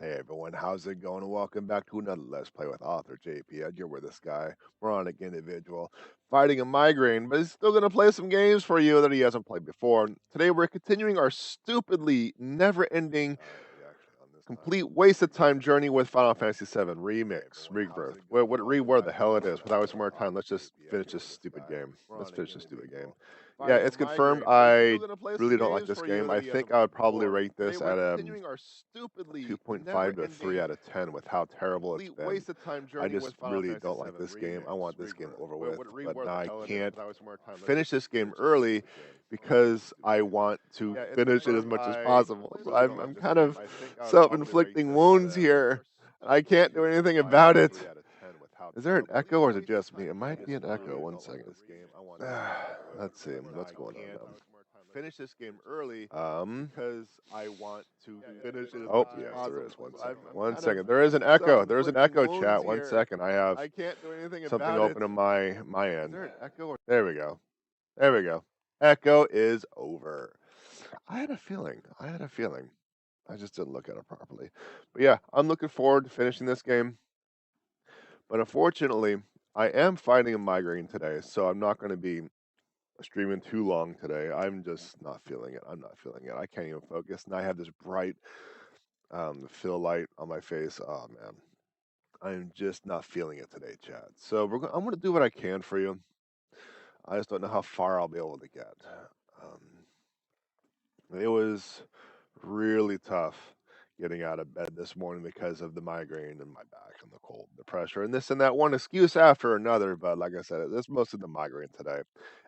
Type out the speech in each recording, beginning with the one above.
Hey everyone, how's it going? Welcome back to another Let's Play with author J.P.Edgar. We're this guy, moronic individual, fighting a migraine, but he's still going to play some games for you that he hasn't played before. Today we're continuing our stupidly never-ending, complete waste of time journey with Final Fantasy VII Rebirth. Where the hell it is. Without wasting more time, let's just finish this stupid game. Let's finish this stupid game. Yeah, it's confirmed. I really don't like this game. I think I would probably rate this at a 2.5 to a 3 out of 10 with how terrible it's been. I just really don't like this game. I want this game over with, but now I can't finish this game early because I want to finish it as much as possible. So I'm kind of self-inflicting wounds here. I can't do anything about it. Is there an echo or is it just me? It might be an echo. 1 second. Let's see. What's going on now? Finish this game early because I want to finish it. Oh, yes, there is. 1 second. 1 second. There is an echo. There is an echo, chat. 1 second. I have something open on my end. There we go. There we go. Echo is over. I had a feeling. I just didn't look at it properly. But yeah, I'm looking forward to finishing this game. But unfortunately, I am fighting a migraine today, so I'm not going to be streaming too long today. I'm just not feeling it. I'm not feeling it. I can't even focus. And I have this bright fill light on my face. Oh man, I'm just not feeling it today, Chad. So I'm going to do what I can for you. I just don't know how far I'll be able to get. It was really tough getting out of bed this morning because of the migraine and my back and the cold, the pressure, and this and that. One excuse after another. But like I said, it's mostly the migraine today.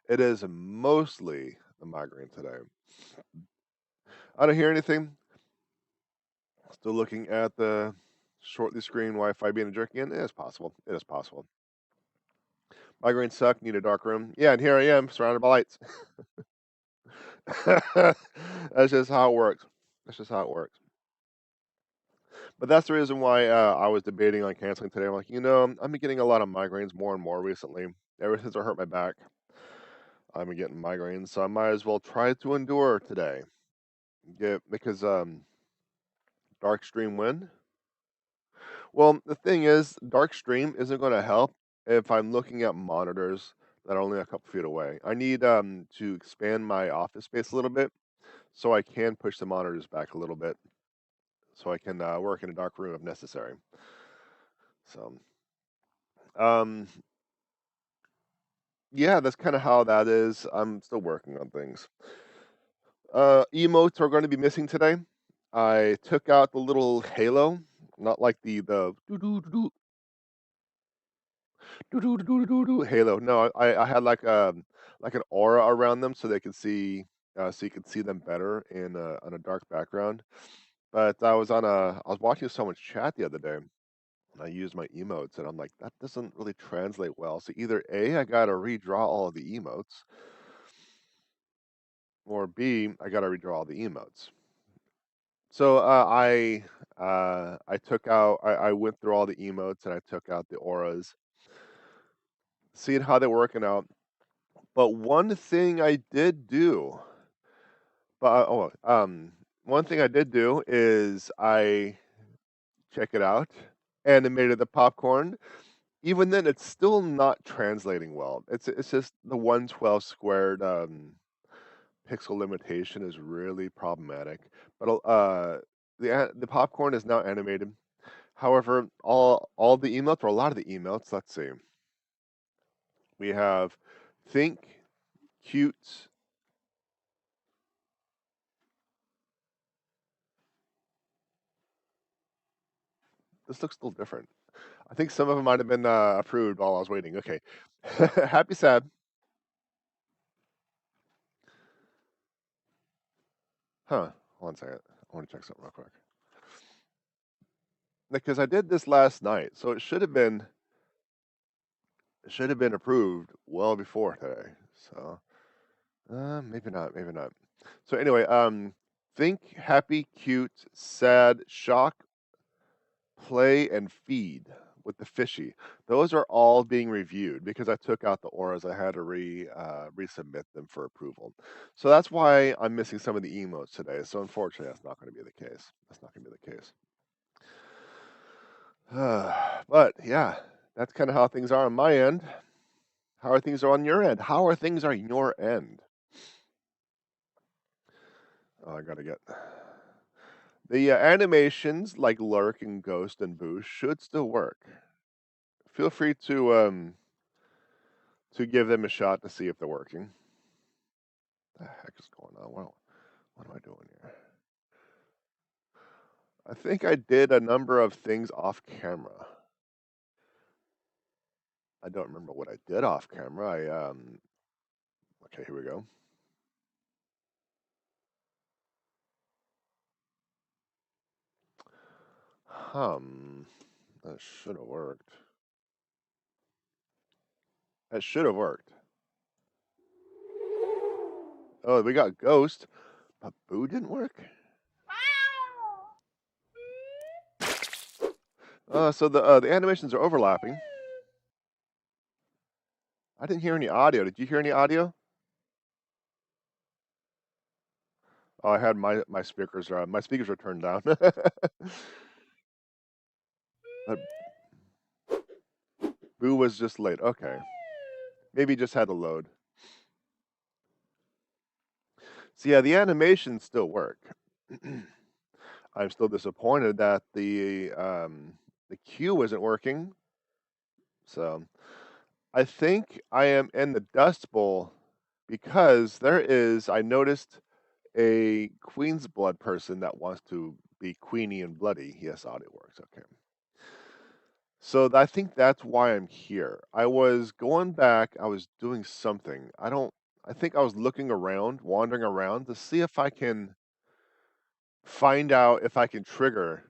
It is mostly the migraine today. I don't hear anything. Still looking at the shortly screen Wi-Fi being a jerk again. It is possible. It is possible. Migraines suck. Need a dark room. Yeah, and here I am, surrounded by lights. That's just how it works. That's just how it works. But that's the reason why I was debating on canceling today. I'm like, I've been getting a lot of migraines more and more recently. Ever since I hurt my back, I've been getting migraines, so I might as well try to endure today. Because dark stream win. Well, the thing is, dark stream isn't going to help if I'm looking at monitors that are only a couple feet away. I need to expand my office space a little bit so I can push the monitors back a little bit so I can work in a dark room if necessary. So, yeah, that's kind of how that is. I'm still working on things. Emotes are going to be missing today. I took out the little halo, not like the do do do do halo. No, I had like an aura around them so they could see so you could see them better in on a dark background. But I was watching someone's chat the other day. And I used my emotes and I'm like, that doesn't really translate well. So either A, I gotta redraw all of the emotes, or B, I gotta redraw all the emotes. So I went through all the emotes and I took out the auras, seeing how they're working out. But one thing I did do, one thing I did do is I check it out, animated the popcorn. Even then, it's still not translating well. It's just the 112 squared pixel limitation is really problematic. But the popcorn is now animated. However, all the emotes, or a lot of the emotes, let's see. We have think, cute. This looks a little different. I think some of them might have been approved while I was waiting. Okay. Happy, sad. Huh. 1 second. I want to check something real quick. Because I did this last night, so it should have been approved well before today. So maybe not, maybe not. So anyway, think, happy, cute, sad, shock, play, and feed with the fishy. Those are all being reviewed because I took out the auras. I had to resubmit them for approval. So that's why I'm missing some of the emotes today. So unfortunately, that's not going to be the case. That's not going to be the case. But yeah, that's kind of how things are on my end. How are things on your end? How are things on your end? Oh, I gotta get the animations like Lurk and Ghost and Boost should still work. Feel free to give them a shot to see if they're working. What the heck is going on? What am I doing here? I think I did a number of things off camera. I don't remember what I did off camera. Okay, here we go. That should have worked. That should have worked. Oh, we got Ghost, but Boo didn't work. So the animations are overlapping. I didn't hear any audio. Did you hear any audio? Oh, I had my speakers are turned down. But Boo was just late. Okay, maybe he just had to load. So yeah, the animations still work. I'm still disappointed that the queue isn't working. So I think I am in the Dust Bowl because I noticed a Queen's Blood person that wants to be Queenie and Bloody. Yes, audio works. Okay. So I think that's why I'm here. I was going back, I was doing something. I think I was looking around, wandering around to see if I can find out if I can trigger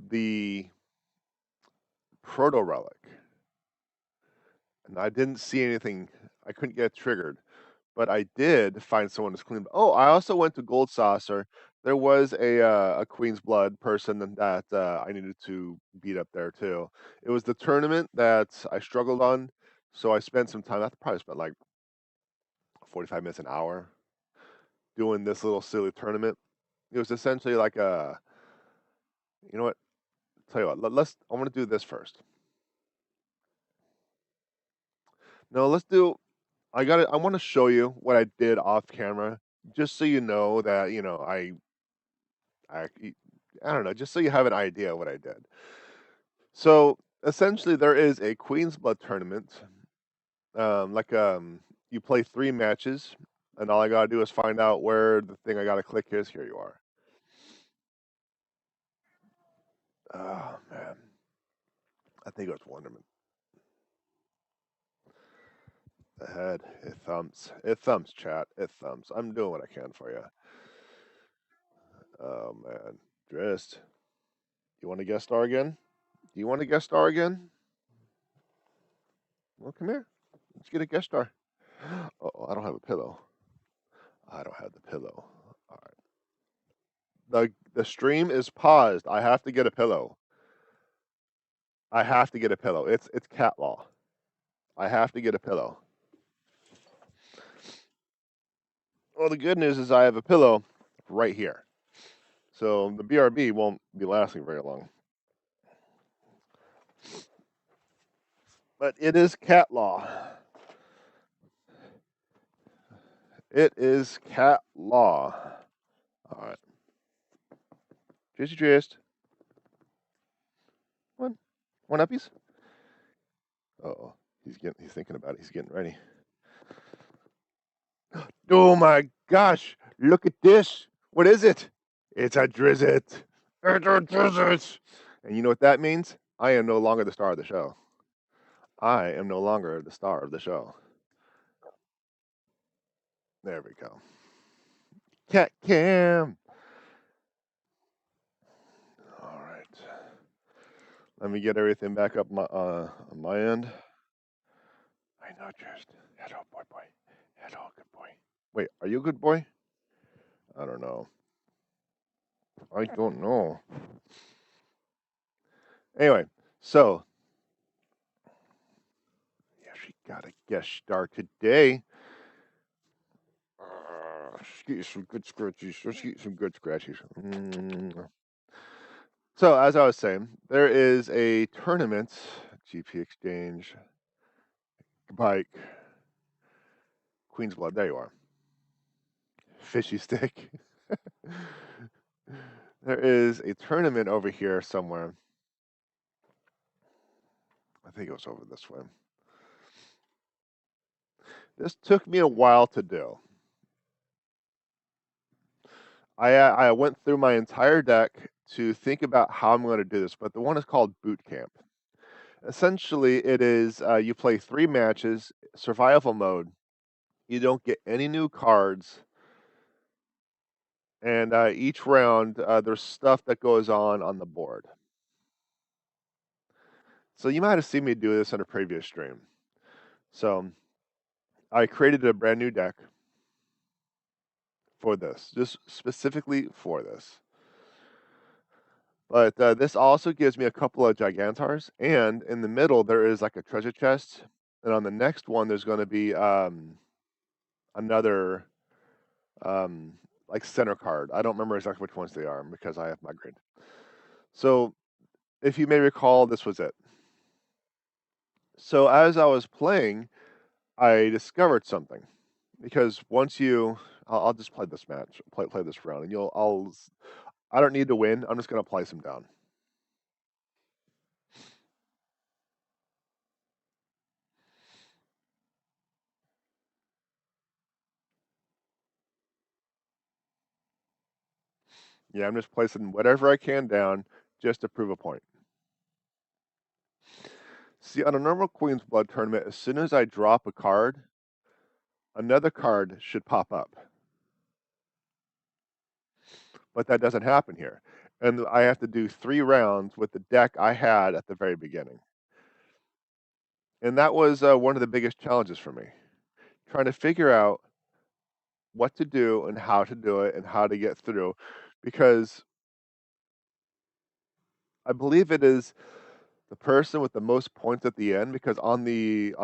the proto relic. And I didn't see anything. I couldn't get triggered. But I did find someone who's clean. Oh, I also went to Gold Saucer. There was a Queen's Blood person that I needed to beat up there too. It was the tournament that I struggled on, so I spent some time. I probably spent like 45 minutes, an hour, doing this little silly tournament. It was essentially like you know what? Tell you what, let's. I want to do this first. No, let's do. I got it. I want to show you what I did off camera, just so you know that I I don't know, just so you have an idea of what I did. So essentially, there is a Queen's Blood tournament. Like you play 3 matches, and all I gotta do is find out where the thing I gotta click is. Here you are. Oh man, I think it was Wonderman. Ahead, it thumps. It thumps, chat. It thumps. I'm doing what I can for you. Oh man, Drist, you want to guest star again? Do you want to guest star again? Well, come here. Let's get a guest star. Oh, I don't have a pillow. I don't have the pillow. All right. The stream is paused. I have to get a pillow. I have to get a pillow. It's cat law. I have to get a pillow. Well, the good news is I have a pillow right here. So the BRB won't be lasting very long. But it is cat law. It is cat law. All right. Just. One. One uppies. Oh, he's thinking about it. He's getting ready. Oh my gosh! Look at this. What is it? It's a drizzit. It's a drizzit. And you know what that means? I am no longer the star of the show. I am no longer the star of the show. There we go. Cat cam. All right. Let me get everything back up on my end. I know, just. Hello, boy. Hello, good boy. Wait, are you a good boy? I don't know. I don't know. Anyway, so yeah, she got a guest star today. Let's get some good scratchies. So as I was saying, there is a tournament, GP Exchange, Bike, Queen's Blood. There you are. Fishy stick. There is a tournament over here somewhere. I think it was over this way. This took me a while to do. I went through my entire deck to think about how I'm going to do this, but the one is called Boot Camp. Essentially, it is you play 3 matches, survival mode. You don't get any new cards, and each round there's stuff that goes on the board. So you might have seen me do this in a previous stream. So I created a brand new deck for this, just specifically for this. But this also gives me a couple of Gigantars, and in the middle there is like a treasure chest, and on the next one there's going to be another like center card. I don't remember exactly which ones they are because I have migraine. So if you may recall, this was it. So as I was playing, I discovered something because once I'll just play this match, play this round, and I don't need to win. I'm just going to play some down. Yeah, I'm just placing whatever I can down just to prove a point. See, on a normal Queen's Blood tournament, as soon as I drop a card, another card should pop up. But that doesn't happen here. And I have to do 3 rounds with the deck I had at the very beginning. And that was one of the biggest challenges for me, trying to figure out what to do and how to do it and how to get through, because I believe it is the person with the most points at the end. Because on the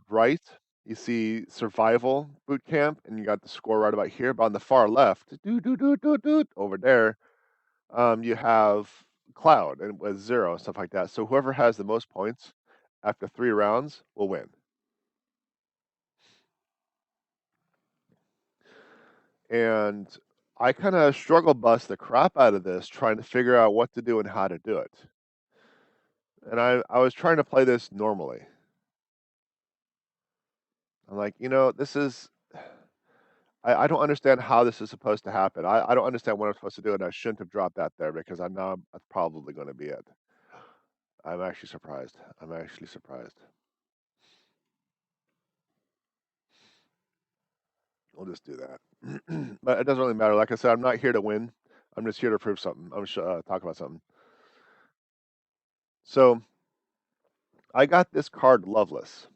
right you see survival boot camp, and you got the score right about here. But on the far left, over there, you have cloud and with 0 and stuff like that. So whoever has the most points after 3 rounds will win. And I kind of struggle bust the crap out of this trying to figure out what to do and how to do it. And I was trying to play this normally. I'm like, this is I don't understand how this is supposed to happen. I don't understand what I'm supposed to do, and I shouldn't have dropped that there because I know that's probably going to be it. I'm actually surprised. I'm actually surprised. We'll just do that. But it doesn't really matter. Like I said, I'm not here to win. I'm just here to prove something. I'm talk about something. So I got this card, Loveless.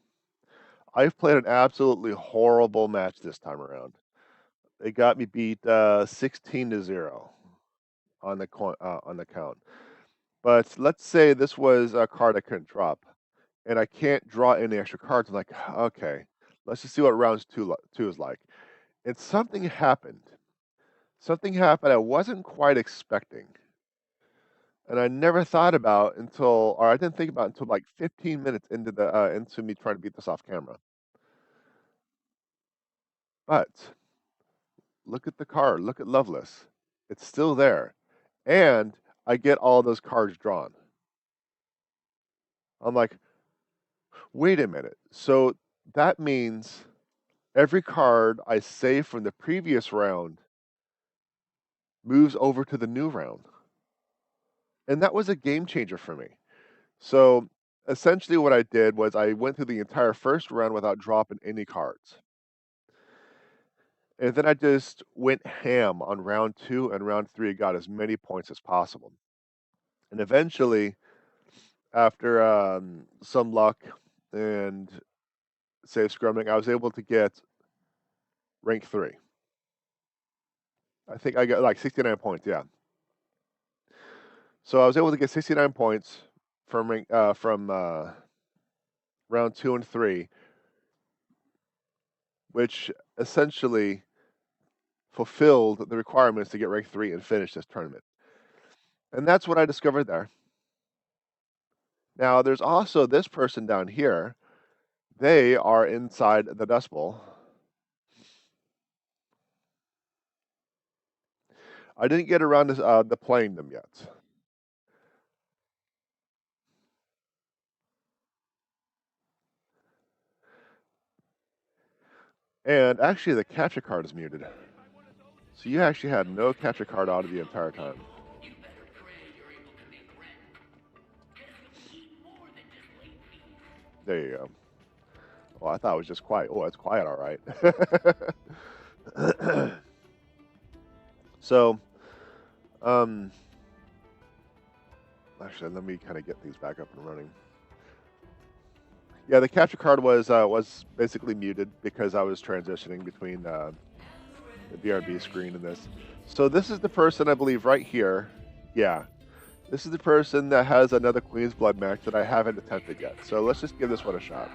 I've played an absolutely horrible match this time around. It got me beat 16-0 on the count. But let's say this was a card I couldn't drop, and I can't draw any extra cards. I'm like, okay, let's just see what rounds two is like. And something happened. Something happened I wasn't quite expecting, and I never thought about or I didn't think about until like 15 minutes into me trying to beat this off camera. But look at the card. Look at Loveless. It's still there, and I get all those cards drawn. I'm like, wait a minute. So that means every card I save from the previous round moves over to the new round. And that was a game changer for me. So essentially, what I did was I went through the entire first round without dropping any cards. And then I just went ham on round 2 and round 3, got as many points as possible. And eventually, after some luck and safe scrumming, I was able to get rank 3. I think I got like 69 points, yeah. So I was able to get 69 points from round 2 and 3, which essentially fulfilled the requirements to get rank 3 and finish this tournament. And that's what I discovered there. Now, there's also this person down here. They are inside the Dust Bowl. I didn't get around to playing them yet. And actually, the capture card is muted. So you actually had no capture card out of the entire time. There you go. Well, I thought it was just quiet. Oh, it's quiet, all right. So, actually, let me kind of get these back up and running. Yeah, the capture card was basically muted because I was transitioning between the BRB screen and this. So this is the person I believe right here. Yeah, this is the person that has another Queen's Blood match that I haven't attempted yet. So let's just give this one a shot.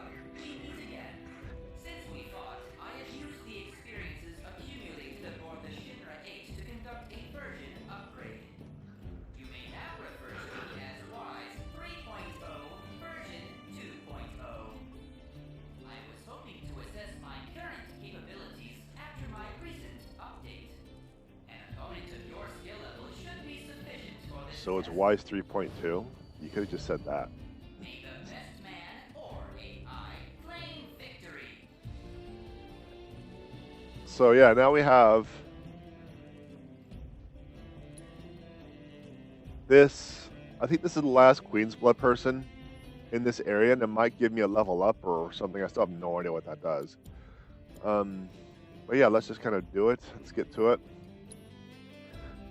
So it's Wise 3.2. You could have just said that. May the best man or AI claim victory. So yeah, now we have this. I think this is the last Queen's Blood person in this area, and it might give me a level up or something. I still have no idea what that does. But yeah, let's just kind of do it. Let's get to it.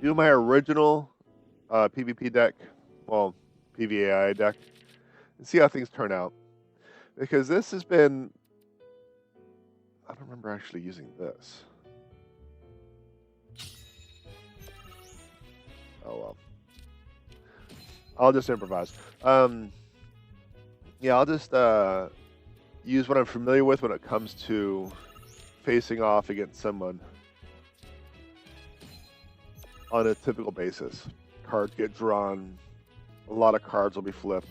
Do my original PvP deck, well, PvAI deck, and see how things turn out. Because this has been, I don't remember actually using this. Oh well. I'll just improvise. Yeah, I'll just use what I'm familiar with when it comes to facing off against someone on a typical basis. Cards get drawn, a lot of cards will be flipped.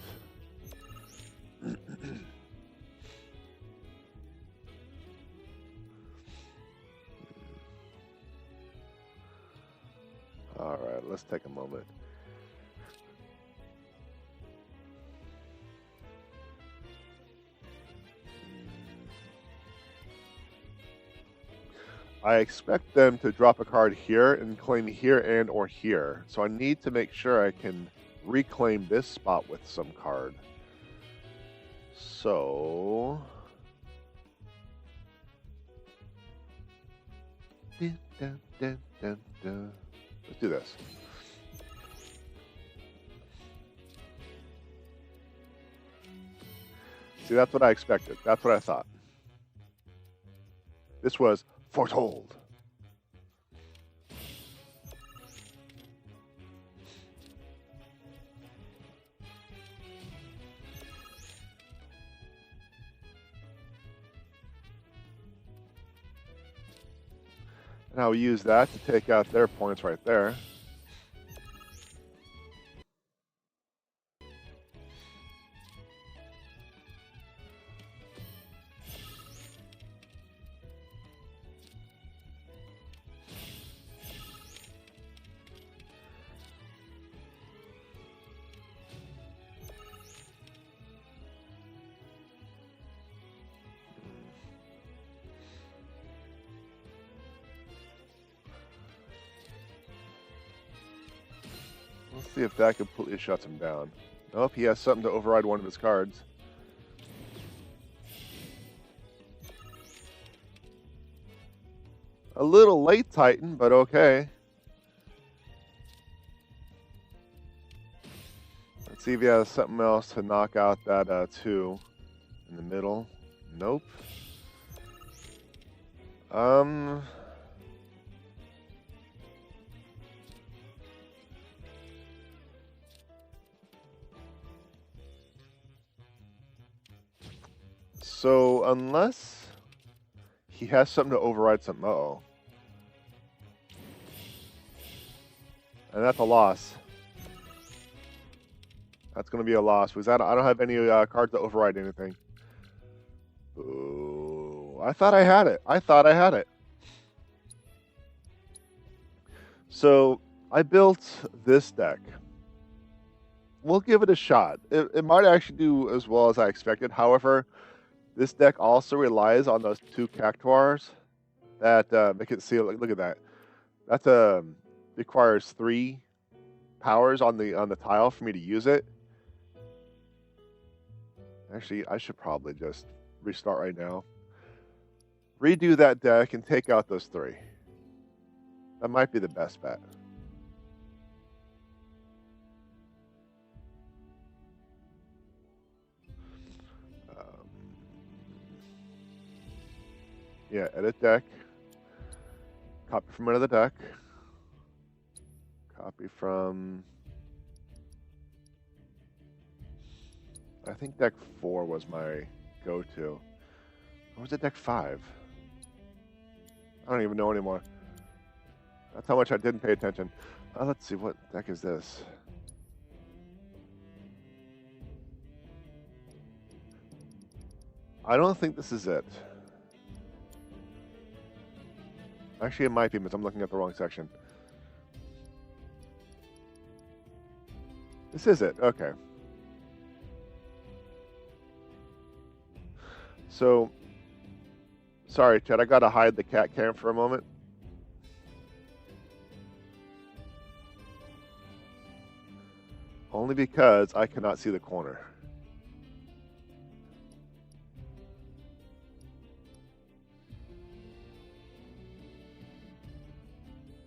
All right, let's take a moment. I expect them to drop a card here and claim here and or here. So I need to make sure I can reclaim this spot with some card. So let's do this. See, that's what I expected. That's what I thought. This was foretold. And I'll use that to take out their points right there. Let's see if that completely shuts him down. Nope, he has something to override one of his cards. A little late, Titan, but okay. Let's see if he has something else to knock out that 2 in the middle. Nope. So unless he has something to override something, uh-oh. And that's a loss. That's going to be a loss because I don't have any cards that override anything. Ooh, I thought I had it. I thought I had it. So I built this deck. We'll give it a shot. It might actually do as well as I expected. However, this deck also relies on those 2 Cactuars that make it see. Look at that. That requires 3 powers on the tile for me to use it. Actually, I should probably just restart right now. Redo that deck and take out those 3. That might be the best bet. Yeah, edit deck. Copy from another deck. Copy from... I think deck 4 was my go-to. Or was it deck 5? I don't even know anymore. That's how much I didn't pay attention. Let's see, what deck is this? I don't think this is it. Actually, it might be, because I'm looking at the wrong section. This is it. Okay. So, sorry, Chad, I gotta hide the cat cam for a moment. Only because I cannot see the corner.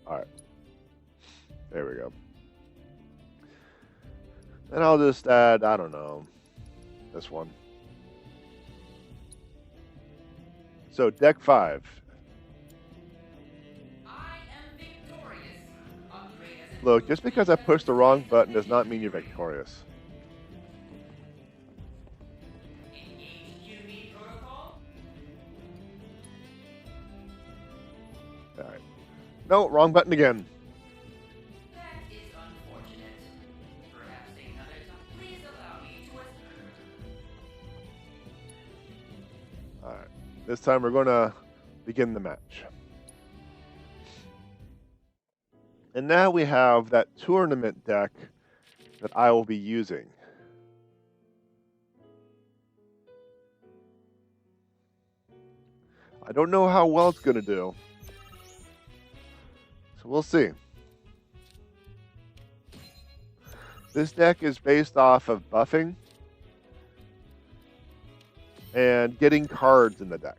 Alright. There we go. And I'll just add, I don't know, this one. So, deck 5. Look, just because I pushed the wrong button does not mean you're victorious. Alright. No, wrong button again. That is unfortunate. Perhaps another time. Please allow me to... Alright. This time we're going to begin the match. And now we have that tournament deck that I will be using. I don't know how well it's going to do. So we'll see. This deck is based off of buffing and getting cards in the deck.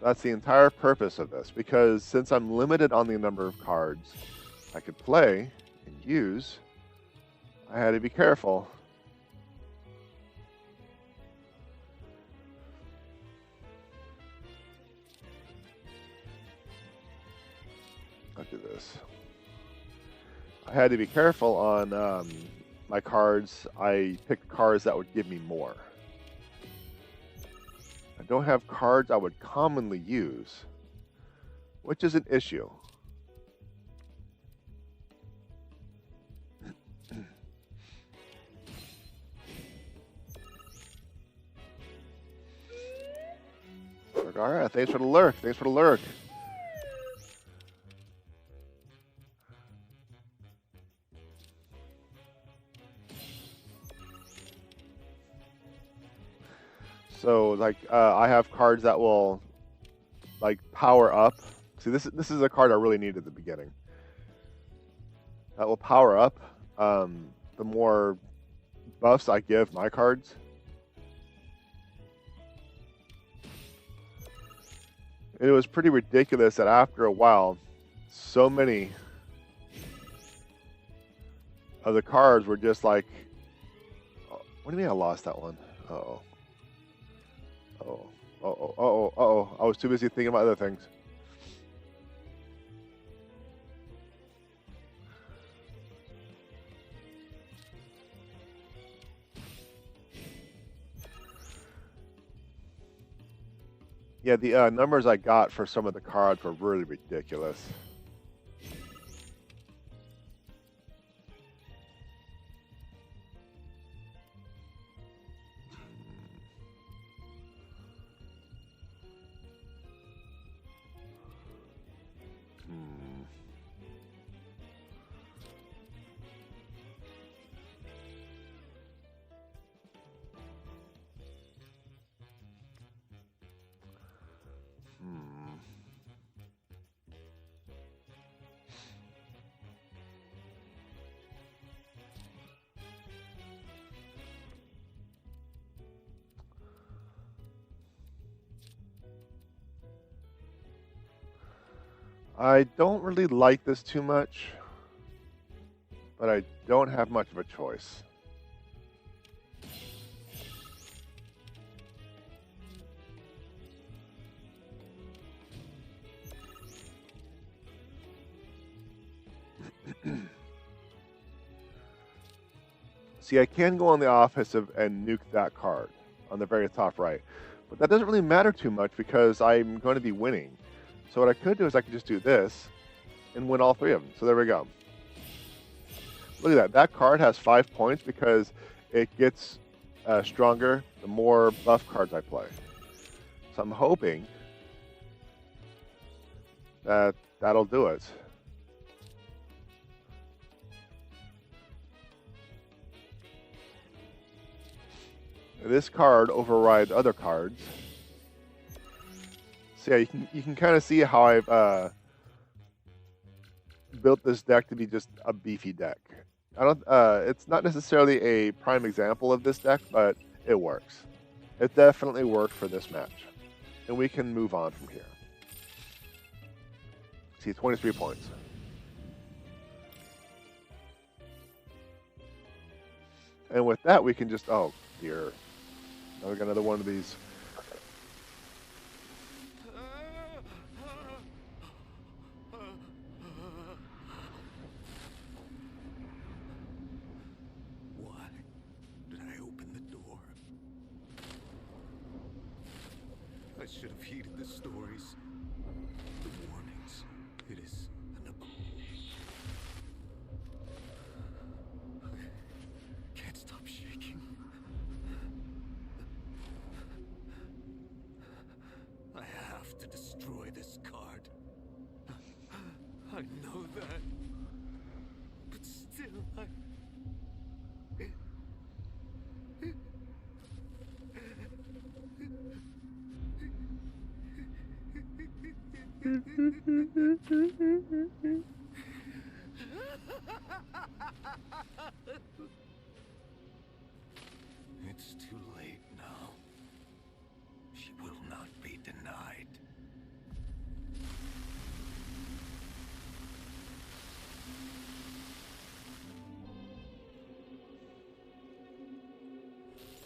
That's the entire purpose of this, because since I'm limited on the number of cards I could play and use, I had to be careful. Look at this. I had to be careful on my cards. I picked cards that would give me more. I don't have cards I would commonly use, which is an issue. All right, thanks for the lurk. Thanks for the lurk. So, like, I have cards that will, like, power up. See, this is a card I really need at the beginning. That will power up the more buffs I give my cards. It was pretty ridiculous that after a while, so many of the cards were just like, what do you mean I lost that one? Uh-oh. Uh-oh. I was too busy thinking about other things. Yeah, the numbers I got for some of the cards were really ridiculous. Hmm. Hmm. I don't really like this too much, but I don't have much of a choice. See, I can go on the offensive and nuke that card on the very top right, but that doesn't really matter too much because I'm going to be winning. So what I could do is I could just do this and win all three of them. So there we go. Look at that. That card has 5 points because it gets stronger the more buff cards I play. So I'm hoping that that'll do it. This card overrides other cards. So yeah, you can kind of see how I've built this deck to be just a beefy deck. I don't. It's not necessarily a prime example of this deck, but it works. It definitely worked for this match, and we can move on from here. See, 23 points. And with that, we can just, oh dear, now we got another one of these. Why did I open the door? I should have heeded the stories, the warnings. It is an I can't stop shaking. I have to destroy this card. I know that. But still, It's too late now. She will not be denied.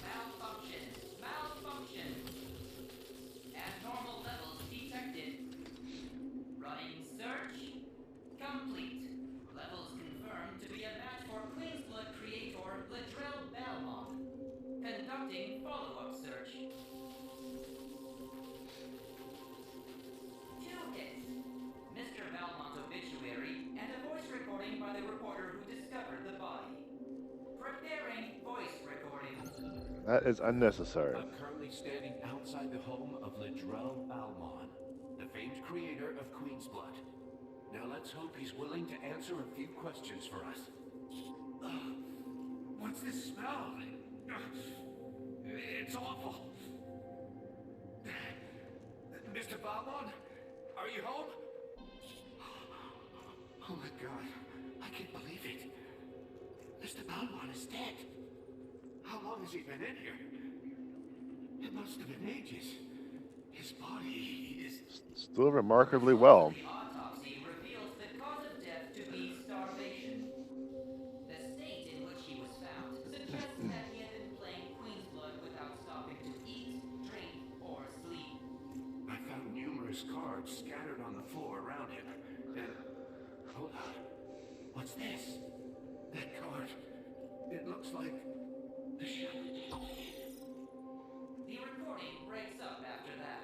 Malfunction. Malfunction. Abnormal levels detected. Running search. Complete. Levels confirmed to be a match for Queensblood creator Ladrell Balmont. Conducting follow-up search. 2 hits. Mr. Balmont's obituary and a voice recording by the reporter who discovered the body. Preparing voice recording. That is unnecessary. I'm currently standing outside the home of Ladrell Balmont, the famed creator of Queen's Blood. Now let's hope he's willing to answer a few questions for us. What's this smell? It's awful. Mr. Balmont, are you home? Oh my god, I can't believe it. Mr. Balmont is dead. How long has he been in here? It must have been ages. His body is... Still remarkably well. The autopsy reveals the cause of death to be starvation. The state in which he was found suggests that he had been playing Queen's Blood without stopping to eat, drink, or sleep. I found numerous cards scattered on the floor around him. And... hold on. What's this? That card. It looks like... the shell. The recording breaks up after that.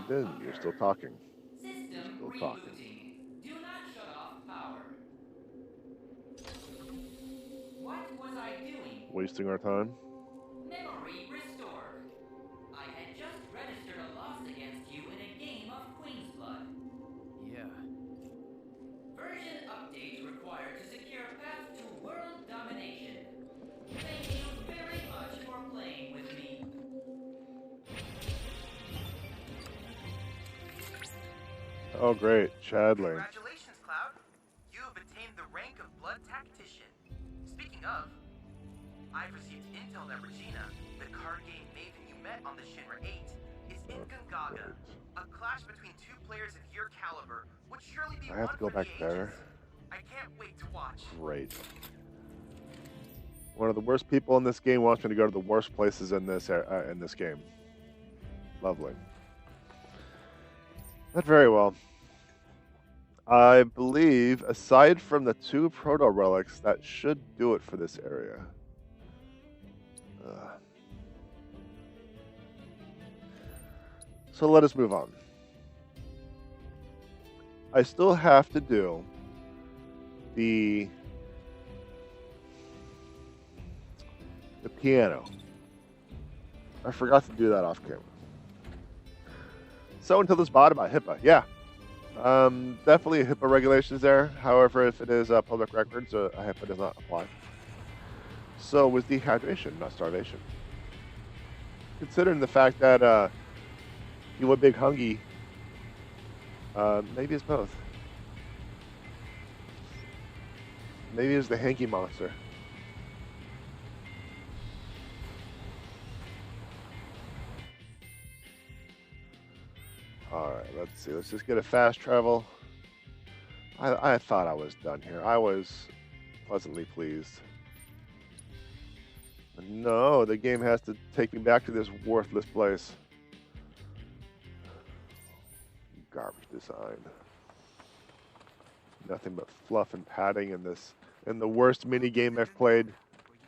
didn't. You're still talking. System Still talking. rebooting. Do not shut off power. What was I doing? Wasting our time. Memory restored. I had just registered a loss against you in a game of Queen's Blood. Yeah. Version update required to secure path to world domination. Thank you very much for playing with me. Oh, great. Chadley. Congratulations, Cloud. You have attained the rank of Blood Tactician. Speaking of, I've received intel that Regina, the card game maven you met on the Shinra 8, is in Gongaga. A clash between two players of your caliber would surely be I have one to go for back the there. ages. I can't wait to watch. Great. One of the worst people in this game wants me to go to the worst places in this game. Lovely. Not very well. I believe, aside from the 2 proto relics, that should do it for this area. So let us move on. I still have to do the piano. I forgot to do that off camera. So until this bot about HIPAA, yeah. Definitely HIPAA regulations there. However, if it is public records, HIPAA does not apply. So was dehydration, not starvation. Considering the fact that you were big hungry, maybe it's both. Maybe it's the hanky monster. Alright, let's see. Let's just get a fast travel. I thought I was done here. I was pleasantly pleased. But no, the game has to take me back to this worthless place. Garbage design. Nothing but fluff and padding in this. And the worst mini game I've played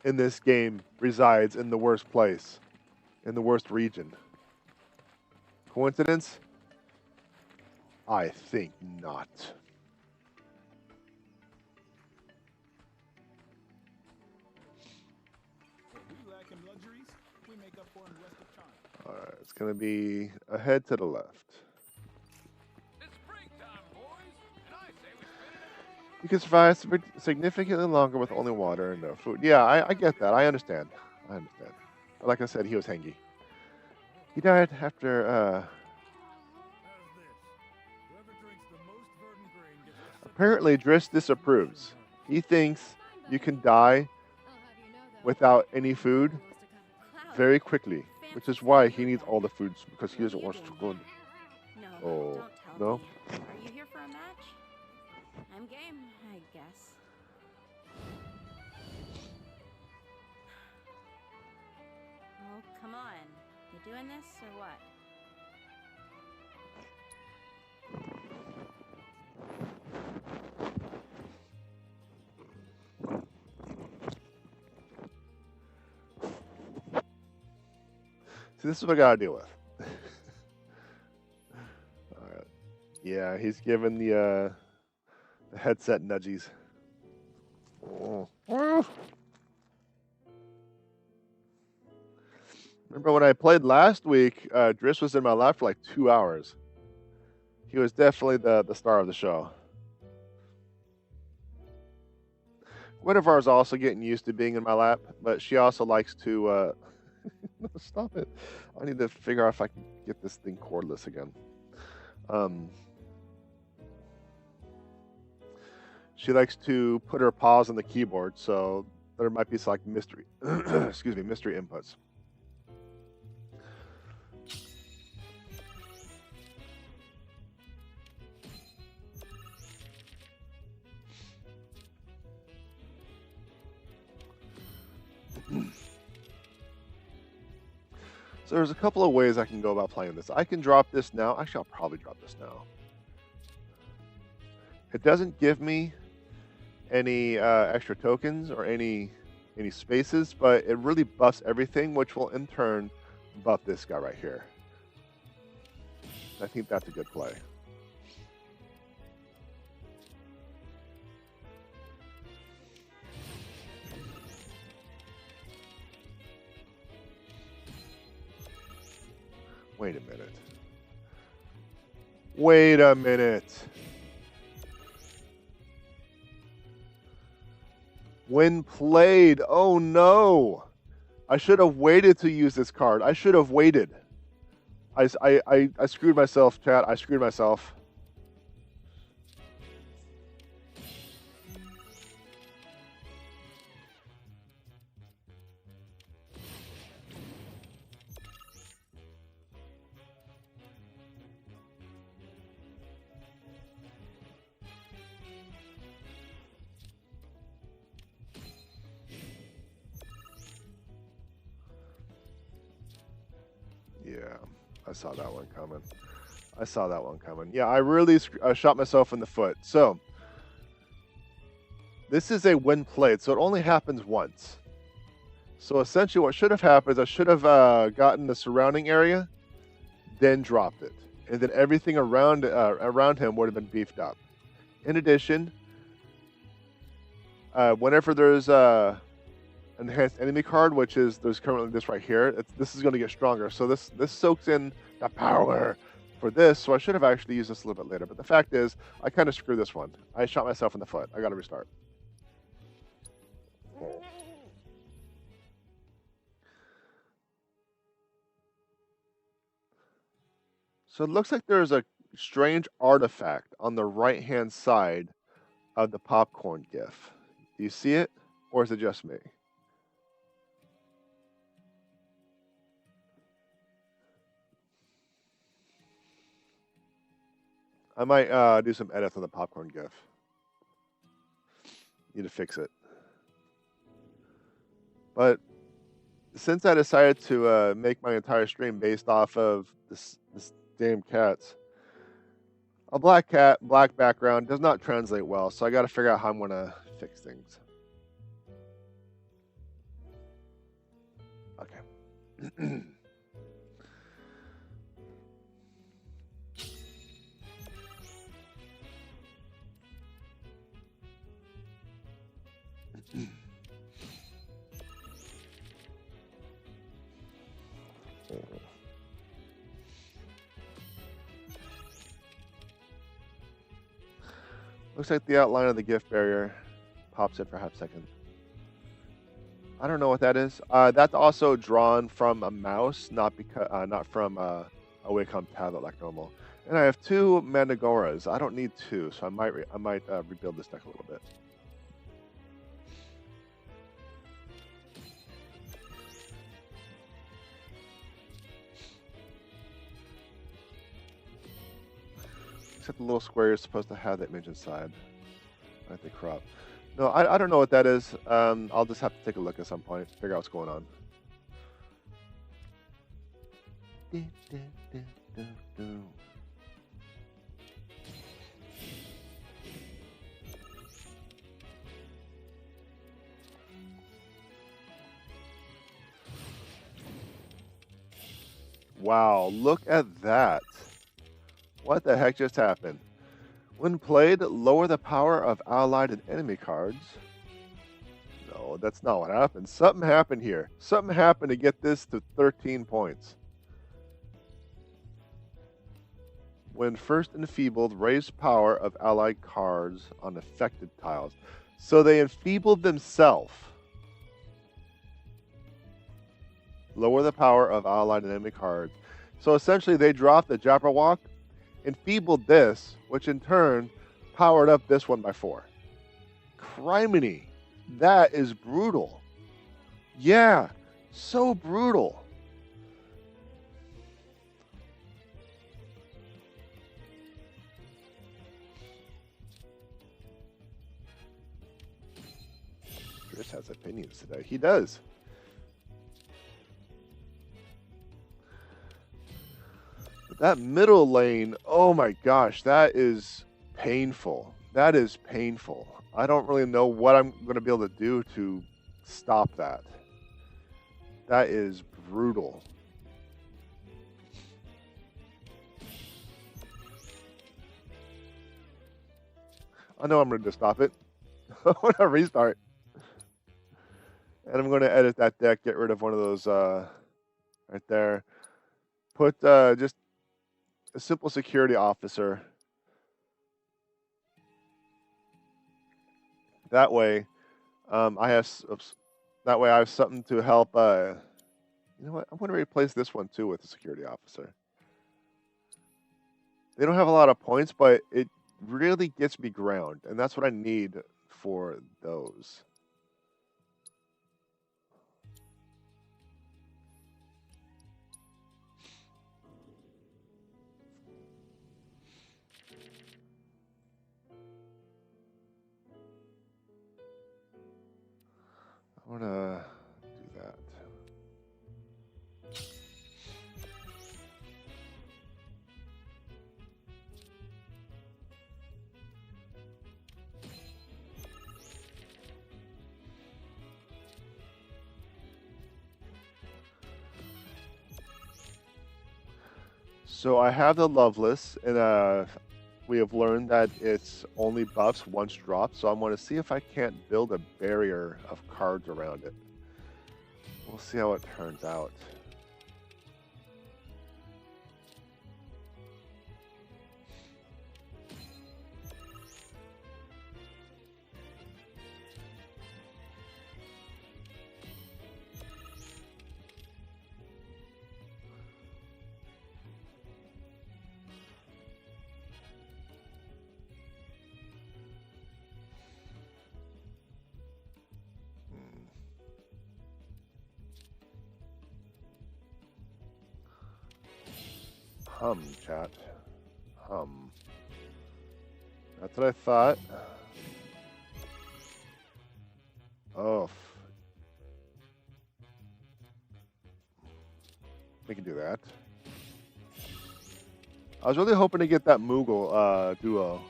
in this game resides in the worst place. In the worst region. Coincidence? I think not. Alright, it's going to be ahead to the left. You can survive significantly longer with only water and no food. Yeah, I get that. I understand. But like I said, he was hangy. He died after, apparently, Driss disapproves. He thinks you can die without any food very quickly, which is why he needs all the foods, because he doesn't want to go. Oh, no? Are you here for a match? I'm game, I guess. Oh, come on. You doing this or what? See, this is what I gotta deal with. Alright. Yeah, he's giving the headset nudgies. Oh. Remember when I played last week, Driss was in my lap for like 2 hours. He was definitely the star of the show. Guinevere's also getting used to being in my lap, but she also likes to... No, stop it. I need to figure out if I can get this thing cordless again. She likes to put her paws on the keyboard, so there might be some like mystery, mystery inputs. So there's a couple of ways I can go about playing this. I can drop this now. Actually, I'll probably drop this now. It doesn't give me any extra tokens or any spaces, but it really buffs everything, which will in turn buff this guy right here. I think that's a good play. Wait a minute. Wait a minute. When played, oh no. I should have waited to use this card. I should have waited. I screwed myself, chat. I screwed myself. Yeah, I saw that one coming. I saw that one coming. Yeah, I really shot myself in the foot. So, this is a when played, so it only happens once. So essentially what should have happened is I should have gotten the surrounding area, then dropped it. And then everything around him would have been beefed up. In addition, whenever there's enhanced enemy card, which is there's currently this right here, this is going to get stronger. So this soaks in the power for this. So I should have actually used this a little bit later. But the fact is, I kind of screwed this one. I shot myself in the foot. I got to restart. So it looks like there's a strange artifact on the right-hand side of the popcorn GIF. Do you see it, or is it just me? I might do some edits on the popcorn GIF. Need to fix it. But since I decided to make my entire stream based off of this damn cats, a black cat, black background does not translate well, so I got to figure out how I'm going to fix things. Okay. Looks like the outline of the gift barrier pops in for half a second. I don't know what that is. That's also drawn from a mouse, not from a Wacom tablet like normal. And I have 2 Mandagoras. I don't need 2, so I might rebuild this deck a little bit. Except the little square is supposed to have that image inside. I think crop. No, I don't know what that is. I'll just have to take a look at some point, figure out what's going on. Wow, look at that. What the heck just happened? When played, lower the power of allied and enemy cards. No, that's not what happened. Something happened here. Something happened to get this to 13 points. When first enfeebled, raise power of allied cards on affected tiles. So they enfeebled themselves. Lower the power of allied and enemy cards. So essentially they dropped the Jabberwock, enfeebled this, which in turn powered up this one by 4. Criminy. That is brutal. Yeah, so brutal. Chris has opinions today. He does. That middle lane, oh my gosh, that is painful. That is painful. I don't really know what I'm going to be able to do to stop that. That is brutal. I know I'm ready to stop it. I'm gonna restart. And I'm gonna edit that deck, get rid of one of those right there. Put just a simple security officer. That way, I have that way I have something to help. You know what? I'm gonna replace this one too with a security officer. They don't have a lot of points, but it really gets me ground, and that's what I need for those. I'm gonna do that. So I have the Loveless, and we have learned that it's only buffs once dropped. So I'm going to see if I can't build a barrier of cards around it. We'll see how it turns out. Chat. That's what I thought. Oh. We can do that. I was really hoping to get that Moogle duo.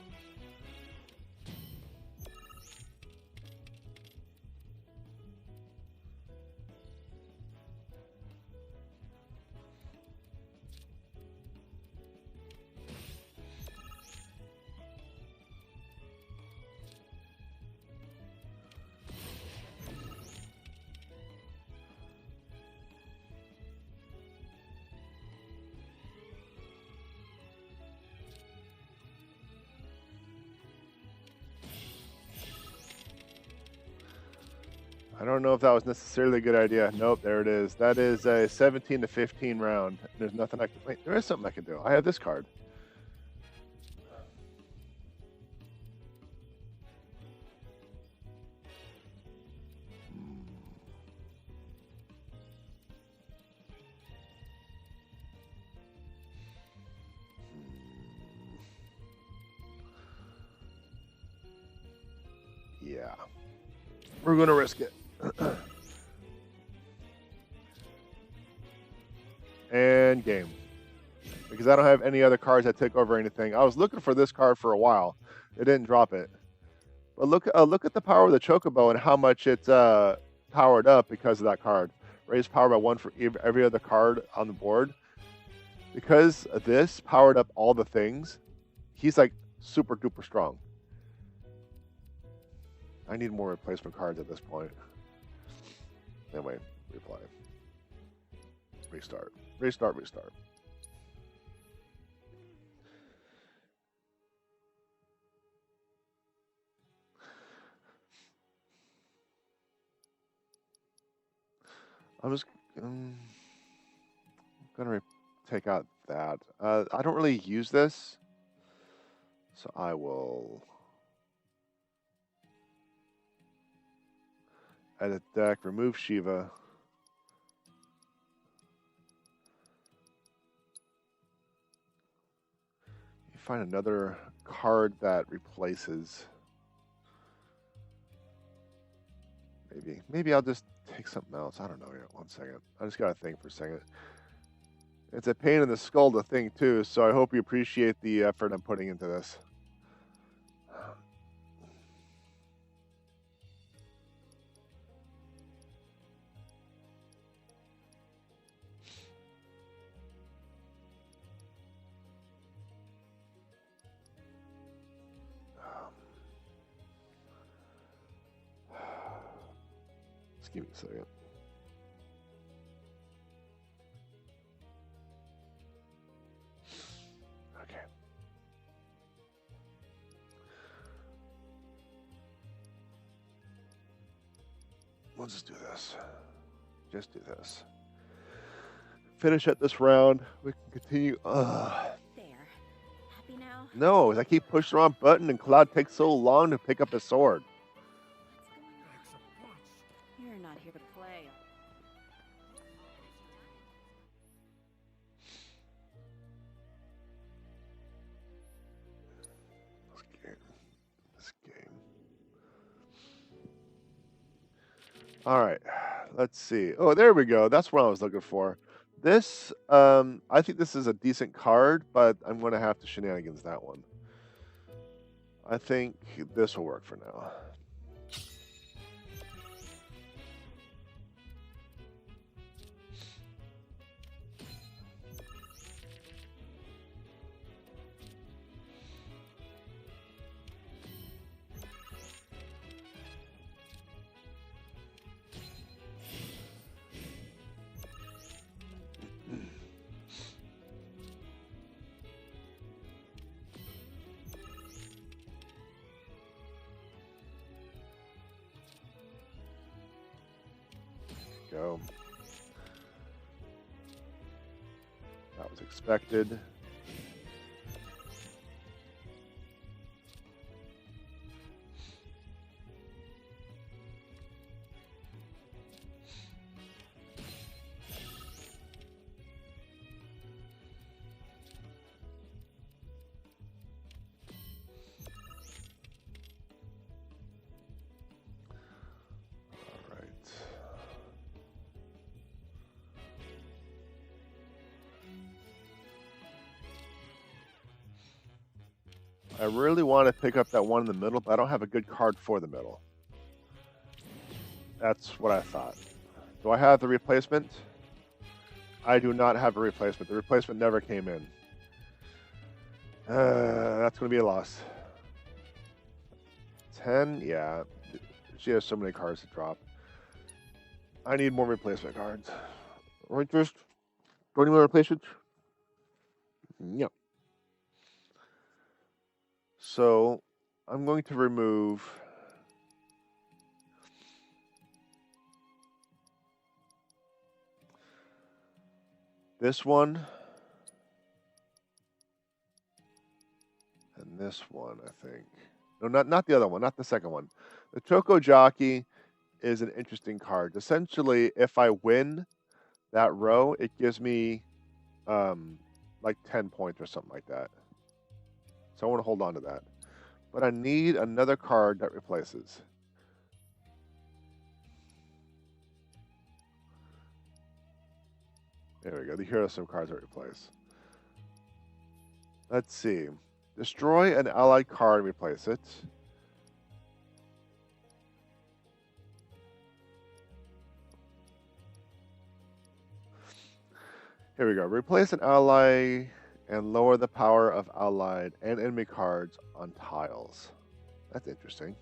I don't know if that was necessarily a good idea. Nope, there it is. That is a 17 to 15 round. There's nothing I can... Wait, there is something I can do. I have this card. Yeah. We're going to risk it. And game. Because I don't have any other cards that take over anything. I was looking for this card for a while. It didn't drop it. But look at the power of the Chocobo and how much it's powered up because of that card. Raise power by 1 for every other card on the board. Because this powered up all the things, he's like super duper strong. I need more replacement cards at this point. Anyway, reply. Restart. Restart, restart. I'm just gonna take out that. I don't really use this, so I will edit deck, remove Shiva. Find another card that replaces. Maybe I'll just take something else. I don't know yet. 1 second. I just gotta think for a second. It's a pain in the skull to think too, so I hope you appreciate the effort I'm putting into this. Give me a second. Okay. Let's just do this. Just do this. Finish up this round. We can continue. There. Happy now? No, I keep pushing the wrong button and Cloud takes so long to pick up his sword. What's going on? You're not here to play. This game. All right, let's see. Oh, there we go. That's what I was looking for. This, I think this is a decent card, but I'm going to have to shenanigans that one. I think this will work for now. Go. That was expected. I really want to pick up that one in the middle, but I don't have a good card for the middle. That's what I thought. Do I have the replacement? I do not have a replacement. The replacement never came in. That's going to be a loss. 10? Yeah. She has so many cards to drop. I need more replacement cards. Right first? Do you want replacement? No. So I'm going to remove this one and this one, I think. No, not the other one, not the second one. The Choco Jockey is an interesting card. Essentially, if I win that row, it gives me like 10 points or something like that. So I want to hold on to that. But I need another card that replaces. There we go. Here are some cards that replace. Let's see. Destroy an allied card and replace it. Here we go. Replace an ally and lower the power of allied and enemy cards on tiles. That's interesting.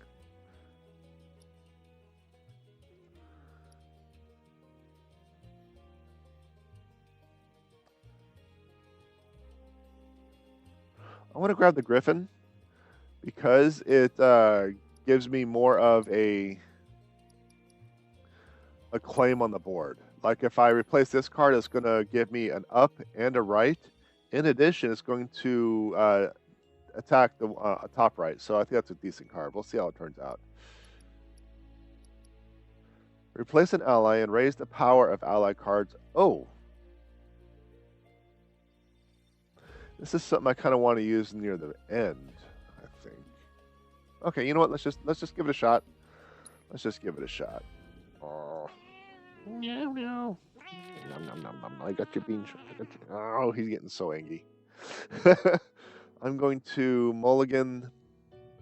I want to grab the Griffin because it gives me more of a claim on the board. Like if I replace this card, it's going to give me an up and a right. In addition, it's going to attack the top right. So I think that's a decent card. We'll see how it turns out. Replace an ally and raise the power of ally cards. Oh. This is something I kind of want to use near the end, I think. Okay, you know what? Let's just give it a shot. Let's just give it a shot. Oh. Meow, meow. Nom, nom, nom, nom. I got your bean. Oh, he's getting so angry. I'm going to mulligan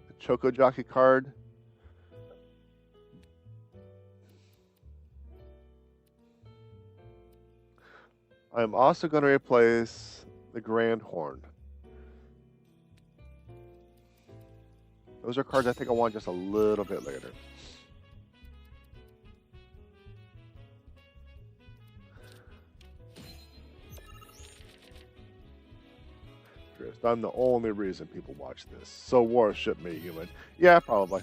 the Choco Jockey card. I'm also going to replace the Grand Horn. Those are cards I think I want just a little bit later. I'm the only reason people watch this. So worship me, human. Yeah, probably.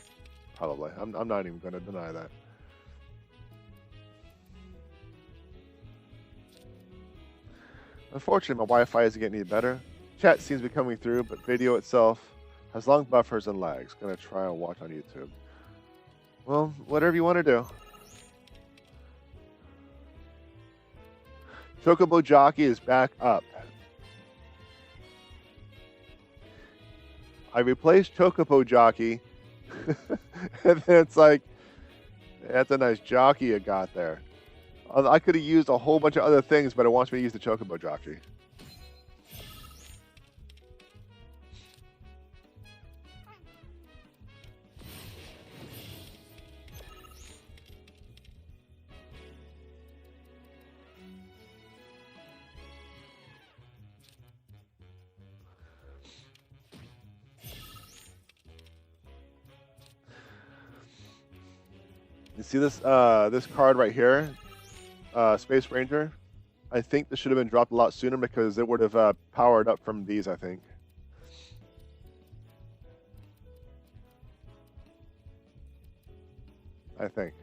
Probably. I'm not even going to deny that. Unfortunately, my Wi-Fi isn't getting any better. Chat seems to be coming through, but video itself has long buffers and lags. Gonna try and watch on YouTube. Well, whatever you want to do. Chocobo Jockey is back up. I replaced Chocobo Jockey, and then it's like, that's a nice jockey you got there. I could have used a whole bunch of other things, but it wants me to use the Chocobo Jockey. You see this this card right here, Space Ranger? I think this should have been dropped a lot sooner because it would have powered up from these, I think. I think.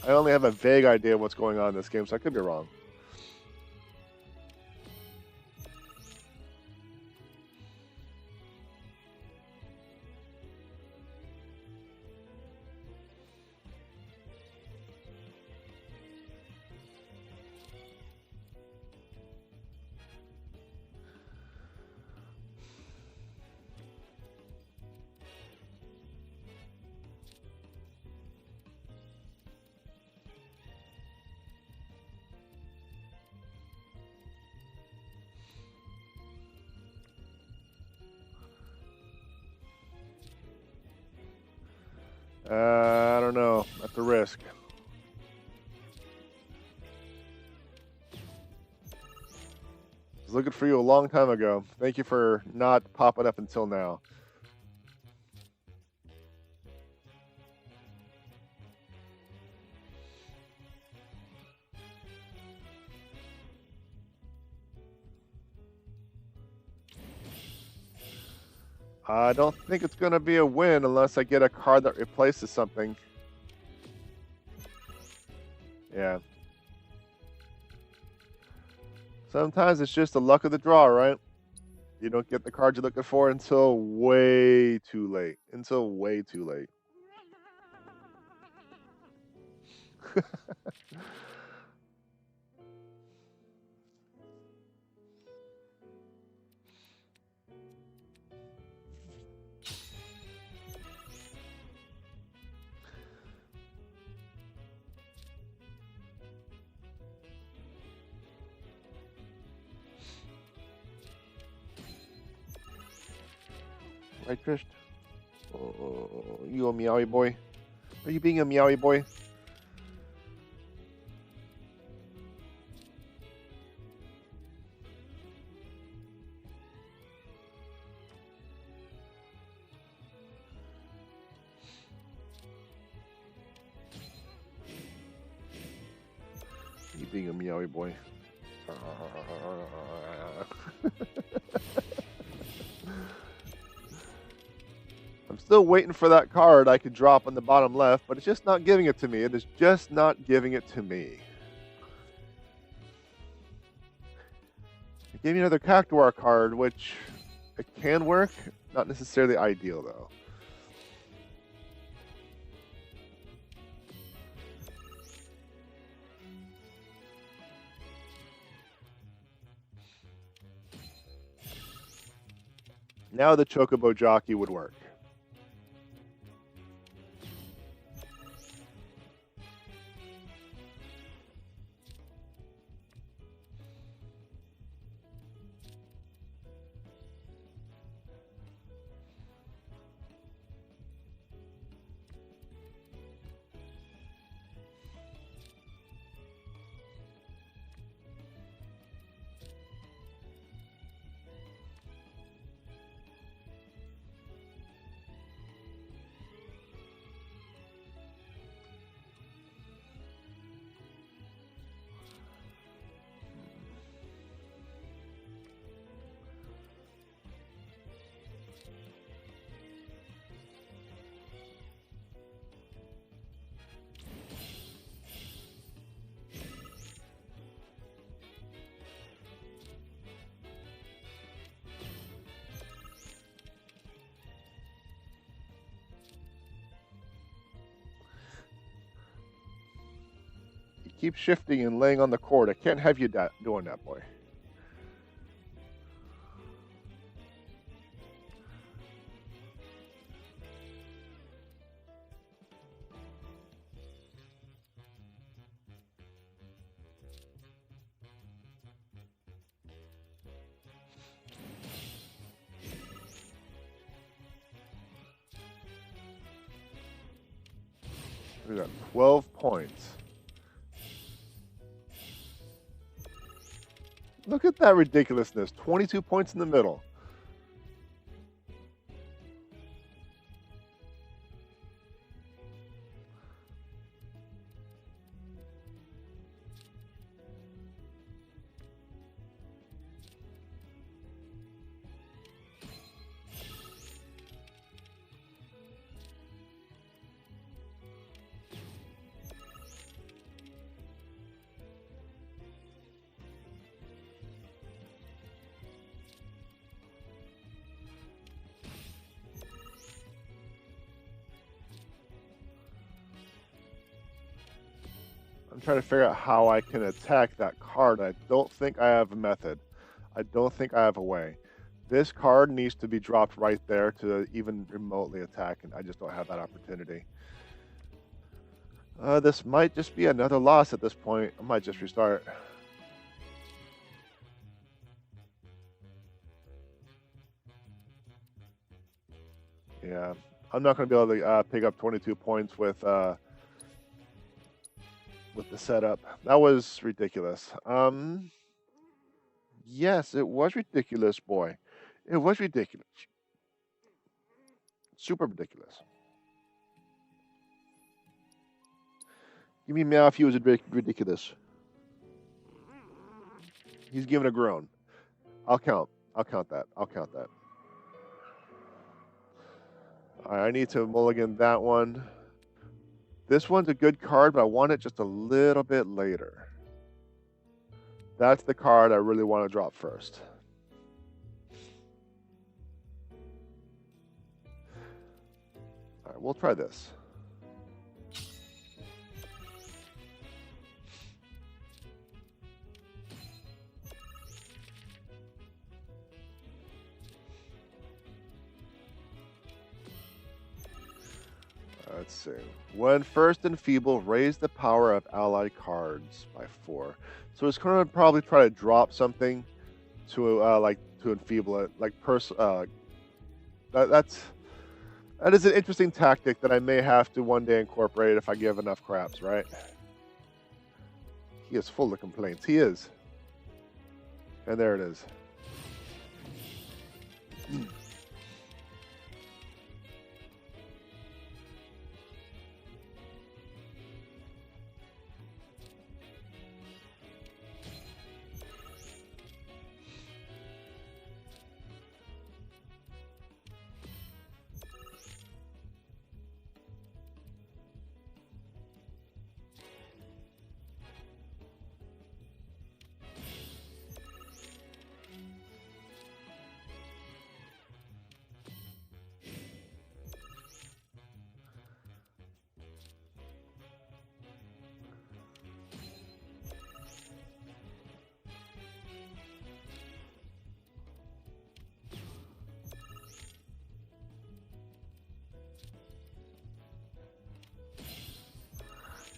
I only have a vague idea of what's going on in this game, so I could be wrong. I don't know. At the risk. I was looking for you a long time ago. Thank you for not popping up until now. I don't think it's going to be a win unless I get a card that replaces something. Yeah. Sometimes it's just the luck of the draw, right? You don't get the card you're looking for until way too late. Until way too late. Right, Trish? Oh, you a meowy boy? Are you being a meowy boy? You being a meowy boy? I'm still waiting for that card I could drop on the bottom left, but it's just not giving it to me. It is just not giving it to me. It gave me another Cactuar card, which it can work. Not necessarily ideal, though. Now the Chocobo Jockey would work. keep shifting and laying on the court. I can't have you doing that, boy. We got 12 points. Look at that ridiculousness. 22 points in the middle. I'm trying to figure out how I can attack that card. I don't think I have a method. I don't think I have a way. This card needs to be dropped right there to even remotely attack, and I just don't have that opportunity. This might just be another loss at this point. I might just restart. Yeah, I'm not going to be able to pick up 22 points with the setup. That was ridiculous. Yes, it was ridiculous, boy. It was ridiculous. Super ridiculous. Give me meow if he was ridiculous. He's giving a groan. I'll count that. I'll count that. All right, I need to mulligan that one. This one's a good card, but I want it just a little bit later. That's the card I really want to drop first. All right, we'll try this. Let's see. When first enfeebled, raise the power of allied cards by 4. So it's going to probably try to drop something to to enfeeble it. That is an interesting tactic that I may have to one day incorporate if I give enough craps, right? He is full of complaints. He is. And there it is.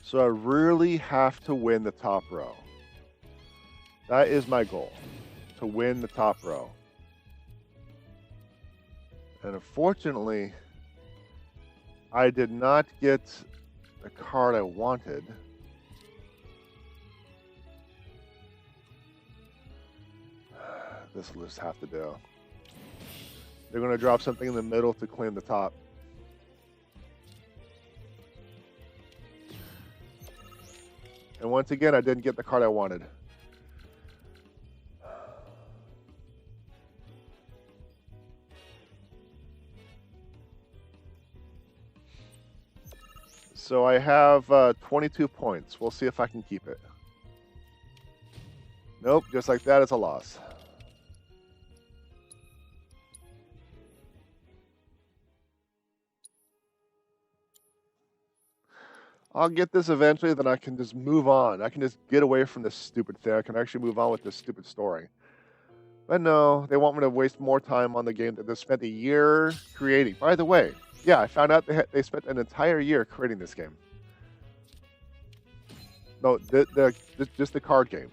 So I really have to win the top row. That is my goal, to win the top row. And unfortunately, I did not get the card I wanted. This will just have to do. They're going to drop something in the middle to claim the top. And once again, I didn't get the card I wanted. So I have 22 points. We'll see if I can keep it. Nope, just like that, it's a loss. I'll get this eventually, then I can just move on. I can just get away from this stupid thing. I can actually move on with this stupid story. But no, they want me to waste more time on the game that they spent a year creating. By the way, yeah, I found out they spent an entire year creating this game. No, just the card game.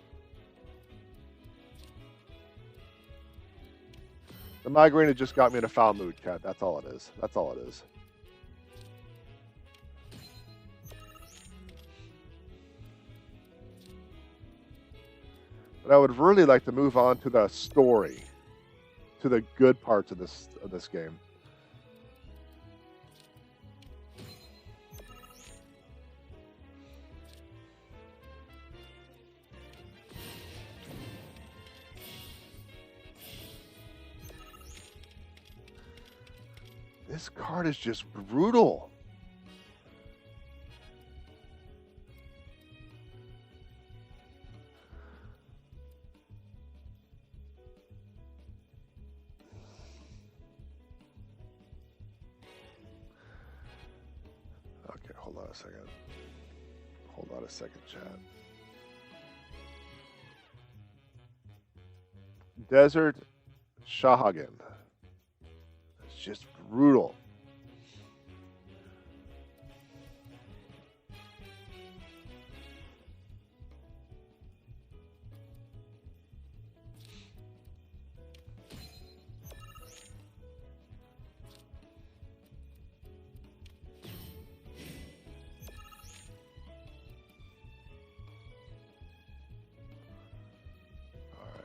The migraine had just got me in a foul mood, Cat. That's all it is. That's all it is. But I would really like to move on to the story, to the good parts of this game. This card is just brutal. Okay, hold on a second. Hold on a second, chat. Desert Shahagan. It's just brutal.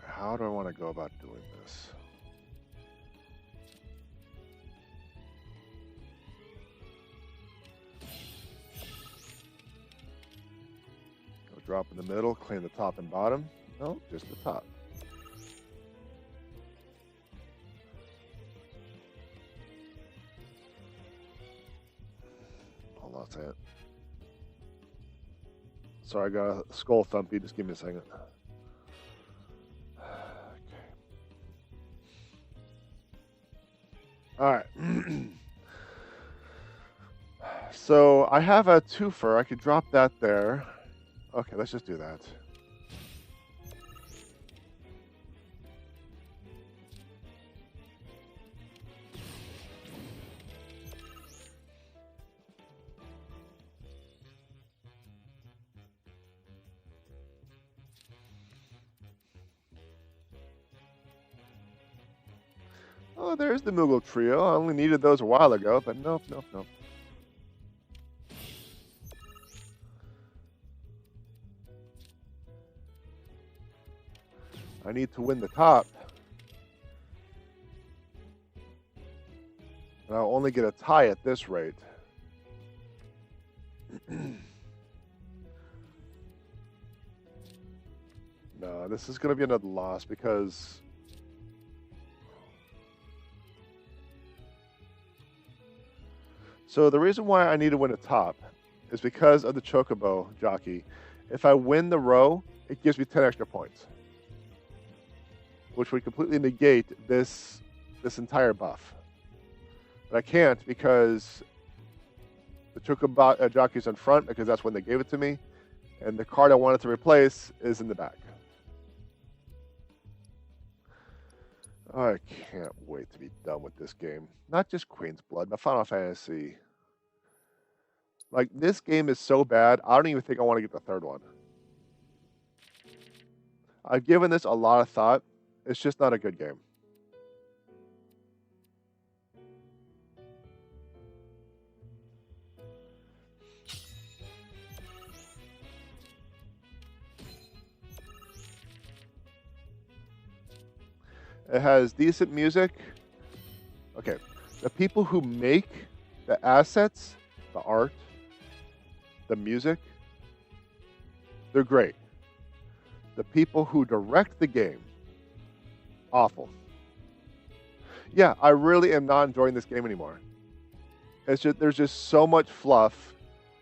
How do I want to go about doing this? Go drop in the middle, clean the top and bottom. No, just the top. Hold on a second. Sorry, I got a skull thumpy. Just give me a second. All right. So I have a twofer. I could drop that there. Okay, let's just do that. Oh, there's the Moogle Trio. I only needed those a while ago, but nope. I need to win the top. And I'll only get a tie at this rate. No, this is going to be another loss because... So the reason why I need to win a top is because of the Chocobo jockey. If I win the row, it gives me 10 extra points, which would completely negate this entire buff. But I can't because the Chocobo jockey's in front because that's when they gave it to me, and the card I wanted to replace is in the back. I can't wait to be done with this game. Not just Queen's Blood, but Final Fantasy. Like, this game is so bad, I don't even think I want to get the third one. I've given this a lot of thought. It's just not a good game. It has decent music. Okay, the people who make the assets, the art, the music, they're great. The people who direct the game, awful. Yeah, I really am not enjoying this game anymore. It's just there's just so much fluff,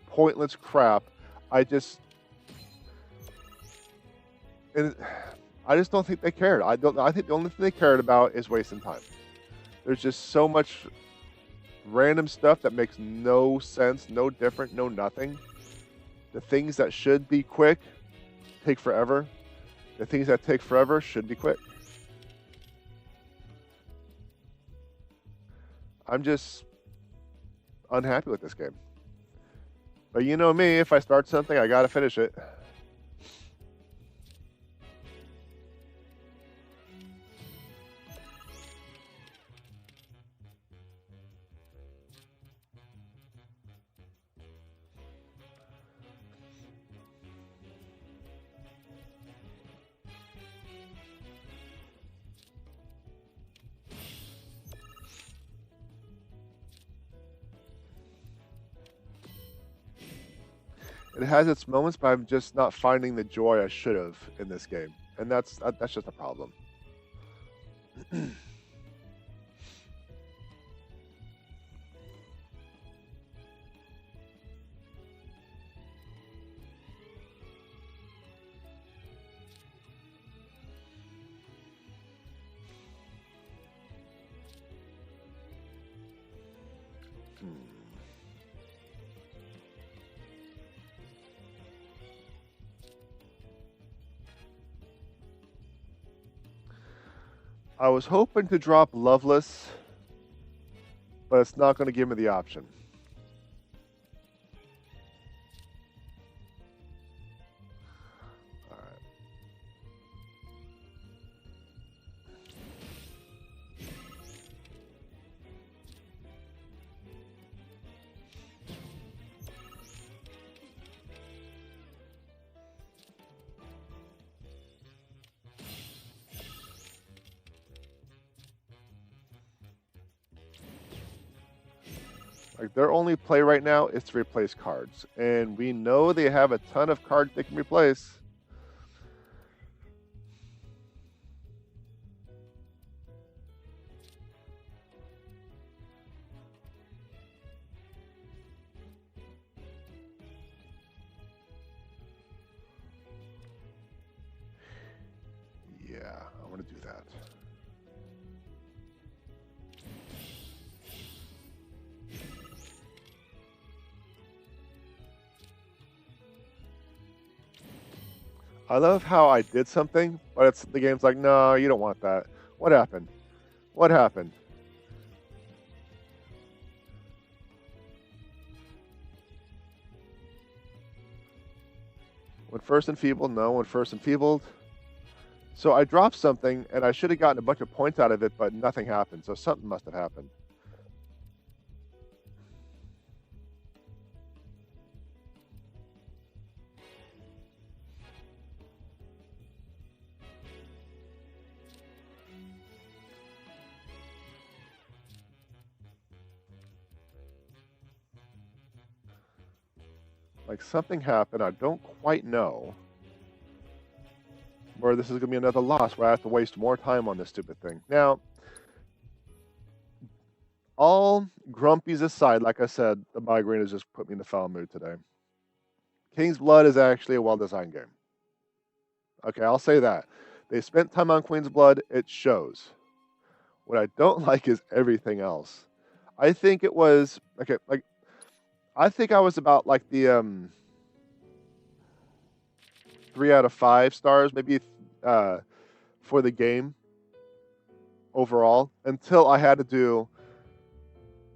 pointless crap. I just don't think they cared. I think the only thing they cared about is wasting time. There's just so much random stuff that makes no sense, no different, no nothing. The things that should be quick take forever. The things that take forever should be quick. I'm just unhappy with this game. But you know me, if I start something, I gotta finish it. It has its moments, but I'm just not finding the joy I should have in this game, and that's just a problem. I was hoping to drop Loveless, but it's not going to give me the option. All right. Like their only play right now is to replace cards, and we know they have a ton of cards they can replace. Yeah, I want to do that. I love how I did something, but it's the game's like, no, you don't want that. What happened? What happened? When first enfeebled, no. When first enfeebled. So I dropped something, and I should have gotten a bunch of points out of it, but nothing happened. So something must have happened. Like something happened, I don't quite know. Where this is going to be another loss where I have to waste more time on this stupid thing. Now, all grumpies aside, like I said, the migraine has just put me in a foul mood today. King's Blood is actually a well-designed game. Okay, I'll say that. They spent time on Queen's Blood, it shows. What I don't like is everything else. I think it was, okay, like, I think I was about like the 3 out of 5 stars, maybe for the game overall, until I had to do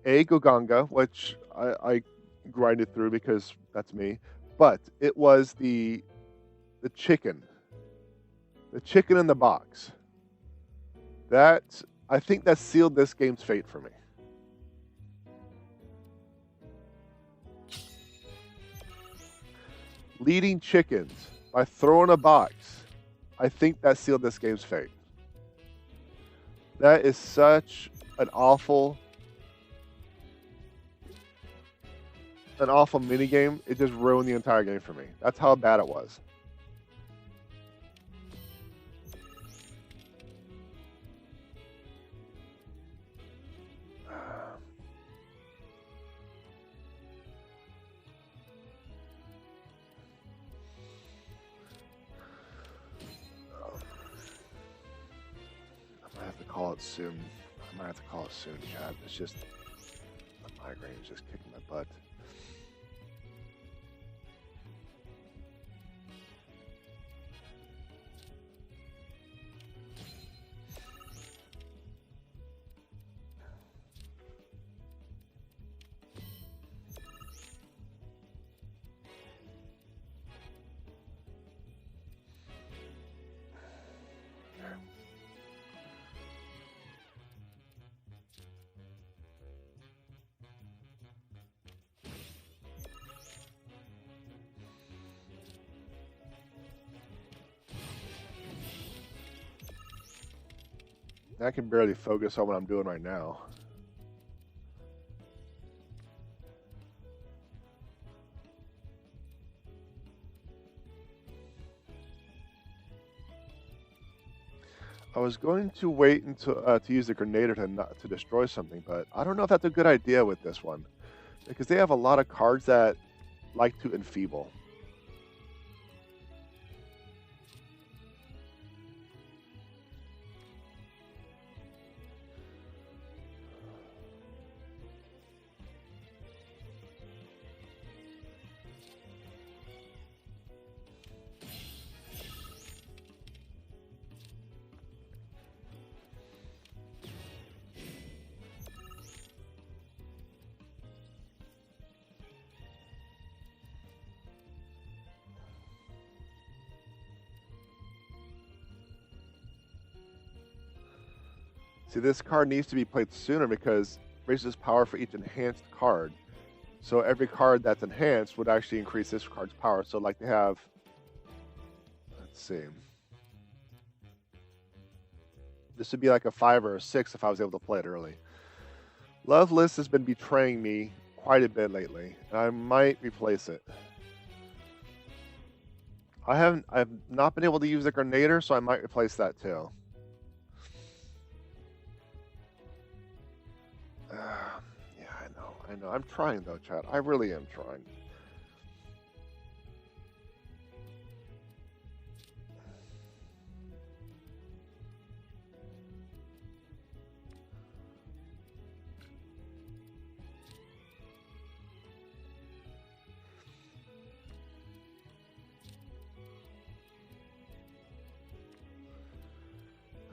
a Goganga, which I grinded through because that's me. But it was the chicken in the box. That I think that sealed this game's fate for me. Leading chickens by throwing a box. I think that sealed this game's fate. That is such an awful minigame. It just ruined the entire game for me. That's how bad it was. Call it soon. I might have to call it soon, Chad. It's just the migraine is just kicking my butt. I can barely focus on what I'm doing right now. I was going to wait until to use the grenader to destroy something, but I don't know if that's a good idea with this one, because they have a lot of cards that like to enfeeble. See, this card needs to be played sooner because it raises power for each enhanced card. So every card that's enhanced would actually increase this card's power. So like they have, let's see. This would be like a 5 or a 6 if I was able to play it early. Loveless has been betraying me quite a bit lately, and I might replace it. I've not been able to use the grenader, so I might replace that too. Yeah, I know. I'm trying though, Chad. I really am trying.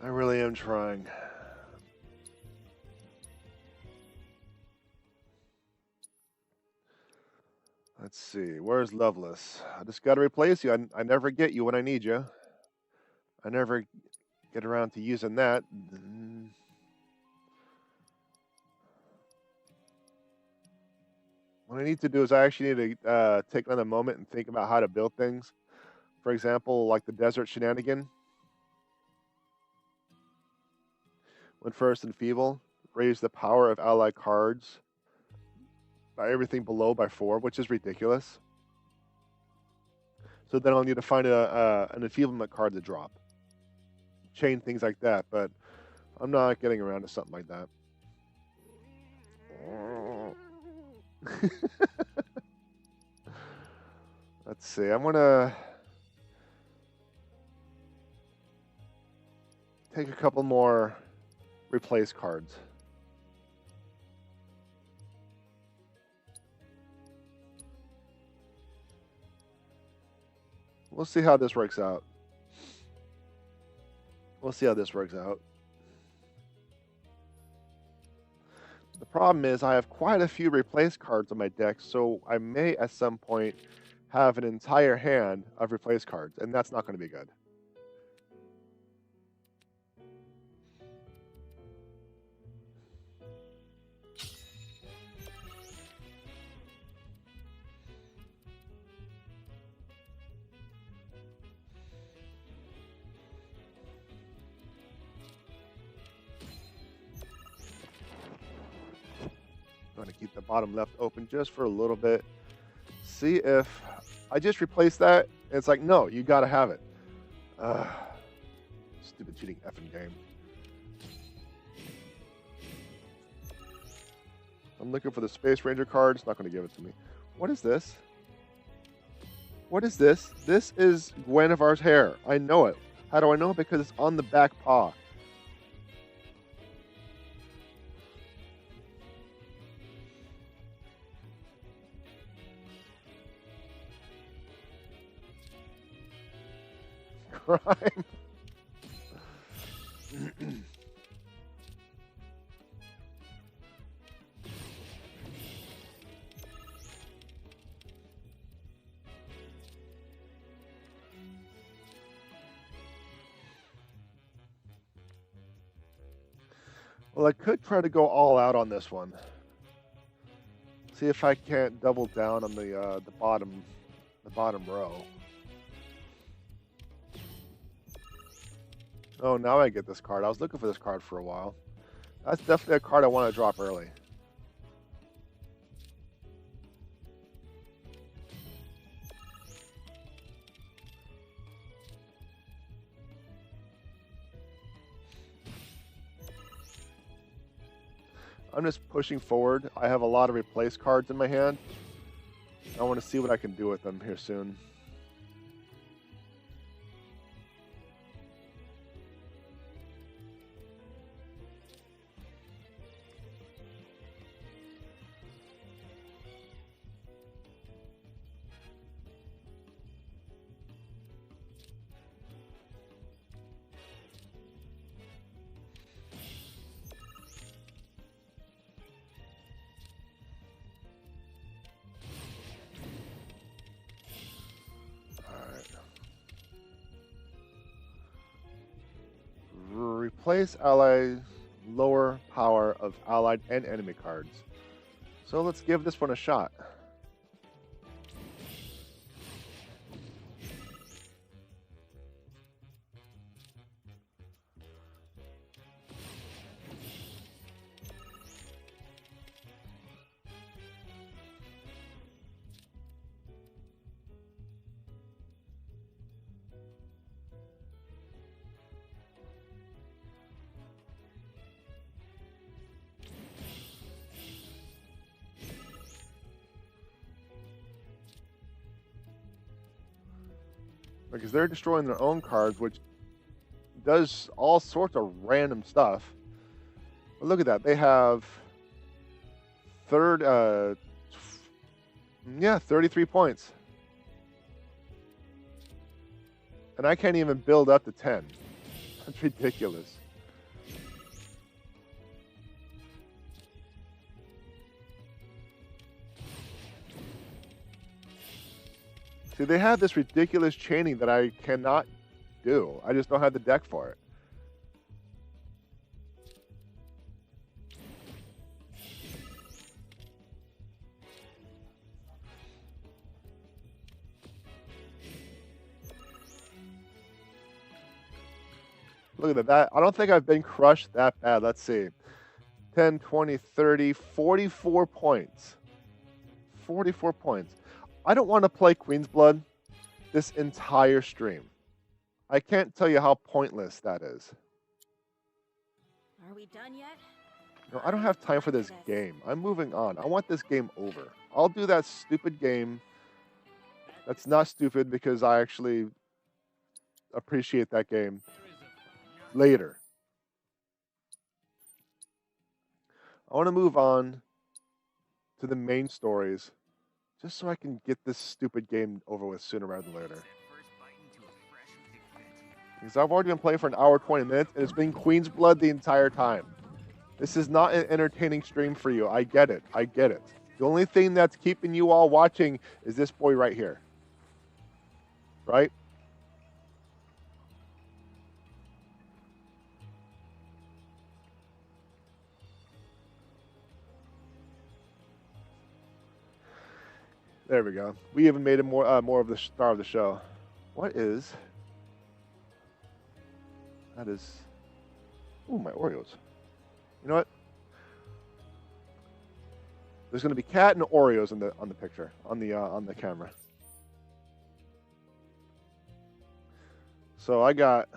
I really am trying. Let's see. Where's Loveless? I just got to replace you. I never get you when I need you. I never get around to using that. What I need to do is I actually need to take another moment and think about how to build things. For example, like the Desert Shenanigan. When first enfeeble, raise the power of allied cards by everything below by 4, which is ridiculous. So then I'll need to find an enfeeblement card to drop. Chain things like that, but I'm not getting around to something like that. Let's see. I'm gonna take a couple more replace cards. We'll see how this works out. The problem is I have quite a few replace cards on my deck, so I may at some point have an entire hand of replace cards, and that's not going to be good. I'm going to keep the bottom left open just for a little bit. See if I just replace that. And it's like, no, you got to have it. Stupid cheating effing game. I'm looking for the Space Ranger card. It's not going to give it to me. What is this? What is this? This is Guinevere's hair. I know it. How do I know? Because it's on the back paw. Crime. Well, I could try to go all out on this one. See if I can't double down on the bottom row. Oh, now I get this card. I was looking for this card for a while. That's definitely a card I want to drop early. I'm just pushing forward. I have a lot of replace cards in my hand. I want to see what I can do with them here soon. Replace ally lower power of allied and enemy cards. So let's give this one a shot. Because they're destroying their own cards, which does all sorts of random stuff. But look at that. They have 33 points. And I can't even build up to 10. That's ridiculous. See, they have this ridiculous chaining that I cannot do. I just don't have the deck for it. Look at that. I don't think I've been crushed that bad. Let's see. 10, 20, 30, 44 points. 44 points. I don't want to play Queen's Blood this entire stream. I can't tell you how pointless that is. Are we done yet? No, I don't have time for this game. I'm moving on. I want this game over. I'll do that stupid game. That's not stupid because I actually appreciate that game later. I want to move on to the main stories just so I can get this stupid game over with sooner rather than later. Because I've already been playing for an hour 20 minutes and it's been Queen's Blood the entire time. This is not an entertaining stream for you. I get it. I get it. The only thing that's keeping you all watching is this boy right here. Right? There we go. We even made it more of the star of the show. What is? That is. Ooh, my Oreos. You know what? There's going to be cat and Oreos on the picture on the camera. So I got.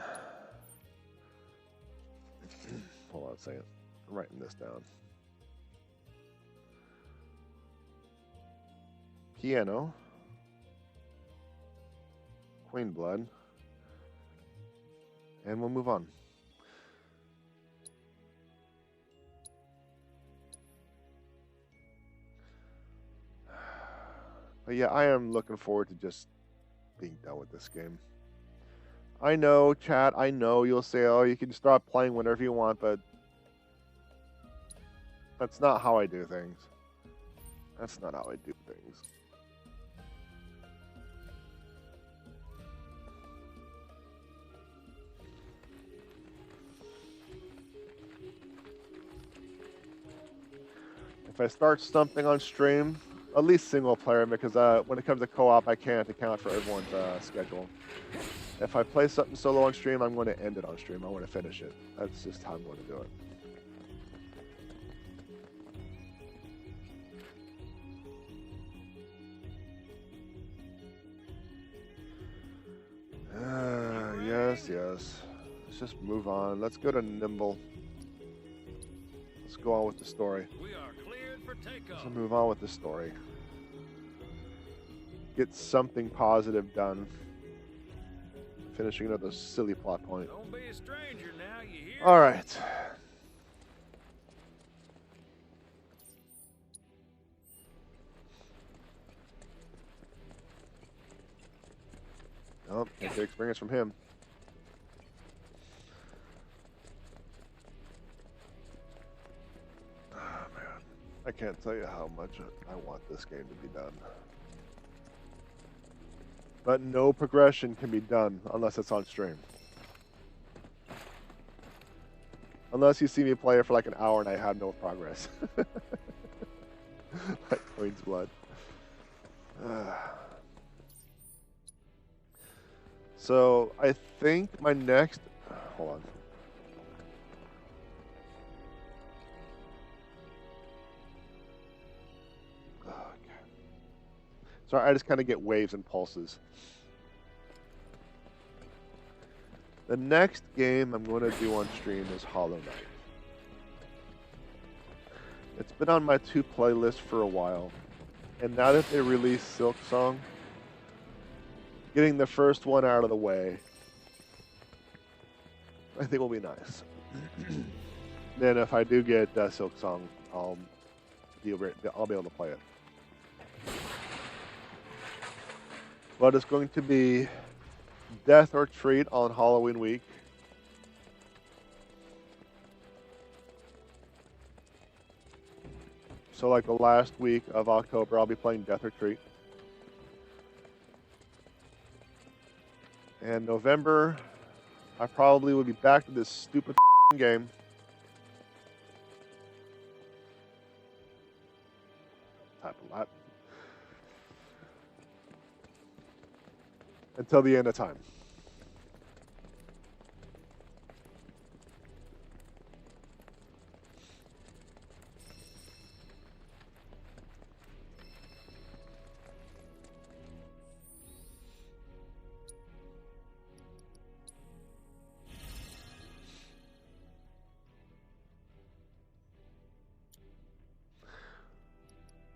Hold on a second. I'm writing this down. Piano, Queen Blood, and we'll move on. But yeah, I am looking forward to just being done with this game. I know, chat, I know you'll say, oh, you can start playing whenever you want, but that's not how I do things. That's not how I do things. If I start something on stream, at least single player, because when it comes to co-op, I can't account for everyone's schedule. If I play something solo on stream, I'm going to end it on stream. I want to finish it. That's just how I'm going to do it. Yes. Let's just move on. Let's go to Nimble. Let's go on with the story. We are cleared for takeoff. Let's move on with the story. Get something positive done. Finishing another silly plot point. Don't be a stranger now, you hear? All right. Oh, can't take experience from him. Oh, man. I can't tell you how much I want this game to be done. But no progression can be done unless it's on stream. Unless you see me play it for like an hour and I have no progress. Like Queen's Blood. So I think my next... Hold on. Okay. Sorry, I just kind of get waves and pulses. The next game I'm going to do on stream is Hollow Knight. It's been on my 2 playlists for a while, and now that they released Silk Song, getting the first one out of the way, I think will be nice. Then if I do get Silk Song, I'll be able to play it. But it's going to be Death or Treat on Halloween week. So like the last week of October, I'll be playing Death or Treat. And November, I probably will be back to this stupid game. Type a lot. Until the end of time.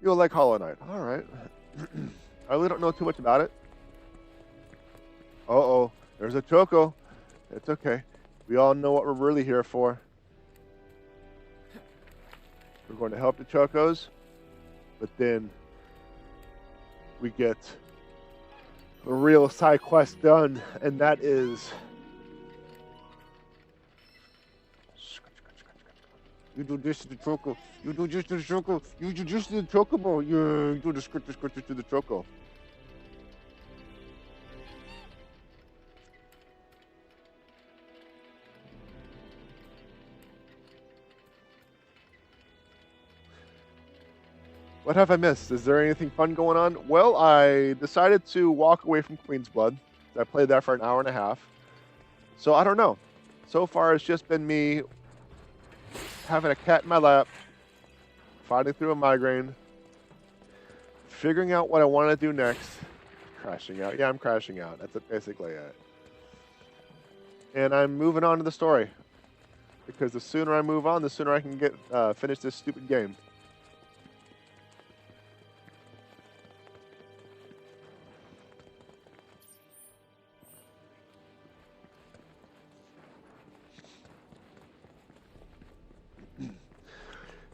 You'll like Hollow Knight. All right. I really don't know too much about it. Uh-oh. There's a Choco. It's okay. We all know what we're really here for. We're going to help the Chocos. But then we get the real side quest done. And that is... You do this to the Choco. You do this to the Choco. You do this to the Chocobo. You do the script to the Choco. What have I missed? Is there anything fun going on? Well, I decided to walk away from Queen's Blood. I played that for an hour and a half. So I don't know. So far, it's just been me having a cat in my lap, fighting through a migraine, figuring out what I want to do next, crashing out. Yeah, I'm crashing out. That's basically it. And I'm moving on to the story. Because the sooner I move on, the sooner I can get finish this stupid game.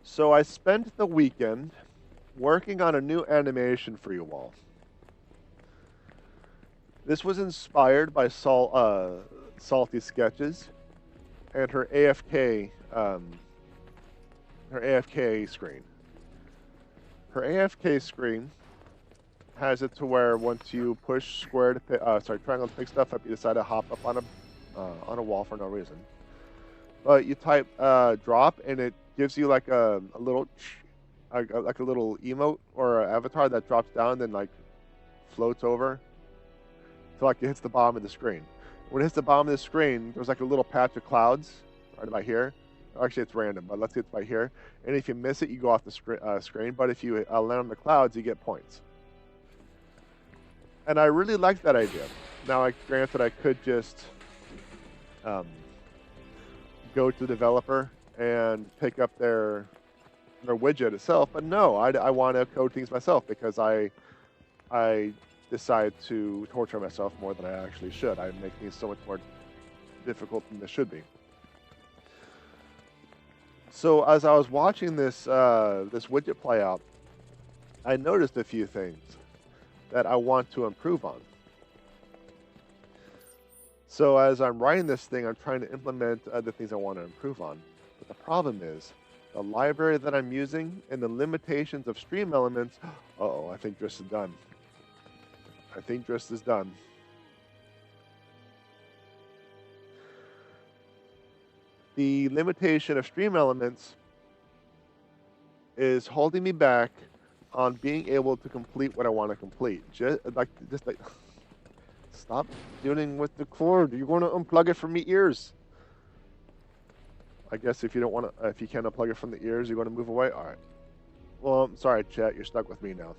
So I spent the weekend working on a new animation for you all. This was inspired by Salty Sketches and her AFK screen. Her AFK screen has it to where once you push square to triangle to pick stuff up, you decide to hop up on a wall for no reason. But you type drop and it gives you like a little emote or an avatar that drops down and then like floats over till like it hits the bottom of the screen. when it hits the bottom of the screen, there's like a little patch of clouds right about here. Actually, it's random, but let's say it's right here. And if you miss it, you go off the screen. But if you land on the clouds, you get points. And I really like that idea. Now, granted, I could just go to the developer and pick up their widget itself, but no, I want to code things myself because I decide to torture myself more than I actually should. I make things so much more difficult than they should be. So as I was watching this this widget play out, I noticed a few things that I want to improve on. So as I'm writing this thing, I'm trying to implement the things I want to improve on. But the problem is, the library that I'm using and the limitations of stream elements. Uh-oh, I think Driss is done. I think Driss is done. The limitation of stream elements is holding me back on being able to complete what I want to complete. Just like stop dealing with the cord. You're going to unplug it from your ears. I guess if you don't want to, if you can't unplug it from the ears, you're going to move away. All right. Well, I'm sorry, chat. You're stuck with me now.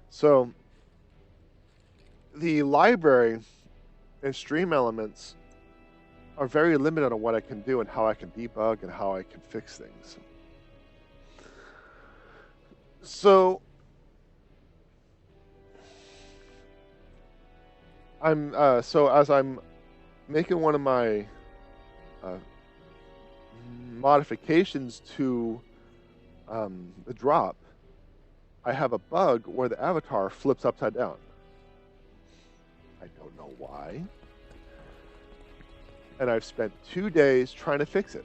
So the library and stream elements are very limited on what I can do and how I can debug and how I can fix things. So as I'm making one of my modifications to the drop, I have a bug where the avatar flips upside down. I don't know why. And I've spent 2 days trying to fix it.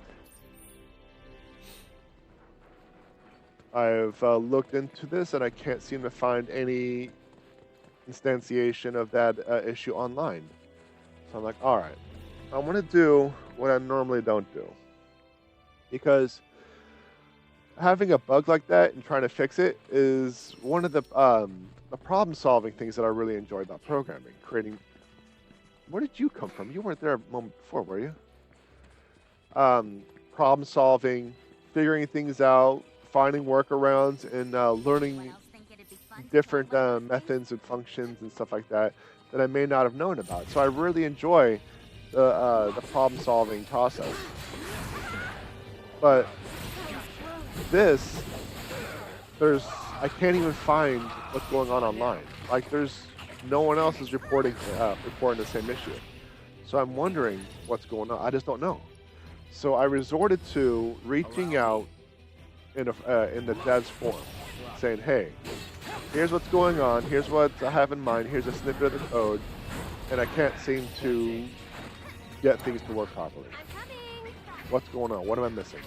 I've looked into this and I can't seem to find any instantiation of that issue online. So I'm like, all right, I want to do what I normally don't do. Because having a bug like that and trying to fix it is one of the problem-solving things that I really enjoy about programming. Creating. Where did you come from? You weren't there a moment before, were you? Problem-solving, figuring things out, finding workarounds, and learning different methods and functions and stuff like that that I may not have known about. So I really enjoy the problem-solving process. But this, I can't even find what's going on online. Like, there's no one else is reporting the same issue. So I'm wondering what's going on. I just don't know. So I resorted to reaching out in the devs forum, saying, "Hey, here's what's going on. Here's what I have in mind. Here's a snippet of the code, and I can't seem to get things to work properly. What's going on? What am I missing?"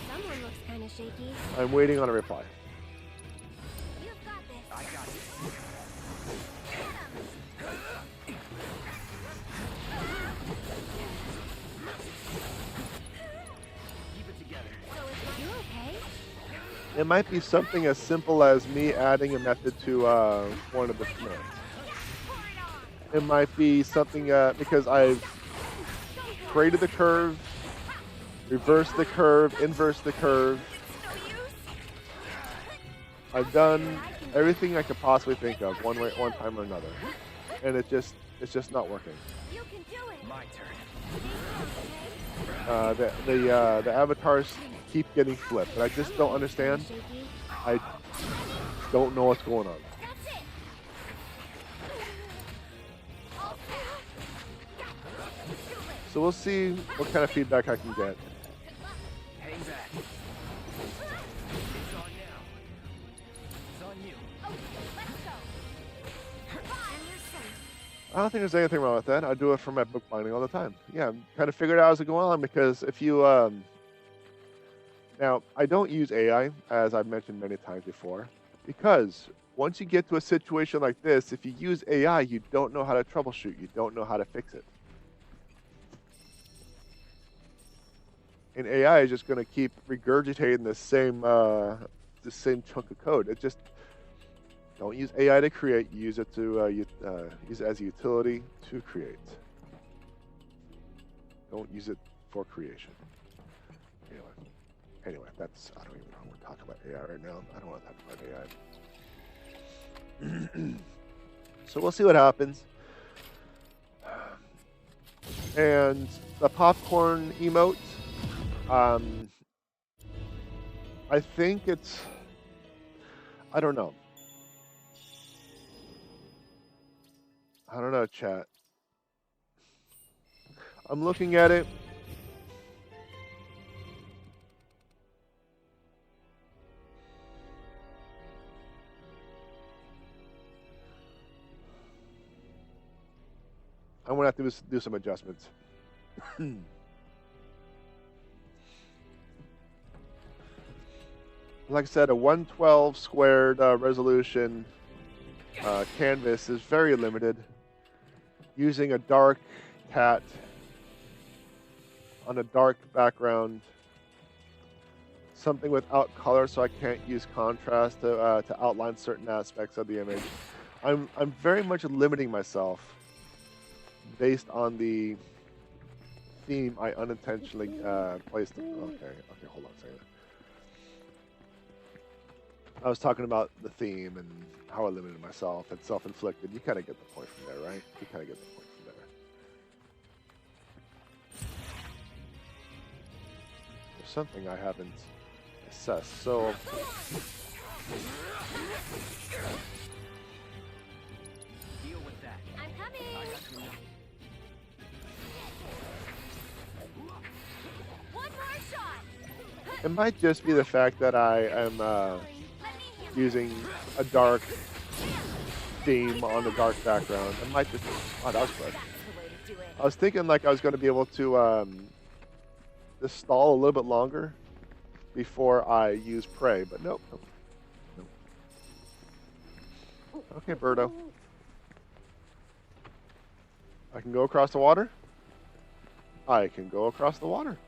Someone looks kind of shaky. I'm waiting on a reply. You've got this. I got it. Keep it together. So is you okay? It might be something as simple as me adding a method to one of the commands. It might be something because I've created the curve, reversed the curve, inverse the curve. I've done everything I could possibly think of one time or another, and it's just not working. You can do it. My turn. The avatars keep getting flipped, and I just don't understand. Shaky. I don't know what's going on. That's it. So we'll see what kind of feedback I can get. Hang back. It's on now. It's on you. Okay, let's go. And you're safe. I don't think there's anything wrong with that. I do it for my bookbinding all the time. Yeah, I'm kind of figured out as I go on because if you now I don't use AI as I've mentioned many times before because once you get to a situation like this, if you use AI, you don't know how to troubleshoot. You don't know how to fix it. And AI is just going to keep regurgitating the same chunk of code. Don't use AI to create. Use it to use it as a utility to create. Don't use it for creation. Anyway, that's I don't even know. We're talking about AI right now. I don't want to talk about AI. So we'll see what happens. And the popcorn emote, I think it's, I don't know. I don't know, chat. I'm looking at it. I'm gonna have to do some adjustments. Like I said, a 112 squared resolution canvas is very limited. Using a dark cat on a dark background, something without color, so I can't use contrast to outline certain aspects of the image. I'm very much limiting myself based on the theme I unintentionally placed. Okay, hold on a second. I was talking about the theme and how I limited myself and self-inflicted. You kind of get the point from there, right? You kind of get the point from there. There's something I haven't assessed. So Deal with that. I'm coming. One more shot. it might just be the fact that I am using a dark theme on a dark background. It might just. Oh, that was quick. I was thinking like I was going to be able to just stall a little bit longer before I use prey, but nope. Okay, Birdo. I can go across the water? I can go across the water.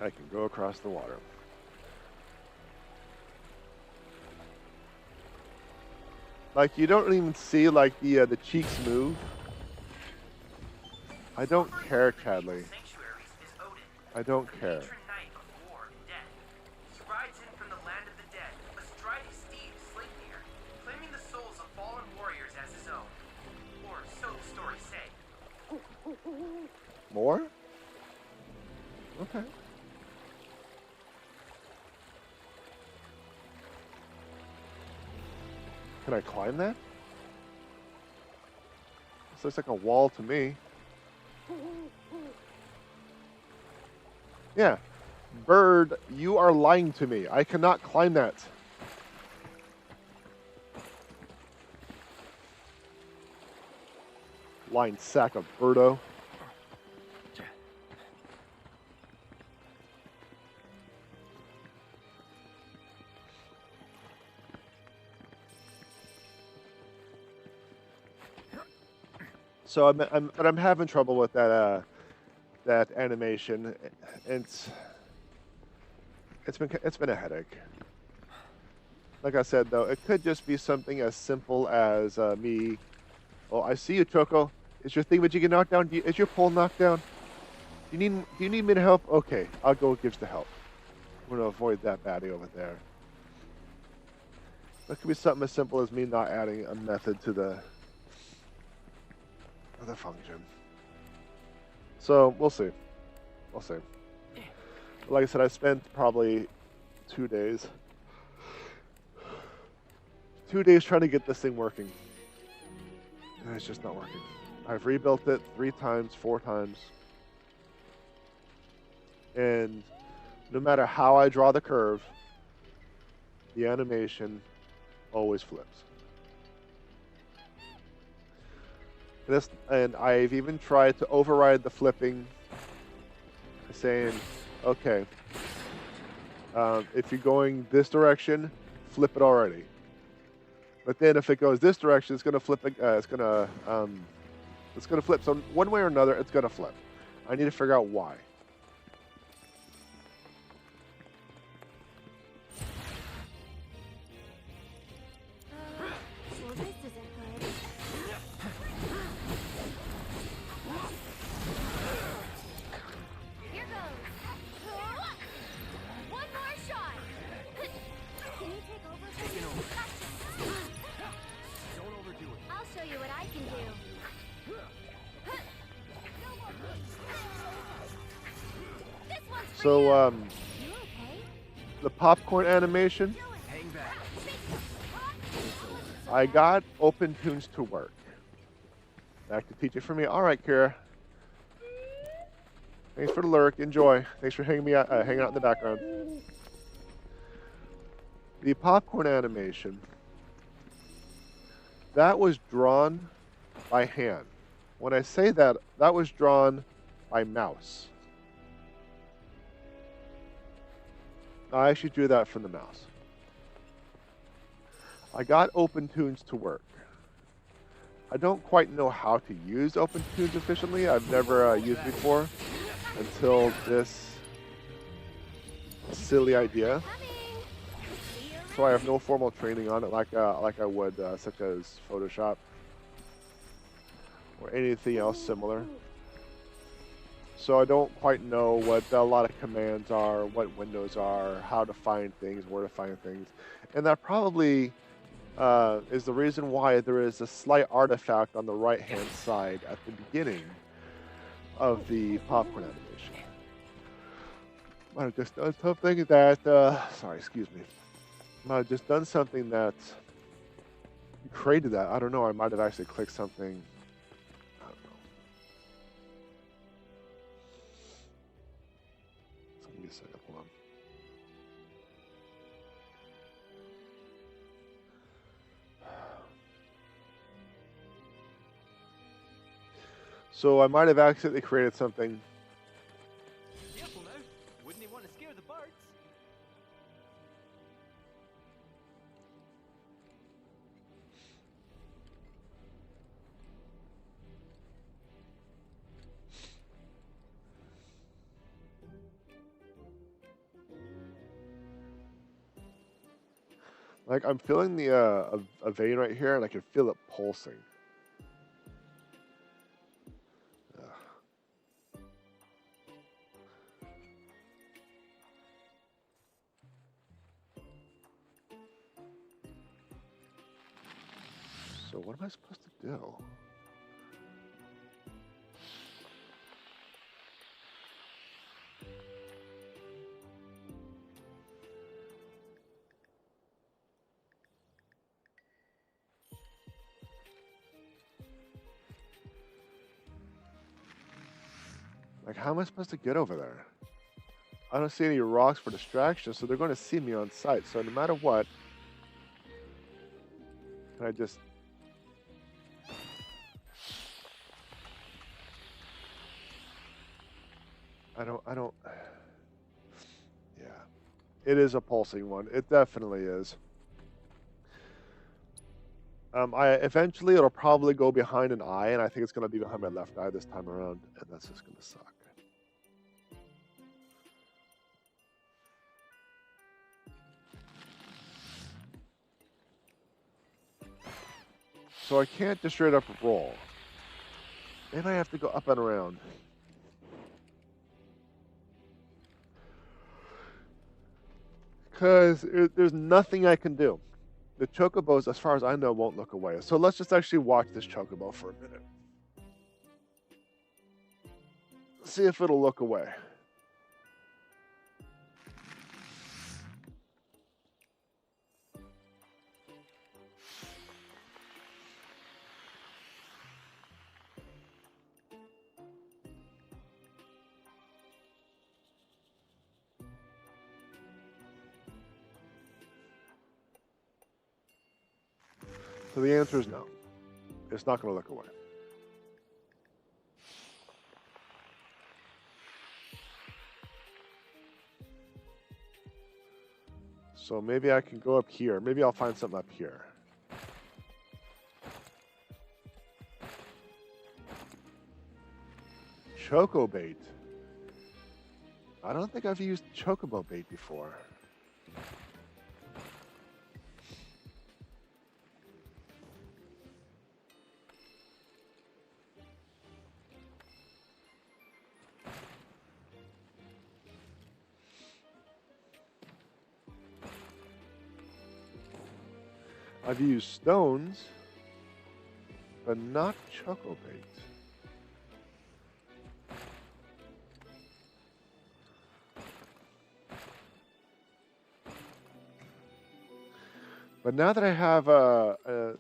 I can go across the water. Like, you don't even see, like, the cheeks move. I don't care, Chadley. I don't care. More? Okay. Can I climb that? This looks like a wall to me. Yeah. Bird, you are lying to me. I cannot climb that. Lying sack of Birdo. So I'm having trouble with that that animation. It's been a headache. Like I said though, it could just be something as simple as me. Oh, I see you, Choco. Is your thing that you get knocked down? Is your pole knocked down? Do you need me to help? Okay, I'll go give the help. I'm gonna avoid that baddie over there. That could be something as simple as me not adding a method to the function. So we'll see. We'll see. Like I said, I spent probably 2 days. 2 days trying to get this thing working. And it's just not working. I've rebuilt it 3 times, 4 times. And no matter how I draw the curve, the animation always flips. And I've even tried to override the flipping, saying, okay, if you're going this direction, flip it already. But then if it goes this direction, it's gonna flip. It's gonna flip. So one way or another, it's gonna flip. I need to figure out why. So, You okay? the popcorn animation, Hang back. I got Open Tunes to work. Back to teach it for me. All right, Kira. Thanks for the lurk. Enjoy. Thanks for hanging out in the background. The popcorn animation, that was drawn by hand. When I say that, that was drawn by mouse. I actually drew that from the mouse. I got Open Tunes to work. I don't quite know how to use Open Tunes efficiently. I've never used it before until this silly idea. So I have no formal training on it like I would, such as Photoshop or anything else similar. So I don't quite know what a lot of commands are, what windows are, how to find things, where to find things. And that probably is the reason why there is a slight artifact on the right-hand side at the beginning of the popcorn animation. Might have just done something that, sorry, excuse me. Might have just done something that created that. I don't know, I might have actually clicked something. I don't know. So give me a second, hold on. So I might have accidentally created something. Careful now. Wouldn't he want to scare the birds? Like I'm feeling the a vein right here, and I can feel it pulsing. So what am I supposed to do? Like, how am I supposed to get over there? I don't see any rocks for distraction, so they're going to see me on sight. So no matter what, can I just... I don't... Yeah. It is a pulsing one. It definitely is. Eventually it'll probably go behind an eye, and I think it's going to be behind my left eye this time around, and that's just going to suck. So I can't just straight up roll. Maybe I have to go up and around. Because there's nothing I can do. The chocobos, as far as I know, won't look away. So let's just actually watch this chocobo for a minute. See if it'll look away. So the answer is no. It's not going to look away. So maybe I can go up here. Maybe I'll find something up here. Choco bait. I don't think I've used chocobo bait before. I've used stones, but not choco bait. But now that I have a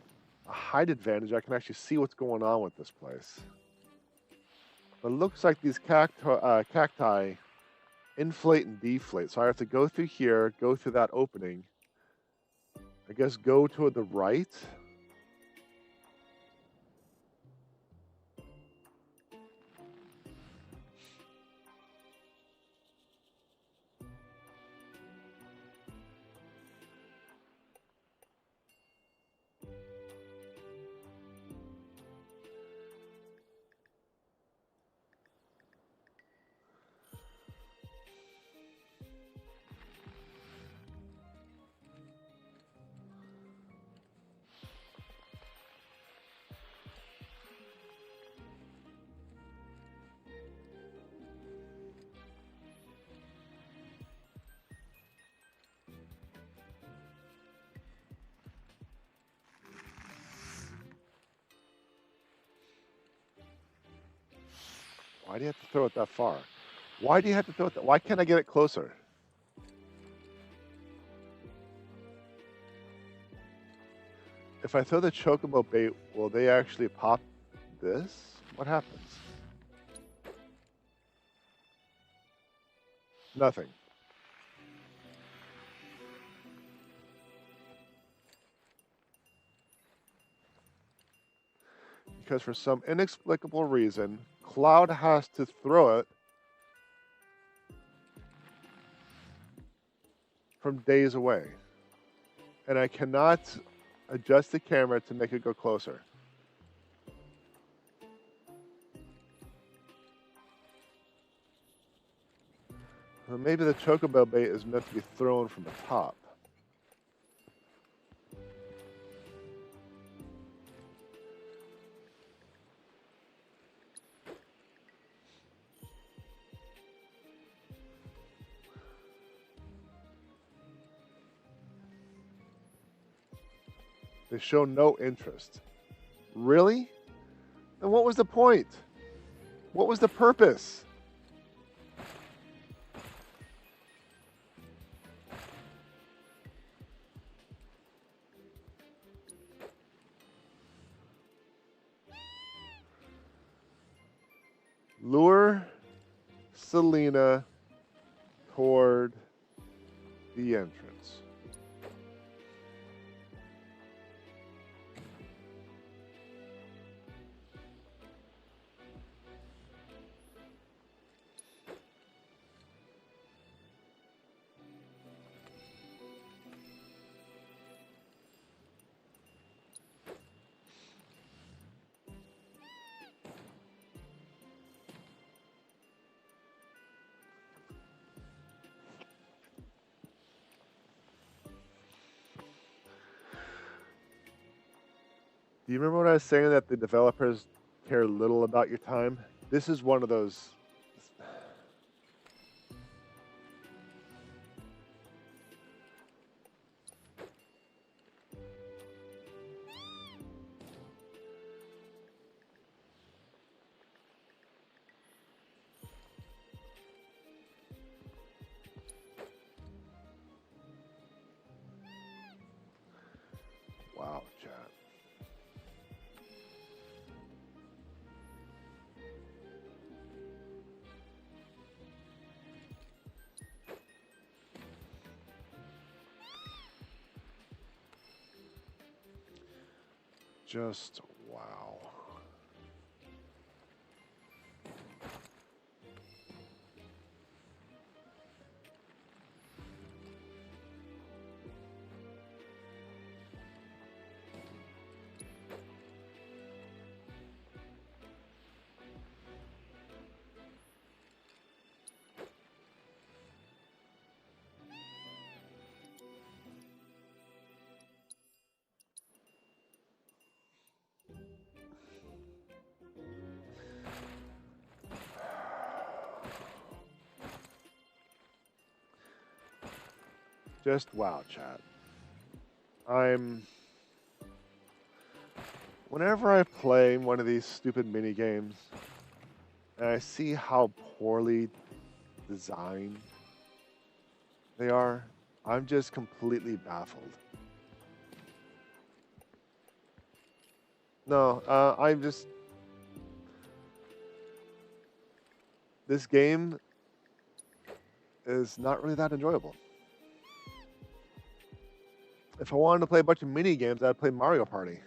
height advantage, I can actually see what's going on with this place. But it looks like these cacti inflate and deflate. So I have to go through here, go through that opening. I guess go to the right. Why do you have to throw it that far? Why do you have to throw it that? Why can't I get it closer? If I throw the chocobo bait, will they actually pop this? What happens? Nothing. Because for some inexplicable reason, Cloud has to throw it from days away. And I cannot adjust the camera to make it go closer. Well, maybe the chocobo bait is meant to be thrown from the top. They show no interest. Really? Then what was the point? What was the purpose? Lure Selena toward the entrance. Do you remember when I was saying that the developers care little about your time? This is one of those. Wow, chat. Just wow. Just wow, chat. Whenever I play one of these stupid mini games and I see how poorly designed they are, I'm just completely baffled. No, I'm just... This game is not really that enjoyable. If I wanted to play a bunch of mini games, I'd play Mario Party.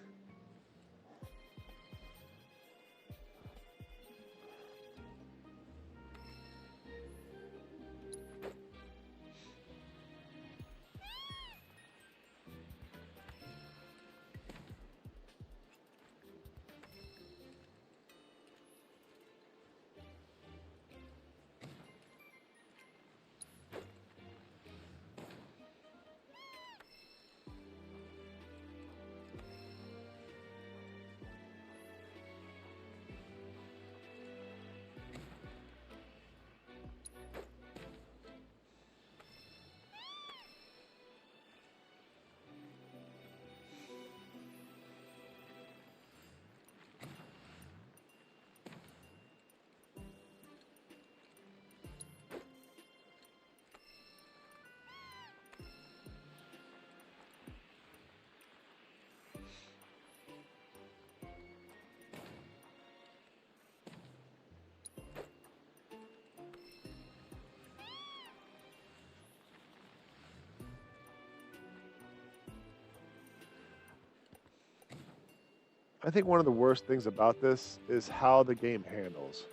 I think one of the worst things about this is how the game handles.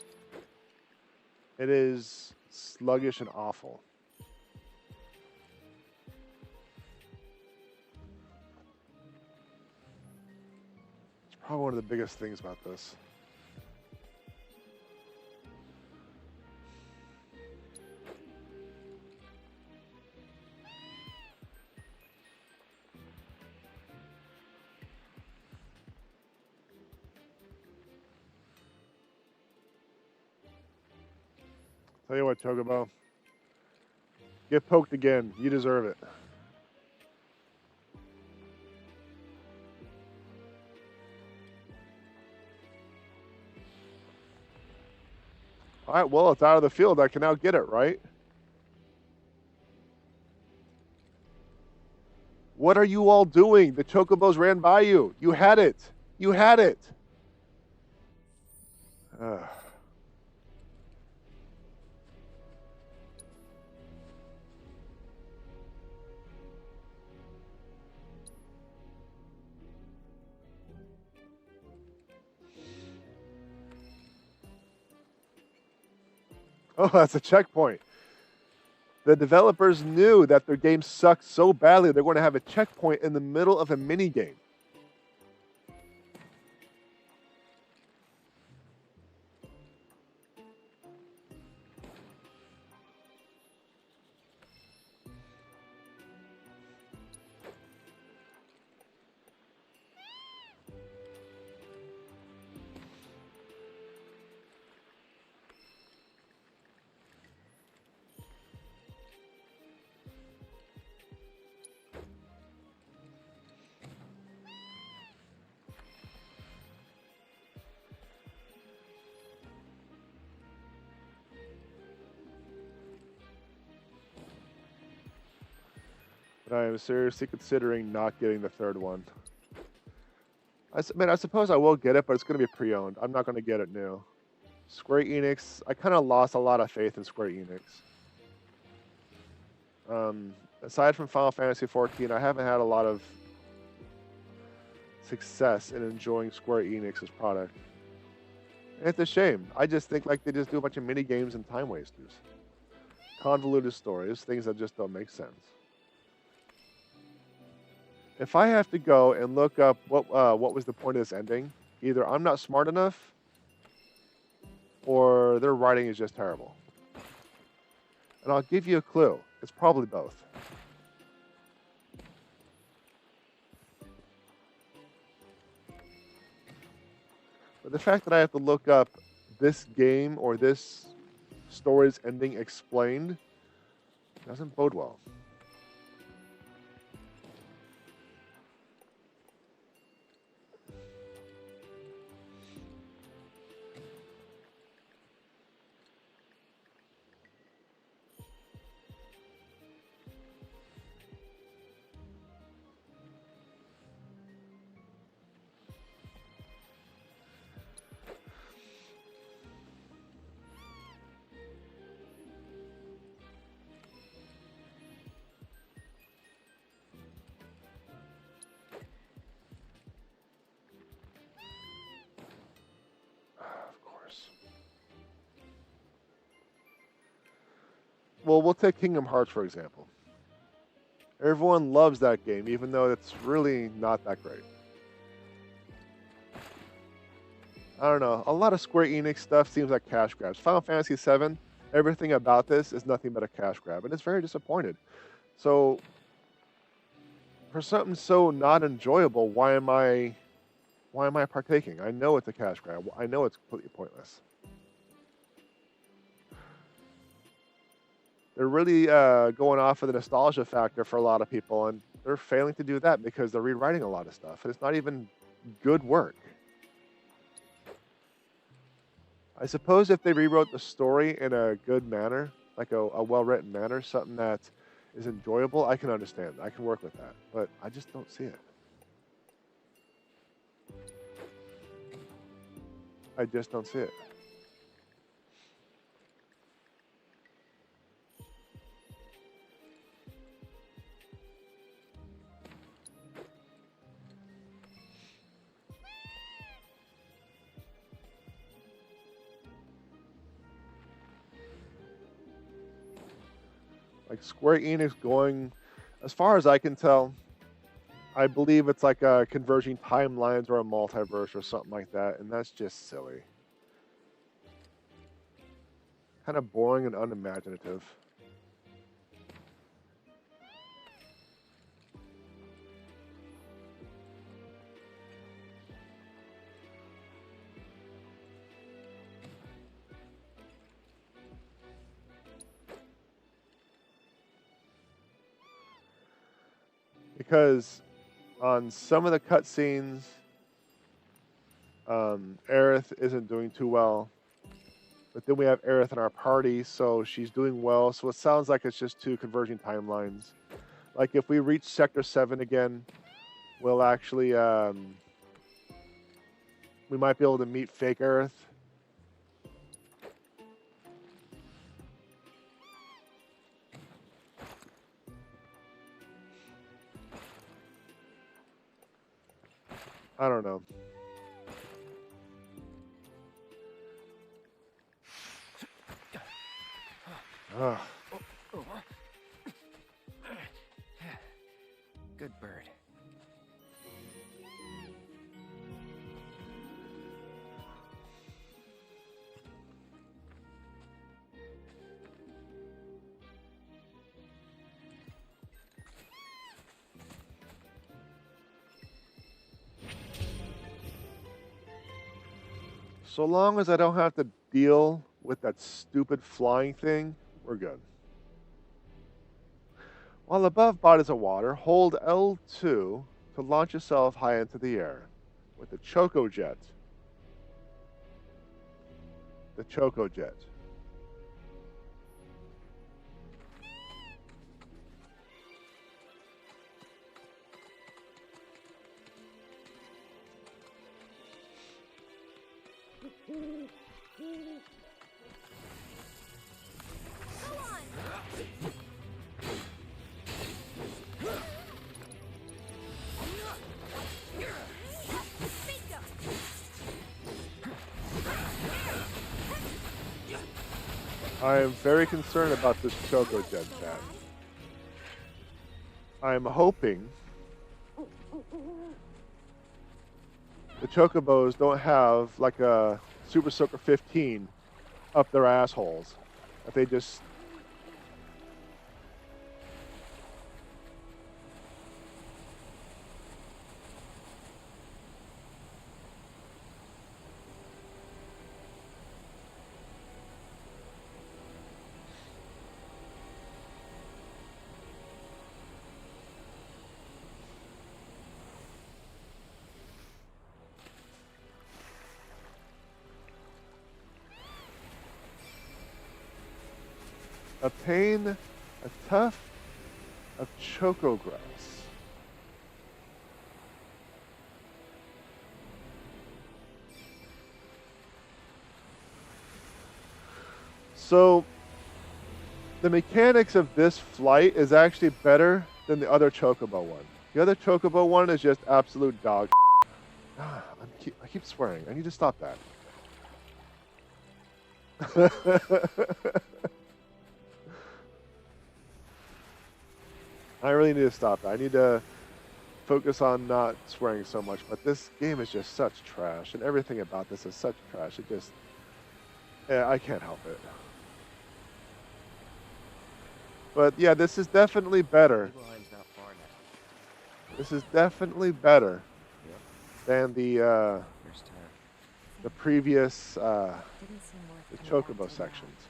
It is sluggish and awful. It's probably one of the biggest things about this. Tell you what, Chocobo. Get poked again. You deserve it. All right, well, it's out of the field. I can now get it, right? What are you all doing? The Chocobos ran by you. You had it. You had it. Oh, that's a checkpoint. The developers knew that their game sucked so badly they're going to have a checkpoint in the middle of a mini game. But I am seriously considering not getting the third one. I suppose I will get it, but it's going to be pre-owned. I'm not going to get it new. Square Enix, I kind of lost a lot of faith in Square Enix. Aside from Final Fantasy XIV, I haven't had a lot of success in enjoying Square Enix's product. And it's a shame. I just think like they just do a bunch of mini games and time wasters. Convoluted stories, things that just don't make sense. If I have to go and look up what was the point of this ending, either I'm not smart enough or their writing is just terrible. And I'll give you a clue. It's probably both. But the fact that I have to look up this game or this story's ending explained doesn't bode well. well, we'll take Kingdom Hearts for example. Everyone loves that game, even though it's really not that great. I don't know. A lot of Square Enix stuff seems like cash grabs. Final Fantasy VII, everything about this is nothing but a cash grab, and it's very disappointed. So, for something so not enjoyable, why am I partaking? I know it's a cash grab. I know it's completely pointless. They're really going off of the nostalgia factor for a lot of people, and they're failing to do that because they're rewriting a lot of stuff, and it's not even good work. I suppose if they rewrote the story in a good manner, like a well-written manner, something that is enjoyable, I can understand. I can work with that, but I just don't see it. I just don't see it. Like Square Enix going, as far as I can tell, I believe it's like converging timelines or a multiverse or something like that, and that's just silly. Kind of boring and unimaginative. Because on some of the cutscenes, Aerith isn't doing too well. But then we have Aerith in our party, so she's doing well. So it sounds like it's just two converging timelines. Like if we reach Sector 7 again, we'll actually, we might be able to meet fake Aerith. I don't know. Ugh. Good bird. So long as I don't have to deal with that stupid flying thing, we're good. While above bodies of water, hold L2 to launch yourself high into the air with the Choco Jet. The Choco Jet. I am very concerned about this Choco Jet, chat. I am hoping the Chocobos don't have like a Super Soaker 15 up their assholes. That they just... Obtain a tuft of choco grass. So, the mechanics of this flight is actually better than the other Chocobo one. The other Chocobo one is just absolute dog. I keep swearing. I need to stop that. I really need to stop that. I need to focus on not swearing so much, but this game is just such trash, and everything about this is such trash. It just, yeah, I can't help it. But yeah, this is definitely better. Nibelheim's not far now. This is definitely better Yep. than the Here's time. previous Didn't seem worth the coming back chocobo to now. sections,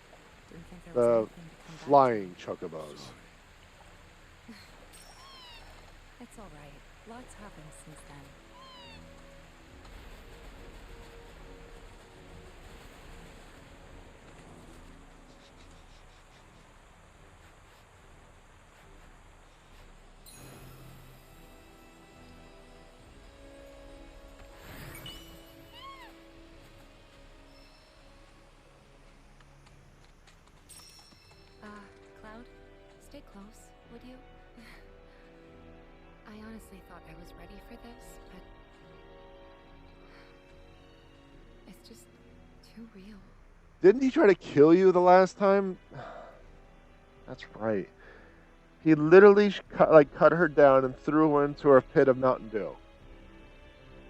Didn't think there was the anything to come back to. flying chocobos. It's all right. Lots happened since then. Cloud, stay close, would you? I honestly thought I was ready for this, but it's just too real. Didn't he try to kill you the last time? That's right. He literally cut her down and threw her into a pit of Mountain Dew.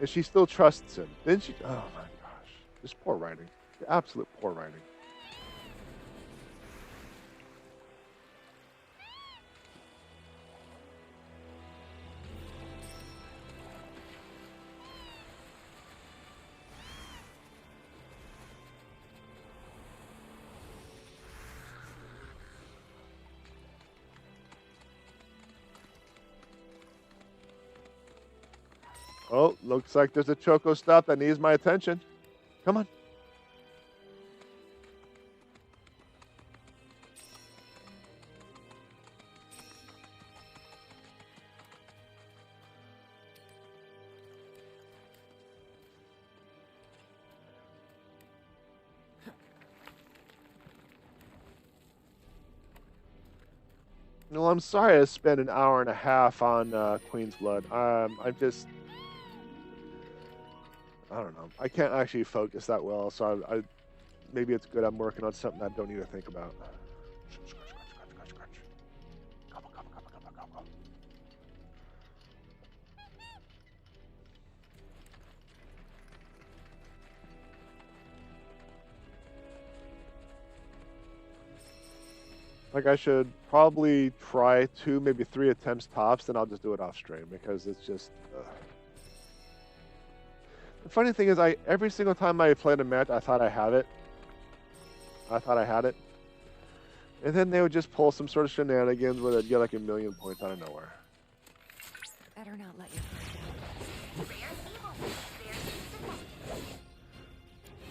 And she still trusts him. Didn't she? Oh my gosh. Just poor writing. Absolute poor writing. Oh, looks like there's a choco stop that needs my attention. Come on. Well, I'm sorry I spent an hour and a half on Queen's Blood. I don't know. I can't actually focus that well, so I maybe it's good I'm working on something I don't need to think about. Like, I should probably try 2, maybe 3 attempts tops, then I'll just do it off stream because it's just. The funny thing is, every single time I played a match, I thought I had it. And then they would just pull some sort of shenanigans where they'd get like 1,000,000 points out of nowhere. Better not let your guard down. Rare evil, rare incident.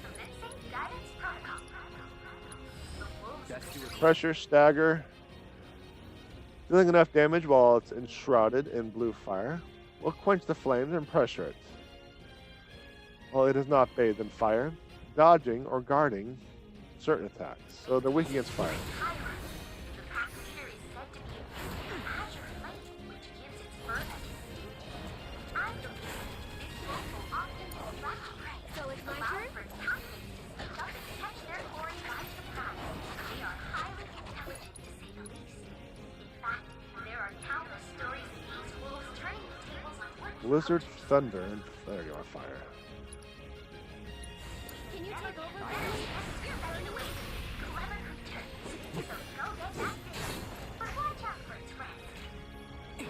Commencing guidance protocol. The wolves Best do it. Pressure, stagger. Dealing enough damage while it's enshrouded in blue fire will quench the flames and pressure it. While it is not bathed in fire, dodging or guarding certain attacks. So they're weak against fire. The passenger is said to be a azure light, which gives its fur a distinct. I believe this wolf will often distract prey. So it's my turn? For toxins to sneak up and catch their quarry by surprise. They are highly intelligent, to say the least. In fact, there are countless stories of these wolves turning the tables on wood. Blizzard, thunder, and there you are, fire. Can you take over? You're right away. Clever creature. So go get that fish. But watch out for its friends. And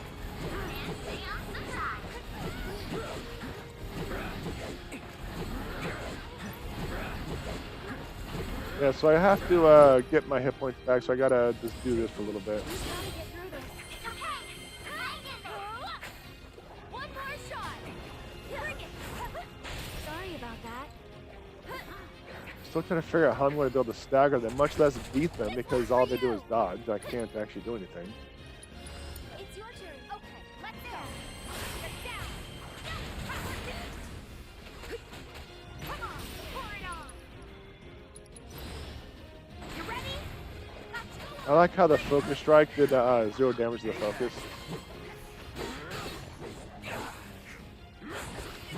stay on the side. Yeah, so I have to get my hit points back, so I gotta just do this for a little bit. It's okay. Hang in there. One more shot. Bring it. Sorry about that. Still trying to figure out how I'm going to be able to stagger them, much less beat them, because all they do is dodge. I can't actually do anything. It's your turn. Okay, let's go. Get down. Come on, pour it on. You ready? Let's go. I like how the focus strike did 0 damage to the focus.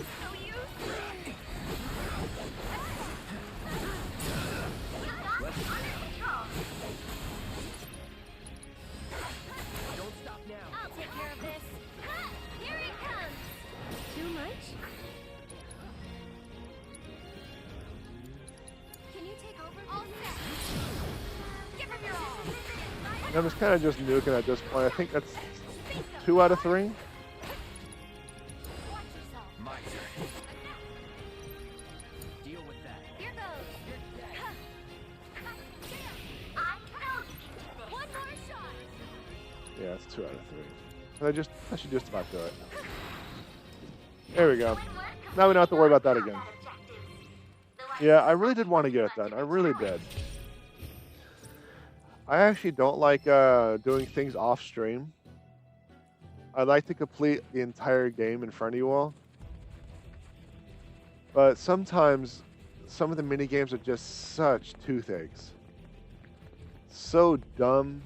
So you? Under control. Don't stop now. I'm just kind of just nuking at this point. I think that's 2 out of 3. Watch yourself. My turn. Deal with that. Here goes. I know you can do it. One more shot. Yeah, it's 2 out of 3. I should just about do it. There we go. Now we don't have to worry about that again. Yeah, I really did want to get it done. I really did. I actually don't like doing things off stream. I like to complete the entire game in front of you all. But sometimes some of the mini games are just such toothaches. So dumb.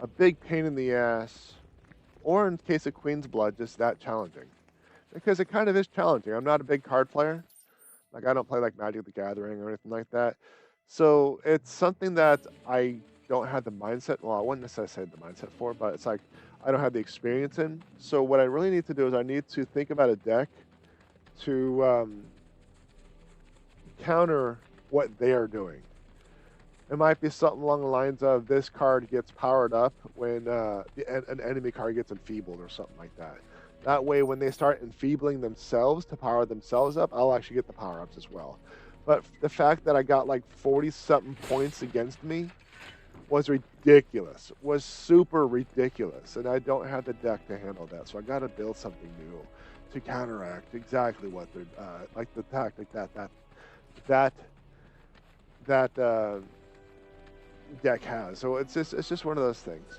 A big pain in the ass. Or in case of Queen's Blood, just that challenging. Because it kind of is challenging. I'm not a big card player. Like, I don't play like Magic the Gathering or anything like that. So it's something that I don't have the mindset. Well, I wouldn't necessarily say the mindset for, but it's like I don't have the experience in. So what I really need to do is I need to think about a deck to counter what they are doing. It might be something along the lines of this card gets powered up when an enemy card gets enfeebled or something like that. That way, when they start enfeebling themselves to power themselves up, I'll actually get the power-ups as well. But the fact that I got like 40-something points against me was ridiculous. Was super ridiculous. And I don't have the deck to handle that. So I got to build something new to counteract exactly what they're, like the tactic that deck has. So it's just one of those things.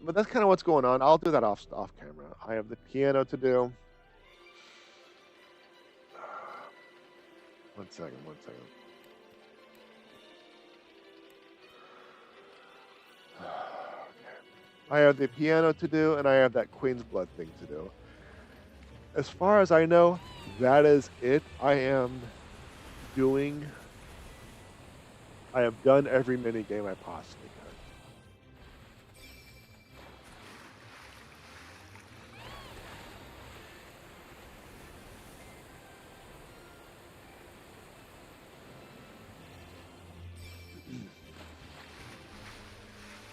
But that's kind of what's going on. I'll do that off camera. I have the piano to do. One second. I have the piano to do, and I have that Queen's Blood thing to do. As far as I know, that is it. I have done every mini game I possibly could.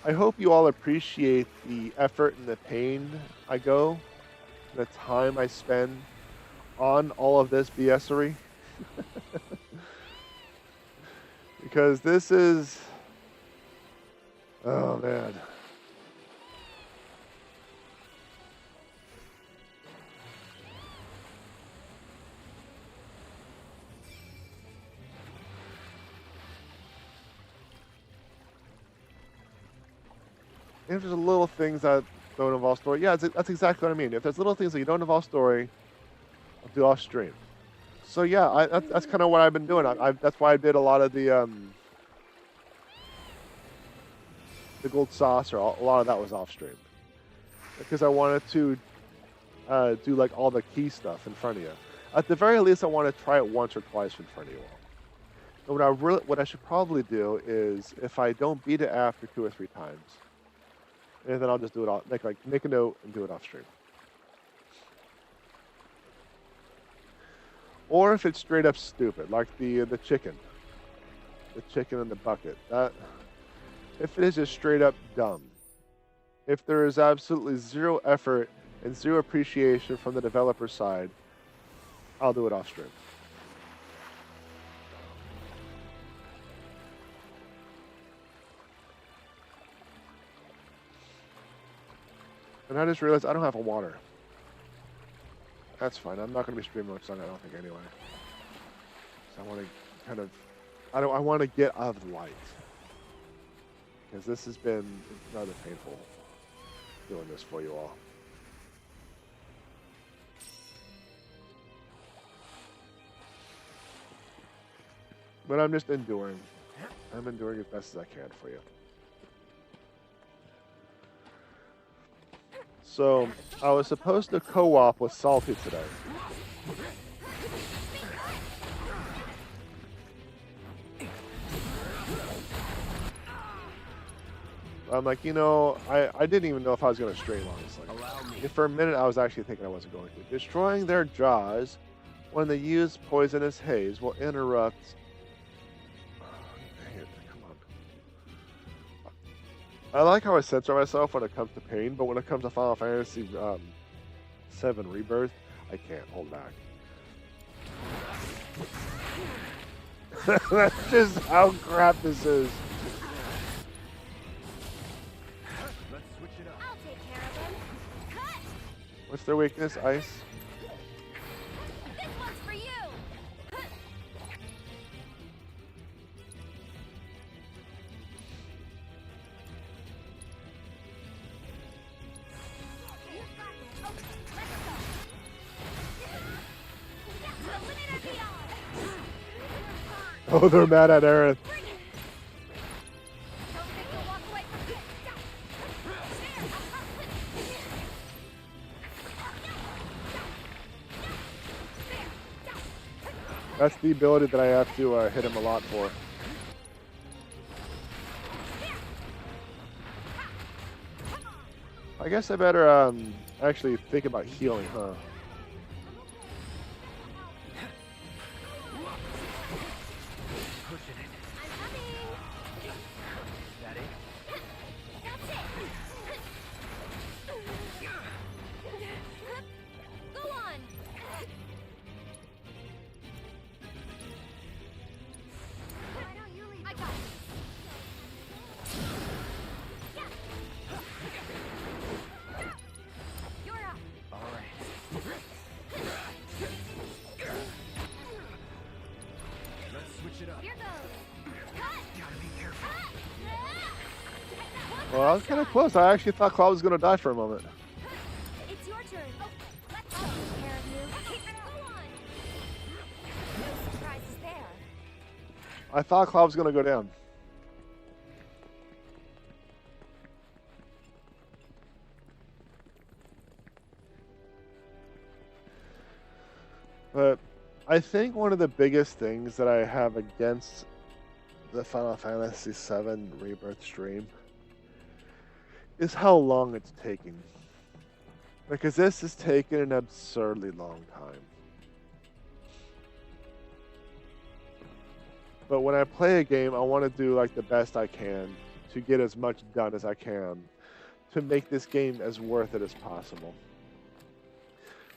I hope you all appreciate the effort and the pain I go, the time I spend on all of this BSery. Because this is, oh man. If there's little things that don't involve story, yeah, that's exactly what I mean. If there's little things that you don't involve story, I'll do off stream. So yeah, that's kind of what I've been doing. That's why I did a lot of the gold sauce, or a lot of that was off stream, because I wanted to do like all the key stuff in front of you. At the very least, I want to try it once or twice in front of you all. And what I should probably do is, if I don't beat it after 2 or 3 times, and then I'll just do it all, make a note and do it off stream. Or if it's straight up stupid, like the chicken in the bucket. That, if it is just straight up dumb, if there is absolutely zero effort and zero appreciation from the developer side, I'll do it off stream. And I just realized I don't have a water. That's fine. I'm not going to be streaming much longer, I don't think, anyway. So I want to kind of, I want to get out of the light, because this has been rather painful doing this for you all. But I'm just enduring. I'm enduring as best as I can for you. So, I was supposed to co-op with Salty today. I'm like, you know, I didn't even know if I was going to stream, honestly. For a minute, I was actually thinking I wasn't going to. Destroying their jaws when the used poisonous haze will interrupt. Dang it, come on. I like how I censor myself when it comes to pain, but when it comes to Final Fantasy VII Rebirth, I can't hold back. That's just how crap this is. Let's switch it up. I'll take care of him. Cut! What's their weakness? Ice? This one's for you! You've got this. Okay, let's go. To the limit and beyond. Oh, they're mad at Aerith. Bring it. Don't think you'll walk away from this. That's the ability that I have to hit him a lot for. I guess I better actually think about healing, huh? Pushing it. I'm coming. That it? That's it. Go on. Why don't you lead? I got it. You're up. All right. Let's switch it up. Here goes. Cut. Gotta be careful. Well, I was kind of close. I actually thought Claude was going to die for a moment. It's your turn. Let's go. Take care of you. Keep it on. No surprises there. I thought Claude was going to go down. But I think one of the biggest things that I have against the Final Fantasy VII Rebirth stream is how long it's taking. Because this has taken an absurdly long time. But when I play a game, I want to do like the best I can to get as much done as I can to make this game as worth it as possible.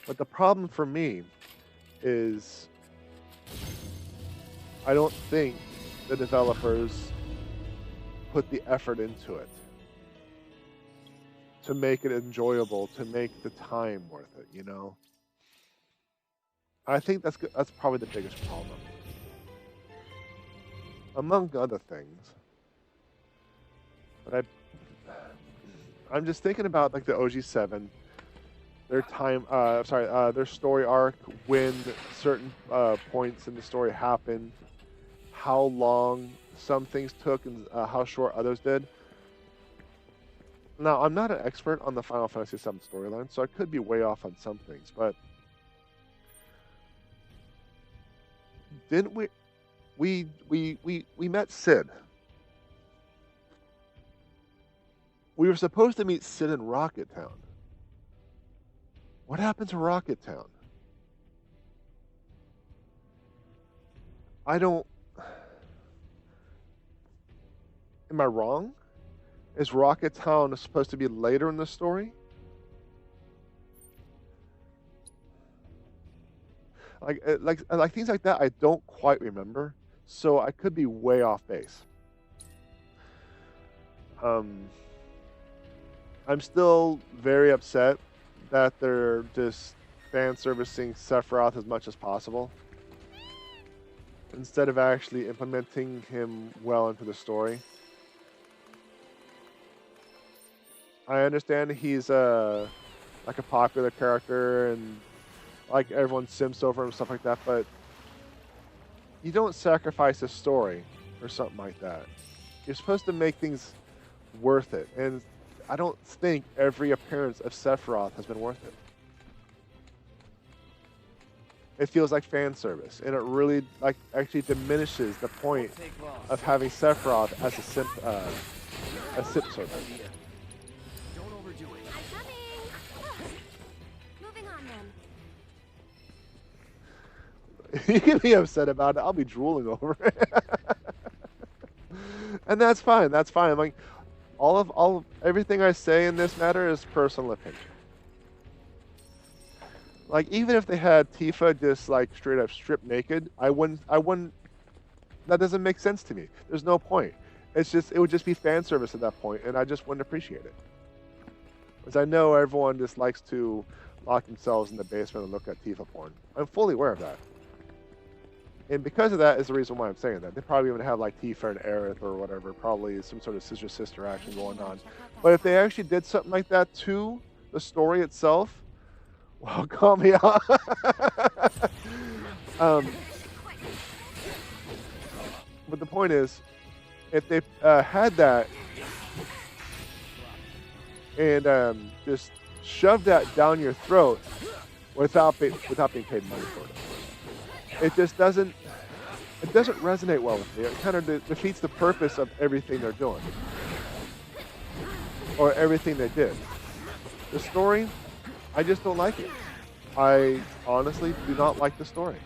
But the problem for me is I don't think the developers put the effort into it to make it enjoyable, to make the time worth it, you know? I think that's probably the biggest problem. Among other things. But I'm just thinking about like the OG7, their time, their story arc, when certain points in the story happened, how long some things took and how short others did. Now, I'm not an expert on the Final Fantasy VII storyline, so I could be way off on some things, but didn't we met Sid. We were supposed to meet Sid in Rocket Town. What happened to Rocket Town? Am I wrong? Is Rocket Town supposed to be later in the story? Like things like that, I don't quite remember, so I could be way off base. I'm still very upset that they're just fan servicing Sephiroth as much as possible instead of actually implementing him well into the story. I understand he's like a popular character and like everyone simps over him and stuff like that, but you don't sacrifice a story or something like that. You're supposed to make things worth it, and I don't think every appearance of Sephiroth has been worth it. It feels like fan service, and it really like actually diminishes the point of having Sephiroth as a simp servant. Don't overdo it. I'm coming. Moving on then. You can be upset about it. I'll be drooling over it. And that's fine. That's fine. Like everything I say in this matter is personal opinion. Like, even if they had Tifa just like straight up stripped naked, I wouldn't that doesn't make sense to me. There's no point. It would just be fan service at that point, and I just wouldn't appreciate it. Because I know everyone just likes to lock themselves in the basement and look at Tifa porn. I'm fully aware of that. And because of that is the reason why I'm saying that. They probably even have like Tifa and Aerith or whatever, probably some sort of sister action going on. But if they actually did something like that to the story itself, well, call me out. But the point is, if they had that and just shoved that down your throat without being paid money for it, it just doesn't resonate well with me. It kind of defeats the purpose of everything they're doing or everything they did. The story, I just don't like it. I honestly do not like the story.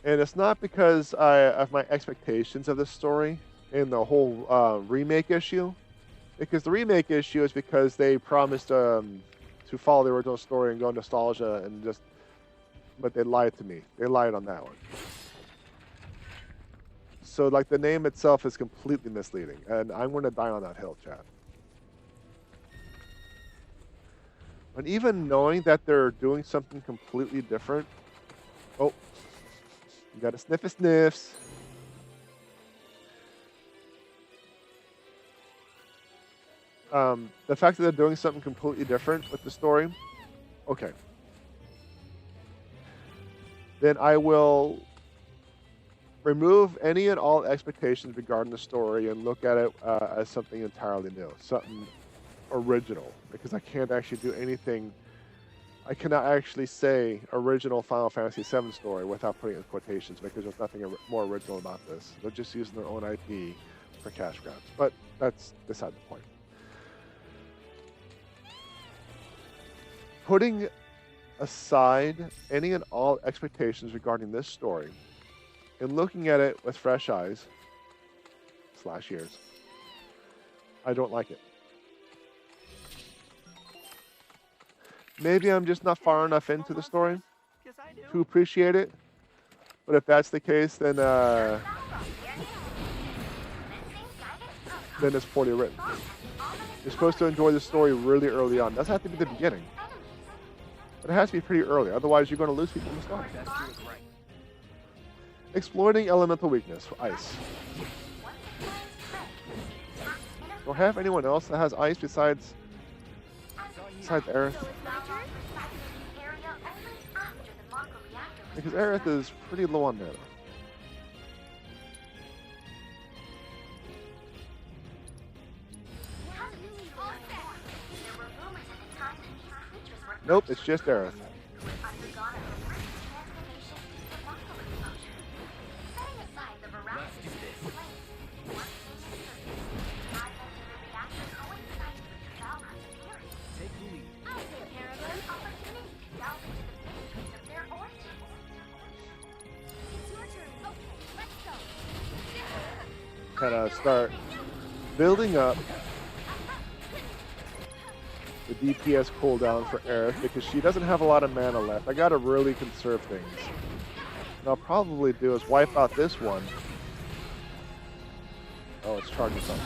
And it's not because of my expectations of this story and the whole remake issue. Because the remake issue is because they promised to follow the original story and go nostalgia but they lied to me. They lied on that one. So like the name itself is completely misleading, and I'm going to die on that hill, chat. And even knowing that they're doing something completely different, oh, you got to sniff sniffs. The fact that they're doing something completely different with the story, okay. Then I will remove any and all expectations regarding the story and look at it as something entirely new, something original, because I can't actually do anything. I cannot actually say original Final Fantasy VII story without putting it in quotations, because there's nothing more original about this. They're just using their own IP for cash grabs, but that's beside the point. Putting aside any and all expectations regarding this story and looking at it with fresh eyes / ears, I don't like it. Maybe I'm just not far enough into the story to appreciate it, but if that's the case, then it's poorly written. You're supposed to enjoy the story really early on. It doesn't have to be the beginning, but it has to be pretty early. Otherwise, you're going to lose people in the story. Exploiting elemental weakness for ice. Do I have anyone else that has ice besides Aerith? Because Aerith is pretty low on mana. Nope, it's just Aerith. Kind of start building up the DPS cooldown for Aerith because she doesn't have a lot of mana left. I gotta really conserve things. What I'll probably do is wipe out this one. Oh, it's charging something.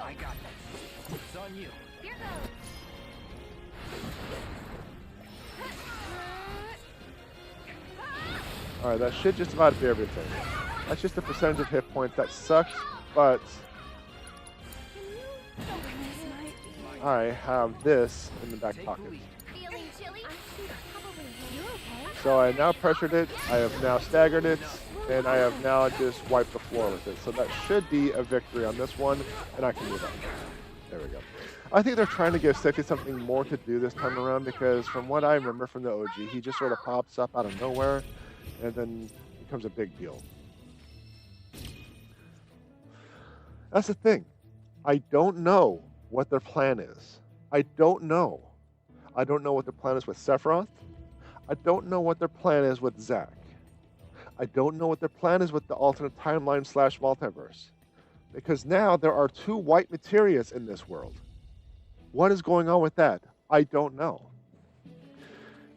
I got this. It's on you. Here goes. Alright, that should just about be everything. That's just the percentage of hit points. That sucks, but I have this in the back pocket. So I now pressured it, I have now staggered it, and I have now just wiped the floor with it. So that should be a victory on this one, and I can move on. There we go. I think they're trying to give Stiffy something more to do this time around because from what I remember from the OG, he just sort of pops up out of nowhere and then becomes a big deal. That's the thing. I don't know what their plan is. I don't know. I don't know what their plan is with Sephiroth. I don't know what their plan is with Zack. I don't know what their plan is with the alternate timeline / multiverse. Because now there are 2 white materias in this world. What is going on with that? I don't know.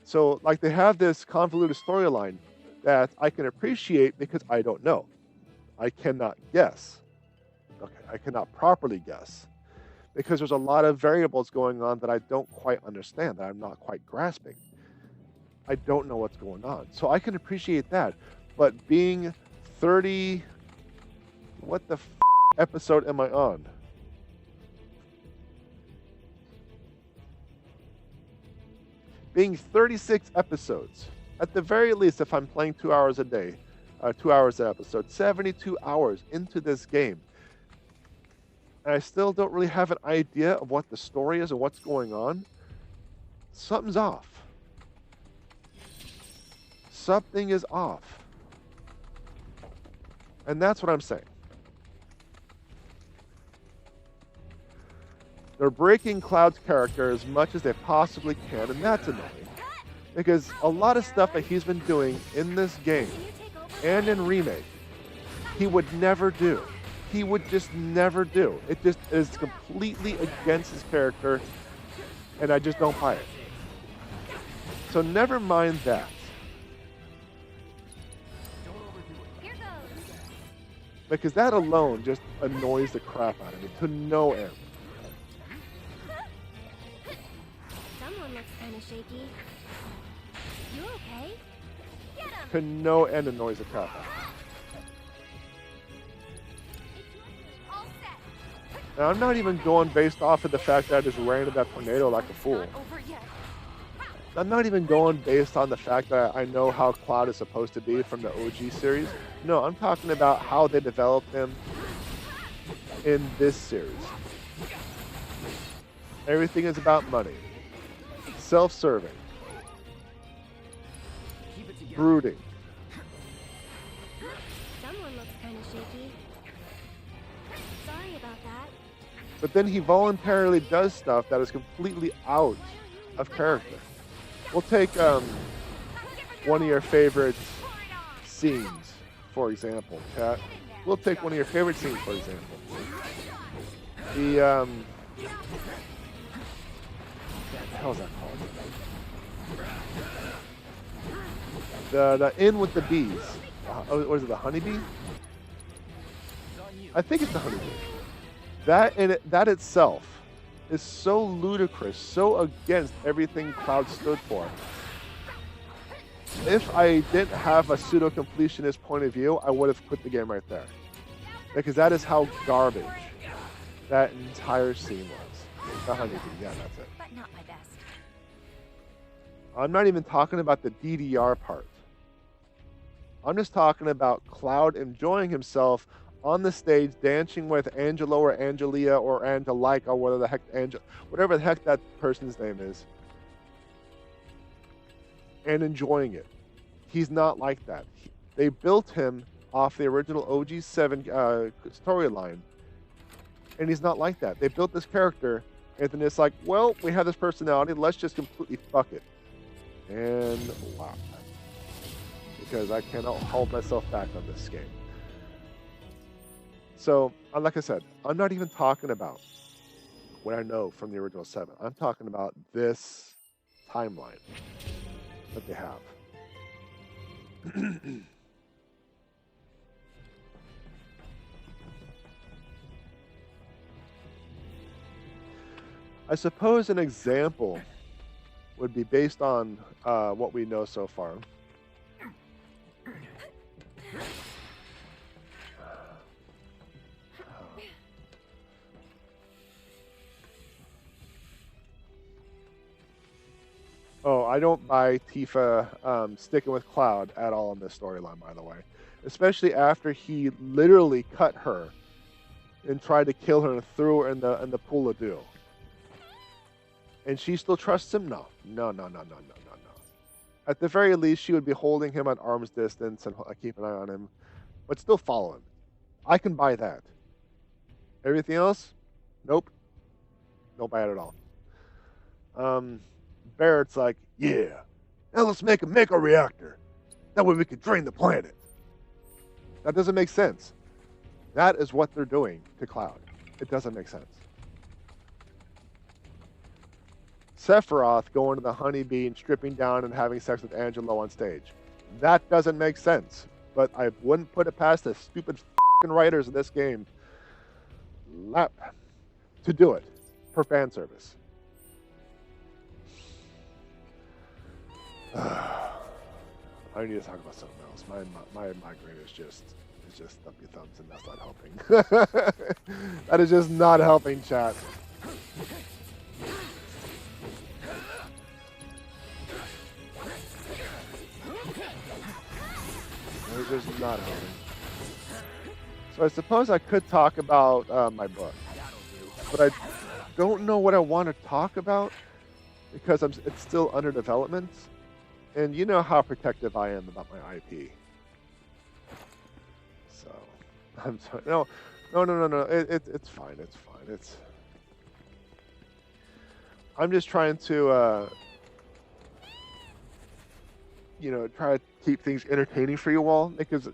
So, like, they have this convoluted storyline that I can appreciate because I don't know. I cannot guess. Okay, I cannot properly guess. Because there's a lot of variables going on that I don't quite understand, that I'm not quite grasping. I don't know what's going on. So I can appreciate that. But being 30... What the episode am I on? Being 36 episodes. At the very least, if I'm playing 2 hours a day, 2 hours an episode, 72 hours into this game, and I still don't really have an idea of what the story is and what's going on, something's off. Something is off. And that's what I'm saying. They're breaking Cloud's character as much as they possibly can, and that's annoying. Because a lot of stuff that he's been doing in this game and in Remake, he would never do. He would just never do. It just is completely against his character, and I just don't buy it. So never mind that. Because that alone just annoys the crap out of me to no end. Someone looks kind of shaky. You okay? Get him! To no end annoys the crap out of me. Now, I'm not even going based off of the fact that I just ran into that tornado like a fool. I'm not even going based on the fact that I know how Cloud is supposed to be from the OG series. No, I'm talking about how they developed him in this series. Everything is about money. Self-serving. Brooding. Someone looks kind of shaky. Sorry about that. But then he voluntarily does stuff that is completely out of character. We'll take one of your favorite scenes, for example, chat. We'll take one of your favorite scenes, for example. The, what the hell is that called? The Inn with the Bees. What is it, the Honeybee? I think it's the Honeybee. That itself is so ludicrous, so against everything Cloud stood for. If I didn't have a pseudo-completionist point of view, I would have quit the game right there. Because that is how garbage that entire scene was. The Honeybee, yeah, that's it. But not my best. I'm not even talking about the DDR part. I'm just talking about Cloud enjoying himself on the stage, dancing with Angelo or Angelia or Angelica, or whatever the heck that person's name is, and enjoying it. He's not like that. They built him off the original OG7 storyline, and he's not like that. They built this character, and then it's like, well, we have this personality, let's just completely fuck it. And wow. Because I cannot hold myself back on this game. So, like I said, I'm not even talking about what I know from the original 7. I'm talking about this timeline that they have. I suppose an example would be based on what we know so far. Oh, I don't buy Tifa sticking with Cloud at all in this storyline, by the way. Especially after he literally cut her and tried to kill her and threw her in the pool of dew. And she still trusts him? No. No. At the very least, she would be holding him at arm's distance and keep an eye on him, but still follow him. I can buy that. Everything else? Nope. Don't buy it at all. Barrett's like, yeah, now let's make a mega reactor. That way we can drain the planet. That doesn't make sense. That is what they're doing to Cloud. It doesn't make sense. Sephiroth going to the honeybee and stripping down and having sex with Angelo on stage. That doesn't make sense. But I wouldn't put it past the stupid f***ing writers of this game to do it for fan service. I need to talk about something else. My migraine is just stumpy thumbs, and that's not helping. That is just not helping, chat. It's just not helping. So I suppose I could talk about my book, but I don't know what I want to talk about because it's still under development, and you know how protective I am about my IP. So I'm sorry. No. It's fine. It's fine. I'm just trying to try to keep things entertaining for you all, because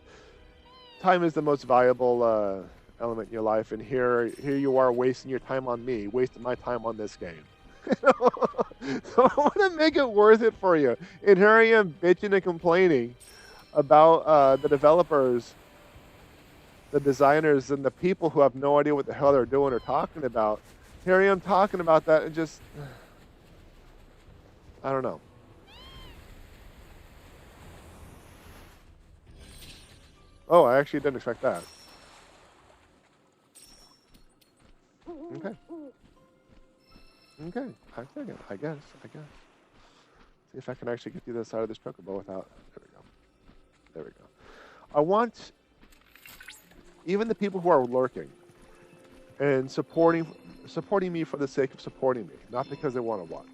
time is the most valuable element in your life, and here you are wasting your time on me, wasting my time on this game. So I want to make it worth it for you, and here I am bitching and complaining about the developers, the designers, and the people who have no idea what the hell they're doing or talking about. Here I am talking about that, and just I don't know. Oh, I actually didn't expect that. Okay. I guess. See if I can actually get to the side of this chocobo without. There we go. I want even the people who are lurking and supporting me for the sake of supporting me, not because they want to watch.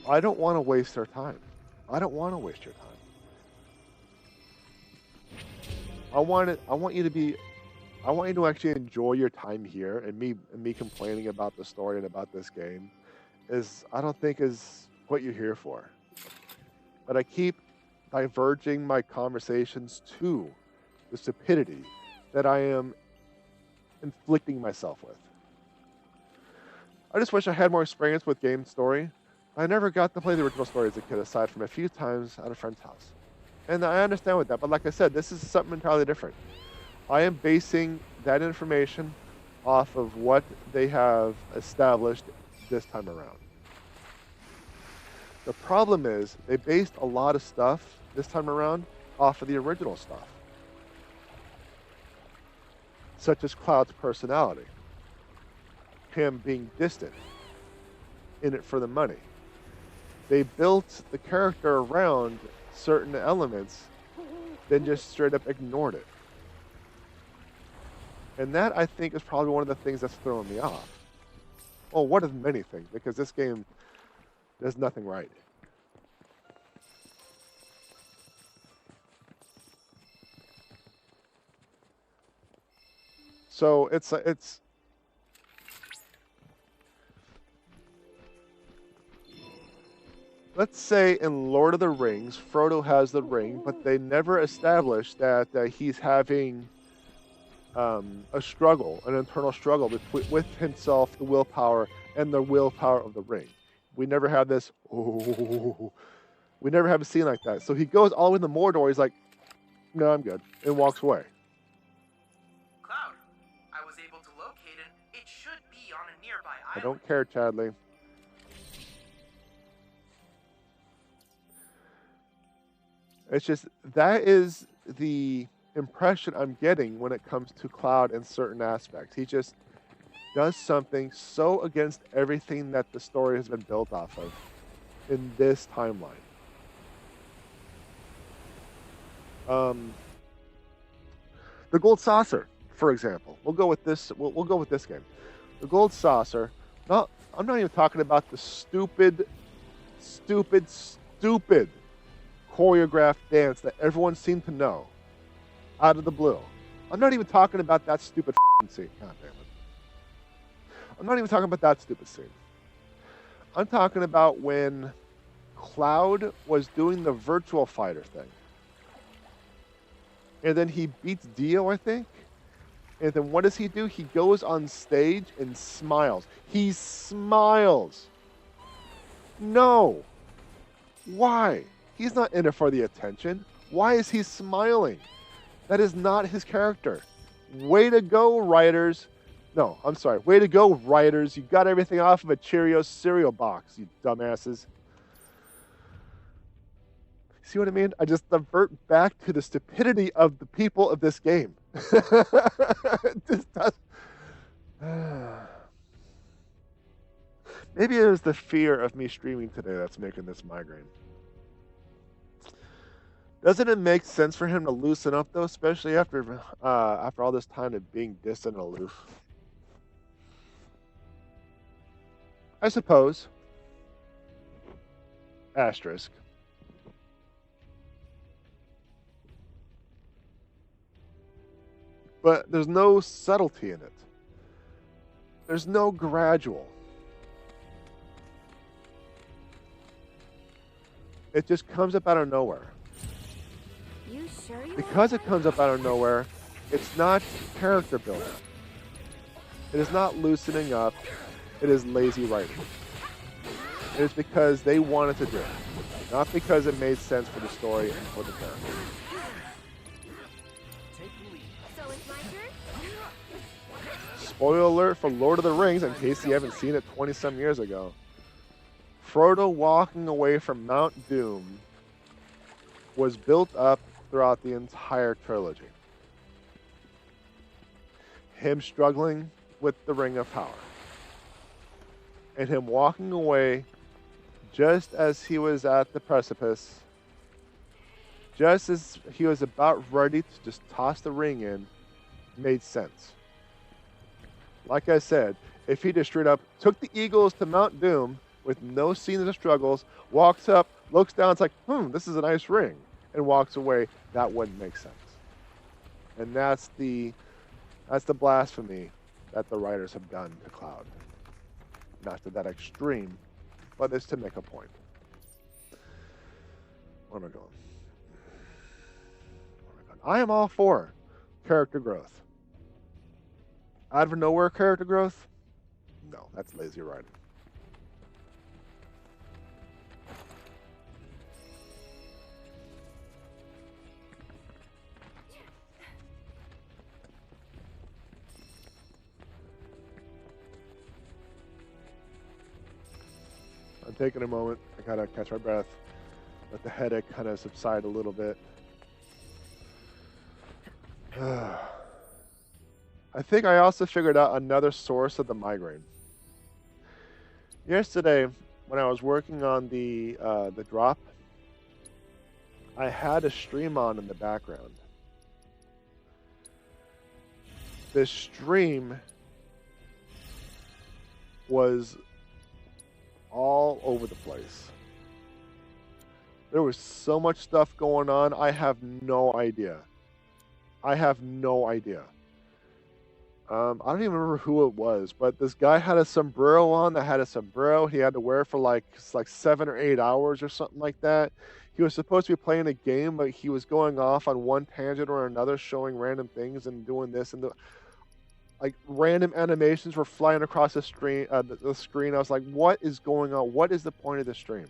I don't want to waste their time. I don't want to waste your time. I want you to actually enjoy your time here, and me complaining about the story and about this game I don't think is what you're here for. But I keep diverging my conversations to the stupidity that I am inflicting myself with. I just wish I had more experience with game story. I never got to play the original story as a kid, aside from a few times at a friend's house. And I understand with that, but like I said, this is something entirely different. I am basing that information off of what they have established this time around. The problem is they based a lot of stuff this time around off of the original stuff, such as Cloud's personality, him being distant, in it for the money. They built the character around certain elements, then just straight up ignored it. And that, I think, is probably one of the things that's throwing me off. Well, one of many things, because this game does nothing right. So it's let's say in Lord of the Rings, Frodo has the ring, but they never established that he's having a struggle, an internal struggle with himself, the willpower, and the willpower of the ring. We never have this, we never have a scene like that. So he goes all in the Mordor, he's like, no, I'm good, and walks away. Cloud, I was able to locate it. It should be on a nearby island. I don't care, Chadley. It's just, that is the impression I'm getting when it comes to Cloud in certain aspects. He just does something so against everything that the story has been built off of in this timeline. The gold saucer. For example, we'll go with this. We'll go with this game, the Gold Saucer. Not, I'm not even talking about the stupid choreographed dance that everyone seemed to know out of the blue. I'm not even talking about that stupid scene. God damn it. I'm not even talking about that stupid scene. I'm talking about when Cloud was doing the virtual fighter thing. And then he beats Dio, I think. And then what does he do? He goes on stage and smiles. He smiles. No. Why? He's not in it for the attention. Why is he smiling? That is not his character. Way to go, writers. No, I'm sorry. Way to go, writers. You got everything off of a Cheerios cereal box, you dumbasses. See what I mean? I just divert back to the stupidity of the people of this game. Maybe it was the fear of me streaming today that's making this migraine. Doesn't it make sense for him to loosen up, though, especially after all this time of being distant and aloof? I suppose. Asterisk. But there's no subtlety in it. There's no gradual. It just comes up out of nowhere. You sure you Because it comes up out of nowhere, it's not character building. It is not loosening up. It is lazy writing. It is because they wanted to do it, not because it made sense for the story and for the character. So it's my turn? Spoiler alert for Lord of the Rings, in case you haven't seen it 20-some years ago. Frodo walking away from Mount Doom was built up throughout the entire trilogy. Him struggling with the Ring of Power. And him walking away just as he was at the precipice, just as he was about ready to just toss the ring in, made sense. Like I said, if he just straight up took the Eagles to Mount Doom with no scenes of struggles, walks up, looks down, it's like, this is a nice ring, and walks away, that wouldn't make sense. And that's the blasphemy that the writers have done to Cloud. Not to that extreme, but it's to make a point. Where am I going? I am all for character growth. Out of nowhere character growth? No, that's lazy writing. I'm taking a moment. I gotta catch my breath. Let the headache kind of subside a little bit. I think I also figured out another source of the migraine. Yesterday, when I was working on the drop, I had a stream on in the background. This stream was all over the place. There was so much stuff going on. I have no idea. I don't even remember who it was, but this guy had a sombrero on that had a sombrero he had to wear for like 7 or 8 hours or something like that. He was supposed to be playing a game, but he was going off on one tangent or another, showing random things and doing this and like random animations were flying across the screen. The screen. I was like, "What is going on? What is the point of the stream?"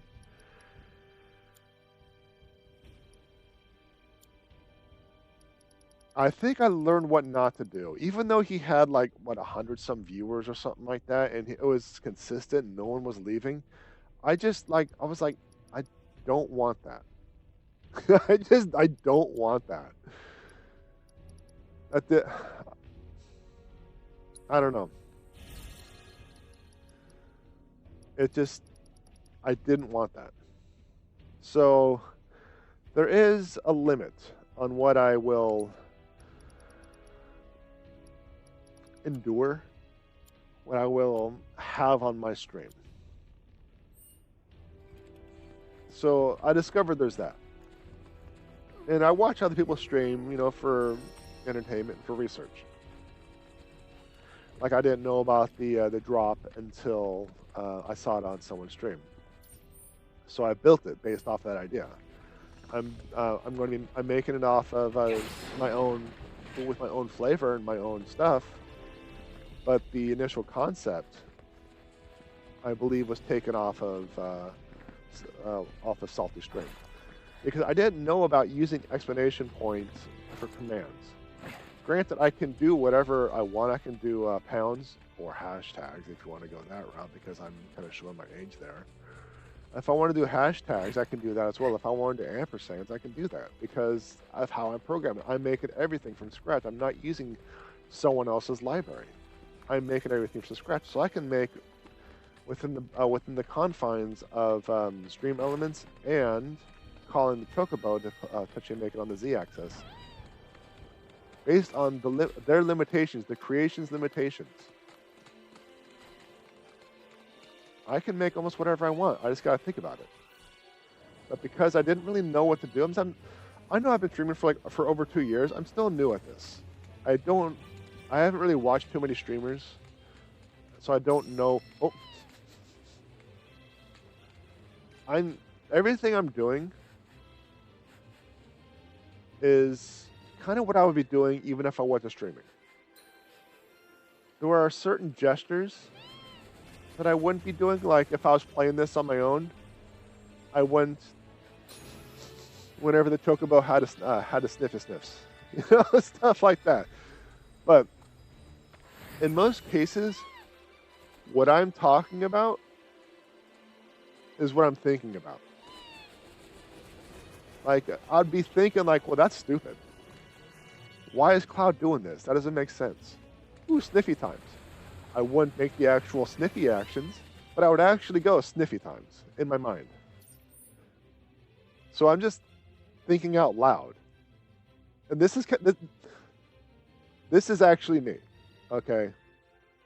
I think I learned what not to do. Even though he had 100-some viewers or something like that, and it was consistent, and no one was leaving. I was like, I don't want that. I don't want that. I don't know. I didn't want that. So there is a limit on what I will endure what I will have on my stream. So I discovered there's that. And I watch other people stream, for entertainment, for research. Like I didn't know about the drop until I saw it on someone's stream. So I built it based off that idea. I'm making it off of my own, with my own flavor and my own stuff. But the initial concept, I believe, was taken off of Salty String, because I didn't know about using exclamation points for commands. Granted, I can do whatever I want. I can do pounds or hashtags if you want to go that route, because I'm kind of showing my age there. If I want to do hashtags, I can do that as well. If I want to do ampersands, I can do that because of how I'm programming. I'm making everything from scratch. I'm not using someone else's library. I'm making everything from scratch, so I can make within the confines of stream elements and calling the chocobo to touch and make it on the z-axis based on their limitations, the creation's limitations. I can make almost whatever I want. I just got to think about it. But because I didn't really know what to do, I know I've been streaming for over 2 years. I'm still new at this. I haven't really watched too many streamers, so I don't know. Oh, everything I'm doing is kind of what I would be doing even if I wasn't streaming. There are certain gestures that I wouldn't be doing. Like if I was playing this on my own, I wouldn't. Whenever the chocobo had a sniff his sniffs, stuff like that. But in most cases, what I'm talking about is what I'm thinking about. Like I'd be thinking well, that's stupid. Why is Cloud doing this? That doesn't make sense. Ooh, sniffy times. I wouldn't make the actual sniffy actions, but I would actually go sniffy times in my mind. So I'm just thinking out loud. And this is actually me. Okay?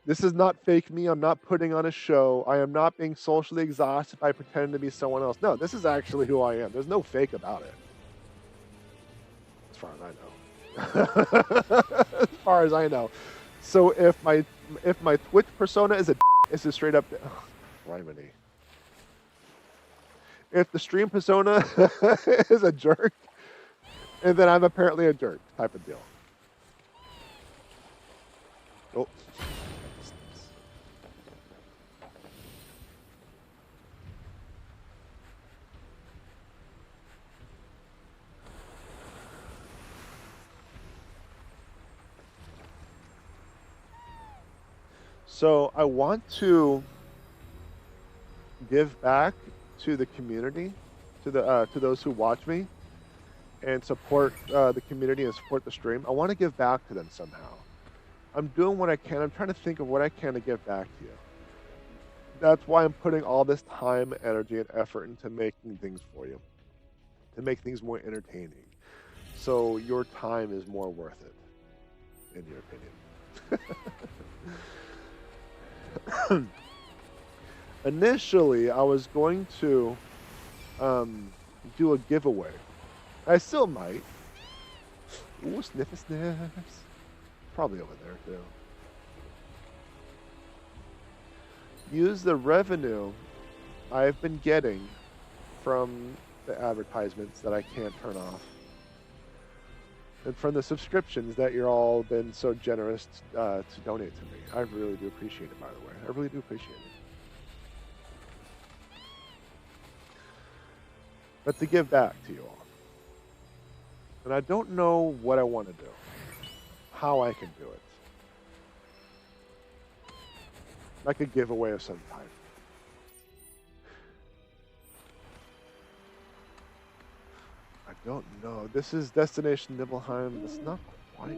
This is not fake me. I'm not putting on a show. I am not being socially exhausted by pretending to be someone else. No, this is actually who I am. There's no fake about it. As far as I know. As far as I know. So if my Twitch persona is a straight up Rhymony. If the stream persona is a jerk, and then I'm apparently a jerk type of deal. Oh. So I want to give back to the community, to those who watch me, and support the community and support the stream. I want to give back to them somehow. I'm doing what I can. I'm trying to think of what I can to give back to you. That's why I'm putting all this time, energy, and effort into making things for you, to make things more entertaining. So your time is more worth it, in your opinion. Initially, I was going to do a giveaway. I still might. Ooh, sniffy sniffs. Probably over there, too. Use the revenue I've been getting from the advertisements that I can't turn off. And from the subscriptions that you're all been so generous to donate to me. I really do appreciate it, by the way. I really do appreciate it. But to give back to you all. And I don't know what I want to do. How I can do it. Like a giveaway of some type. I don't know. This is Destination Nibelheim. It's not quite.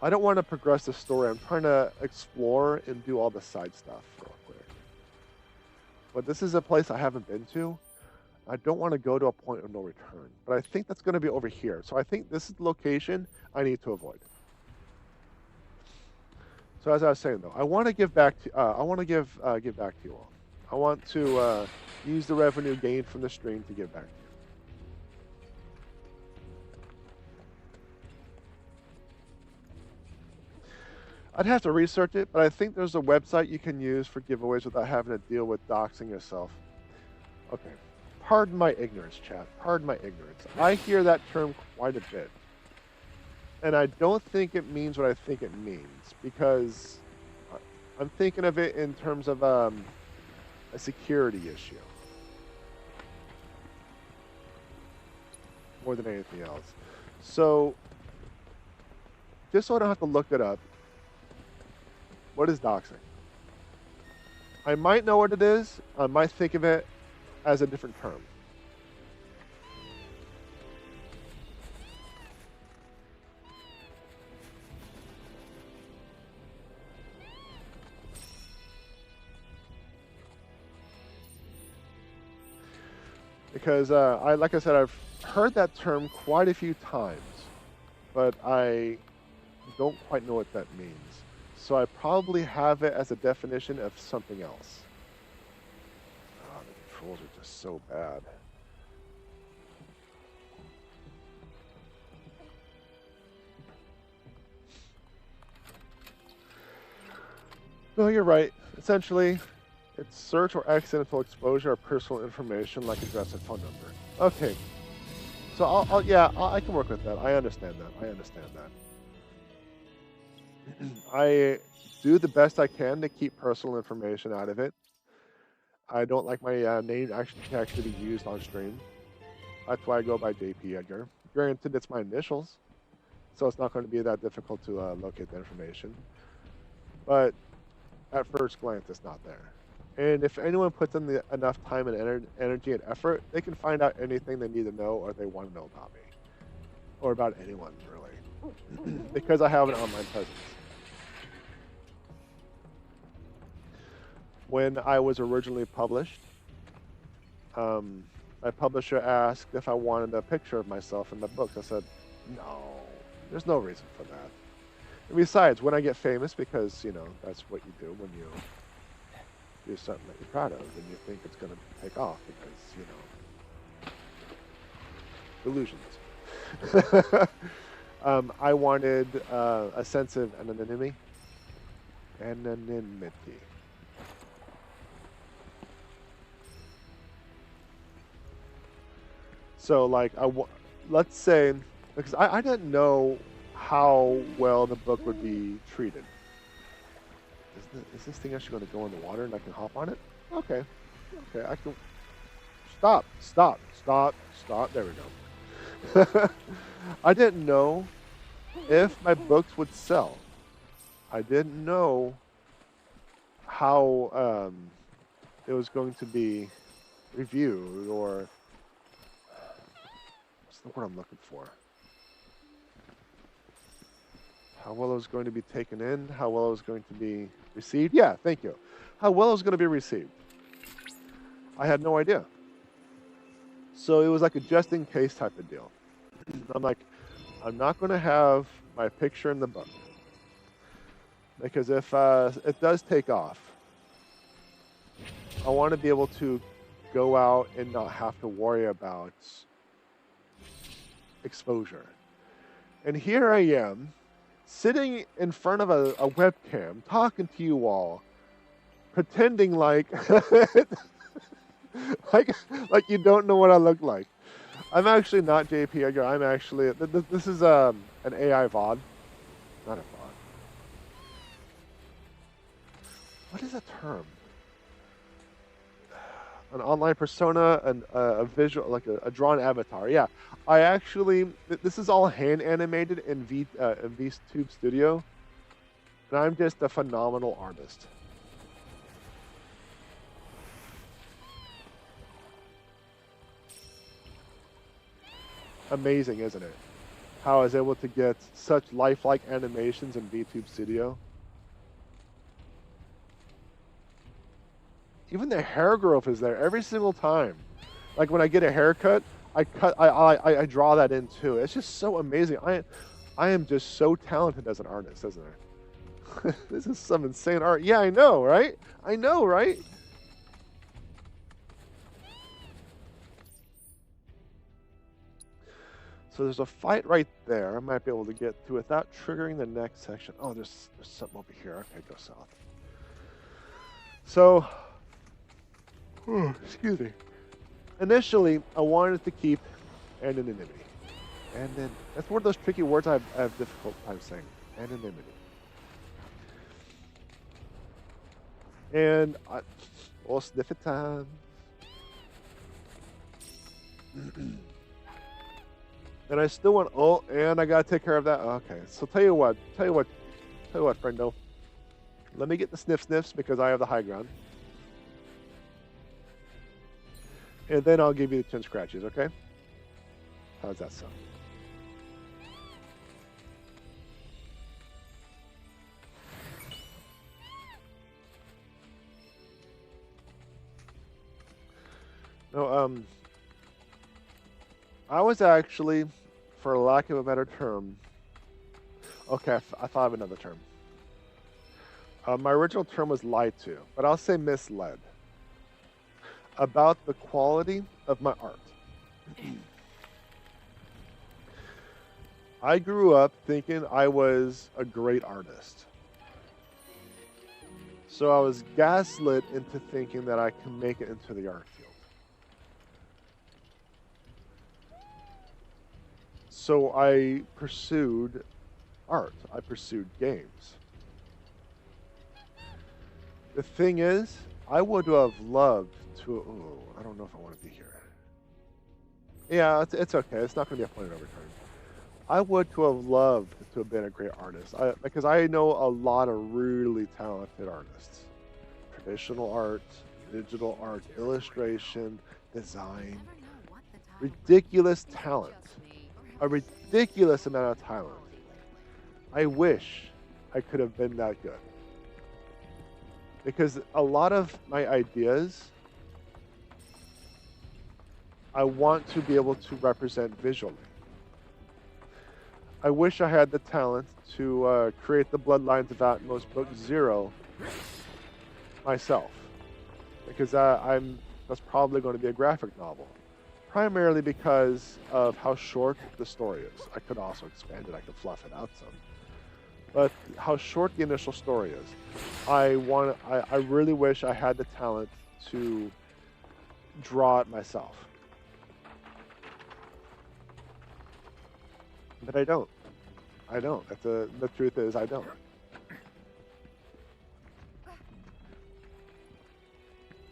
I don't want to progress the story. I'm trying to explore and do all the side stuff real quick. But this is a place I haven't been to. I don't want to go to a point of no return. But I think that's going to be over here. So I think this is the location I need to avoid. So as I was saying though, I want to give back to give back to you all. I want to use the revenue gained from the stream to give back to you. I'd have to research it, but I think there's a website you can use for giveaways without having to deal with doxing yourself. Okay. Pardon my ignorance, chat. Pardon my ignorance. I hear that term quite a bit. And I don't think it means what I think it means, because I'm thinking of it in terms of a security issue more than anything else. So, just so I don't have to look it up, what is doxing? I might know what it is. I might think of it as a different term. Because like I said, I've heard that term quite a few times, but I don't quite know what that means. So I probably have it as a definition of something else. Oh, the controls are just so bad. No, you're right. Essentially, it's search or accidental exposure of personal information like address and phone number. Okay. So I can work with that. I understand that. I understand that. I do the best I can to keep personal information out of it. I don't like my name actually be used on stream. That's why I go by J.P.Edgar. Granted, it's my initials, so it's not going to be that difficult to locate the information. But at first glance, it's not there. And if anyone puts in enough time and energy and effort, they can find out anything they need to know or they want to know about me. Or about anyone, really. Because I have an online presence. When I was originally published, my publisher asked if I wanted a picture of myself in the books. I said, no, there's no reason for that. And besides, when I get famous, because, you know, that's what you do when you do something that you're proud of and you think it's going to take off because, you know, delusions. I wanted a sense of anonymity. So, like, let's say, because I didn't know how well the book would be treated. Is this thing actually going to go in the water and I can hop on it? Okay. Okay, I can... Stop. There we go. I didn't know if my books would sell. I didn't know how it was going to be reviewed, or... What's the word I'm looking for? How well it was going to be taken in, how well it was going to be received. Yeah, thank you. How well it was going to be received. I had no idea. So it was like a just-in-case type of deal. I'm like, I'm not going to have my picture in the book. Because if it does take off, I want to be able to go out and not have to worry about exposure. And here I am, sitting in front of a webcam, talking to you all, pretending like, like you don't know what I look like. I'm actually not J.P.Edgar. I'm actually, this is an AI VOD, not a VOD. What is a term? An online persona, a visual, like a drawn avatar. Yeah, I actually, this is all hand animated in VTube Studio, and I'm just a phenomenal artist. Amazing, isn't it? How I was able to get such lifelike animations in VTube Studio. Even the hair growth is there every single time. Like when I get a haircut, I draw that in too. It's just so amazing. I am just so talented as an artist, isn't This is some insane art. Yeah, I know, right? I know, right? So there's a fight right there. I might be able to get to without triggering the next section. Oh, there's something over here. Okay, go south. So, excuse me. Initially, I wanted to keep anonymity. And then, that's one of those tricky words I have difficult time saying. Anonymity. And, well, sniff it time. And I still want, oh, and I gotta take care of that. Okay, so tell you what, friendo. Let me get the sniffs because I have the high ground. And then I'll give you the 10 scratches, okay? How's that sound? No, I was actually, for lack of a better term, okay, I thought of another term. My original term was lied to, but I'll say misled about the quality of my art. I grew up thinking I was a great artist. So I was gaslit into thinking that I can make it into the art field. So I pursued art. I pursued games. The thing is, I would have loved to. Oh, I don't know if I want to be here. Yeah, it's okay. It's not going to be a point of no return. I would to have loved to have been a great artist because I know a lot of really talented artists. Traditional art, digital art, illustration, design. Ridiculous talent. A ridiculous amount of talent. I wish I could have been that good. Because a lot of my ideas, I want to be able to represent visually. I wish I had the talent to create the Bloodlines of Atmos Book 0 myself. Because that's probably going to be a graphic novel. Primarily because of how short the story is. I could also expand it, I could fluff it out some. But how short the initial story is. I really wish I had the talent to draw it myself. But I don't. I don't. The truth is I don't.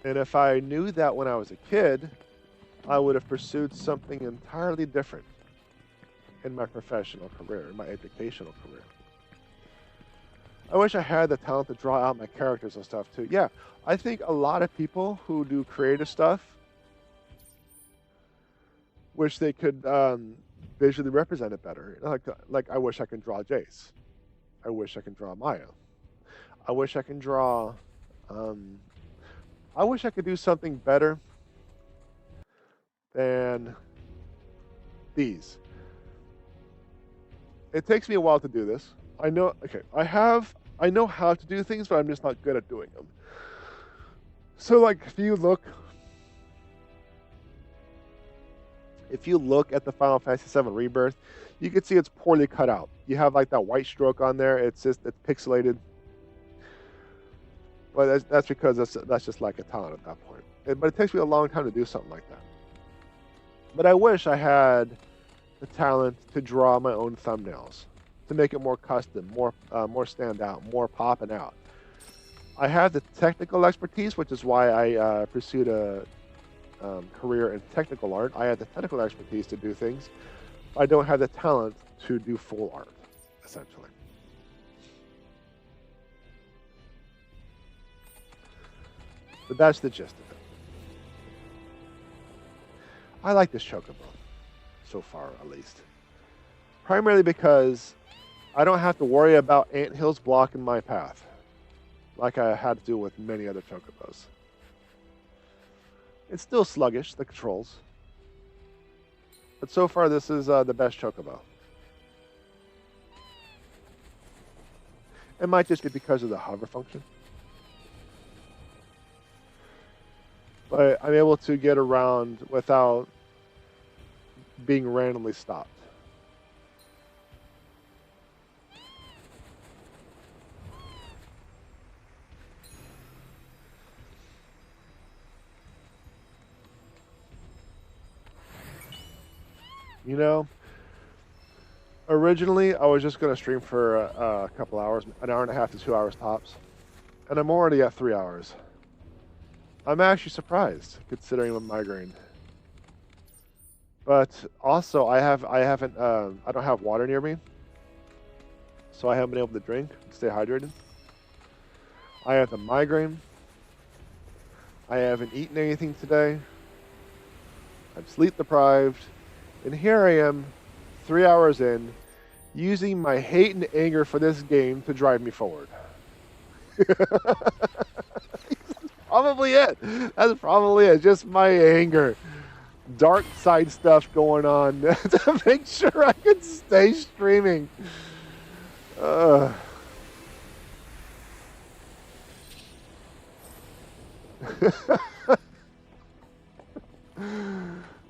And if I knew that when I was a kid, I would have pursued something entirely different in my professional career, in my educational career. I wish I had the talent to draw out my characters and stuff too. Yeah, I think a lot of people who do creative stuff wish they could visually represent it better. Like I wish I could draw Jace. I wish I could draw Maya. I wish I can draw. I wish I could do something better than these. It takes me a while to do this. I know. Okay, I know how to do things, but I'm just not good at doing them. So, like, if you look at the Final Fantasy VII Rebirth, you can see it's poorly cut out. You have like that white stroke on there. It's pixelated. But that's because that's just like a talent at that point. But it takes me a long time to do something like that. But I wish I had the talent to draw my own thumbnails, to make it more custom, more stand out, more popping out. I have the technical expertise, which is why I pursued a career in technical art. I have the technical expertise to do things. I don't have the talent to do full art, essentially. But that's the gist of it. I like this chocobo, so far at least. Primarily because I don't have to worry about anthills blocking my path, like I had to do with many other chocobos. It's still sluggish, the controls. But so far, this is the best chocobo. It might just be because of the hover function. But I'm able to get around without being randomly stopped. You know, originally I was just going to stream for a couple hours, an hour and a half to 2 hours tops. And I'm already at 3 hours. I'm actually surprised considering my migraine. But also I don't have water near me. So I haven't been able to drink, stay hydrated. I have the migraine. I haven't eaten anything today. I'm sleep deprived. And here I am, 3 hours in, using my hate and anger for this game to drive me forward. Probably it. That's probably it. Just my anger. Dark side stuff going on to make sure I can stay streaming.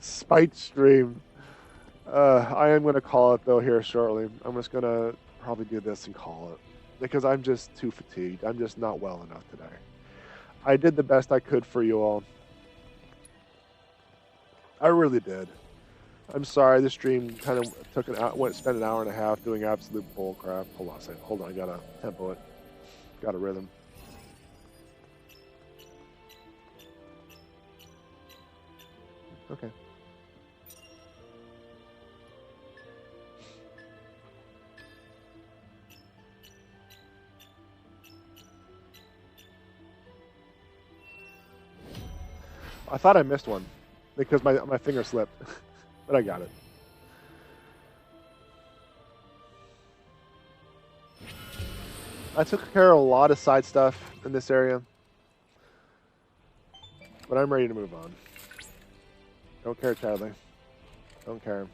Spite stream. I am going to call it though here shortly. I'm just going to probably do this and call it because I'm just too fatigued. I'm just not well enough today. I did the best I could for you all. I really did. I'm sorry, the stream kind of spent an hour and a half doing absolute bull crap. Hold on a second. Hold on, I gotta tempo it. Got a rhythm. Okay. I thought I missed one because my finger slipped, but I got it. I took care of a lot of side stuff in this area, but I'm ready to move on. Don't care, Chadley. Don't care.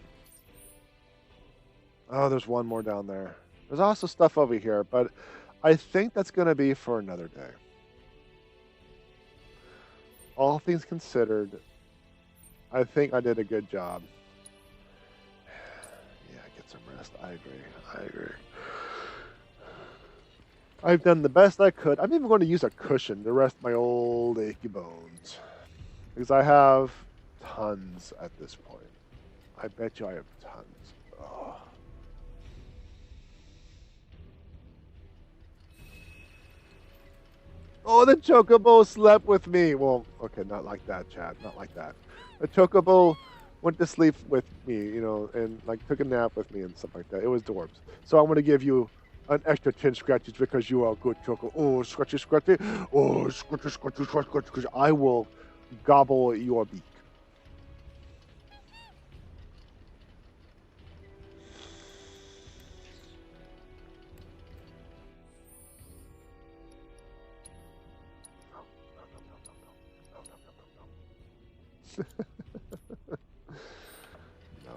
Oh, there's one more down there. There's also stuff over here, but I think that's going to be for another day. All things considered, I think I did a good job. Yeah, get some rest. I agree. I've done the best I could. I'm even going to use a cushion to rest my old achy bones. Because I have tons at this point. I bet you I have tons. Oh. Oh, the chocobo slept with me. Well, okay, not like that, Chad. Not like that. The chocobo went to sleep with me, and like took a nap with me and stuff like that. It was Dorbs. So I'm going to give you an extra 10 scratches because you are good, Choco. Oh, scratchy, scratchy. Oh, scratchy, scratchy, scratchy, scratchy. I will gobble your beak. No.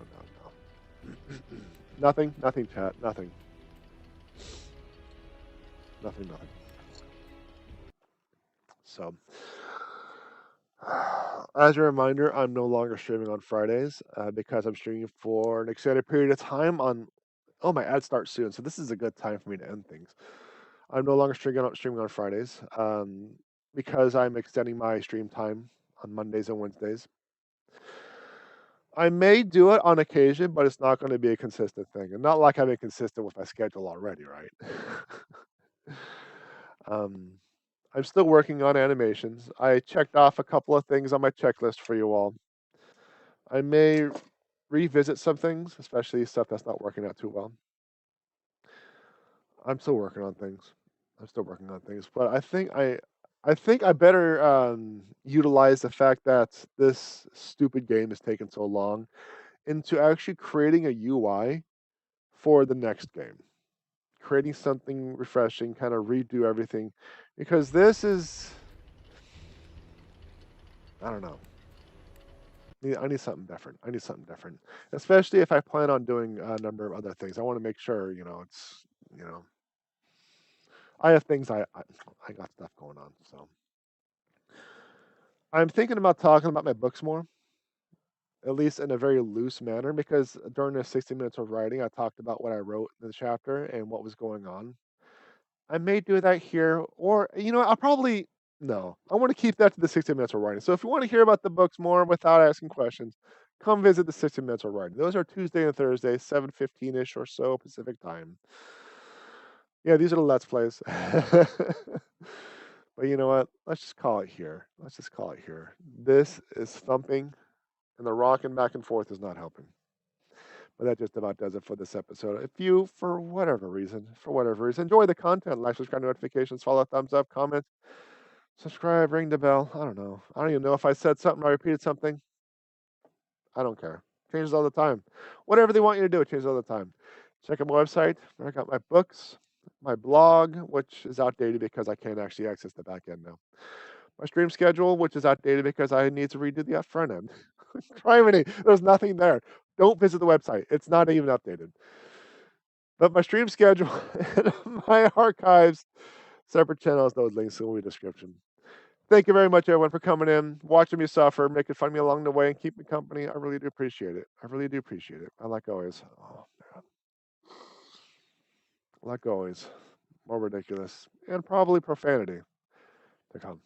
Nothing, chat. Nothing. So, as a reminder, I'm no longer streaming on Fridays because I'm streaming for an extended period of time on. Oh, my ad starts soon, so this is a good time for me to end things. I'm no longer streaming on Fridays because I'm extending my stream time on Mondays and Wednesdays. I may do it on occasion, but it's not going to be a consistent thing. And not like I've been consistent with my schedule already, right? I'm still working on animations. I checked off a couple of things on my checklist for you all. I may revisit some things, especially stuff that's not working out too well. I'm still working on things. But I think I better utilize the fact that this stupid game has taken so long into actually creating a UI for the next game. Creating something refreshing, kind of redo everything. Because this is, I don't know. I need something different. Especially if I plan on doing a number of other things. I want to make sure, it's. I have things I got stuff going on. So I'm thinking about talking about my books more, at least in a very loose manner, because during the 60 minutes of writing, I talked about what I wrote in the chapter and what was going on. I may do that here, or I'll probably no. I want to keep that to the 60 minutes of writing. So if you want to hear about the books more without asking questions, come visit the 60 minutes of writing. Those are Tuesday and Thursday, 7:15 ish or so Pacific time. Yeah, these are the Let's Plays. But you know what? Let's just call it here. Let's just call it here. This is thumping, and the rocking back and forth is not helping. But that just about does it for this episode. If you, for whatever reason, enjoy the content, like, subscribe, notifications, follow, thumbs up, comment, subscribe, ring the bell. I don't know. I don't even know if I said something or I repeated something. I don't care. Changes all the time. Whatever they want you to do, it changes all the time. Check out my website. I got my books, my blog, which is outdated because I can't actually access the back end now. My stream schedule, which is outdated because I need to redo the front end. Criminy, there's nothing there. Don't visit the website. It's not even updated. But my stream schedule and my archives, separate channels, those links in the description. Thank you very much, everyone, for coming in, watching me suffer, making fun of me along the way, and keeping me company. I really do appreciate it. I really do appreciate it. I like always. Oh, man. Like always. More ridiculous. And probably profanity to come.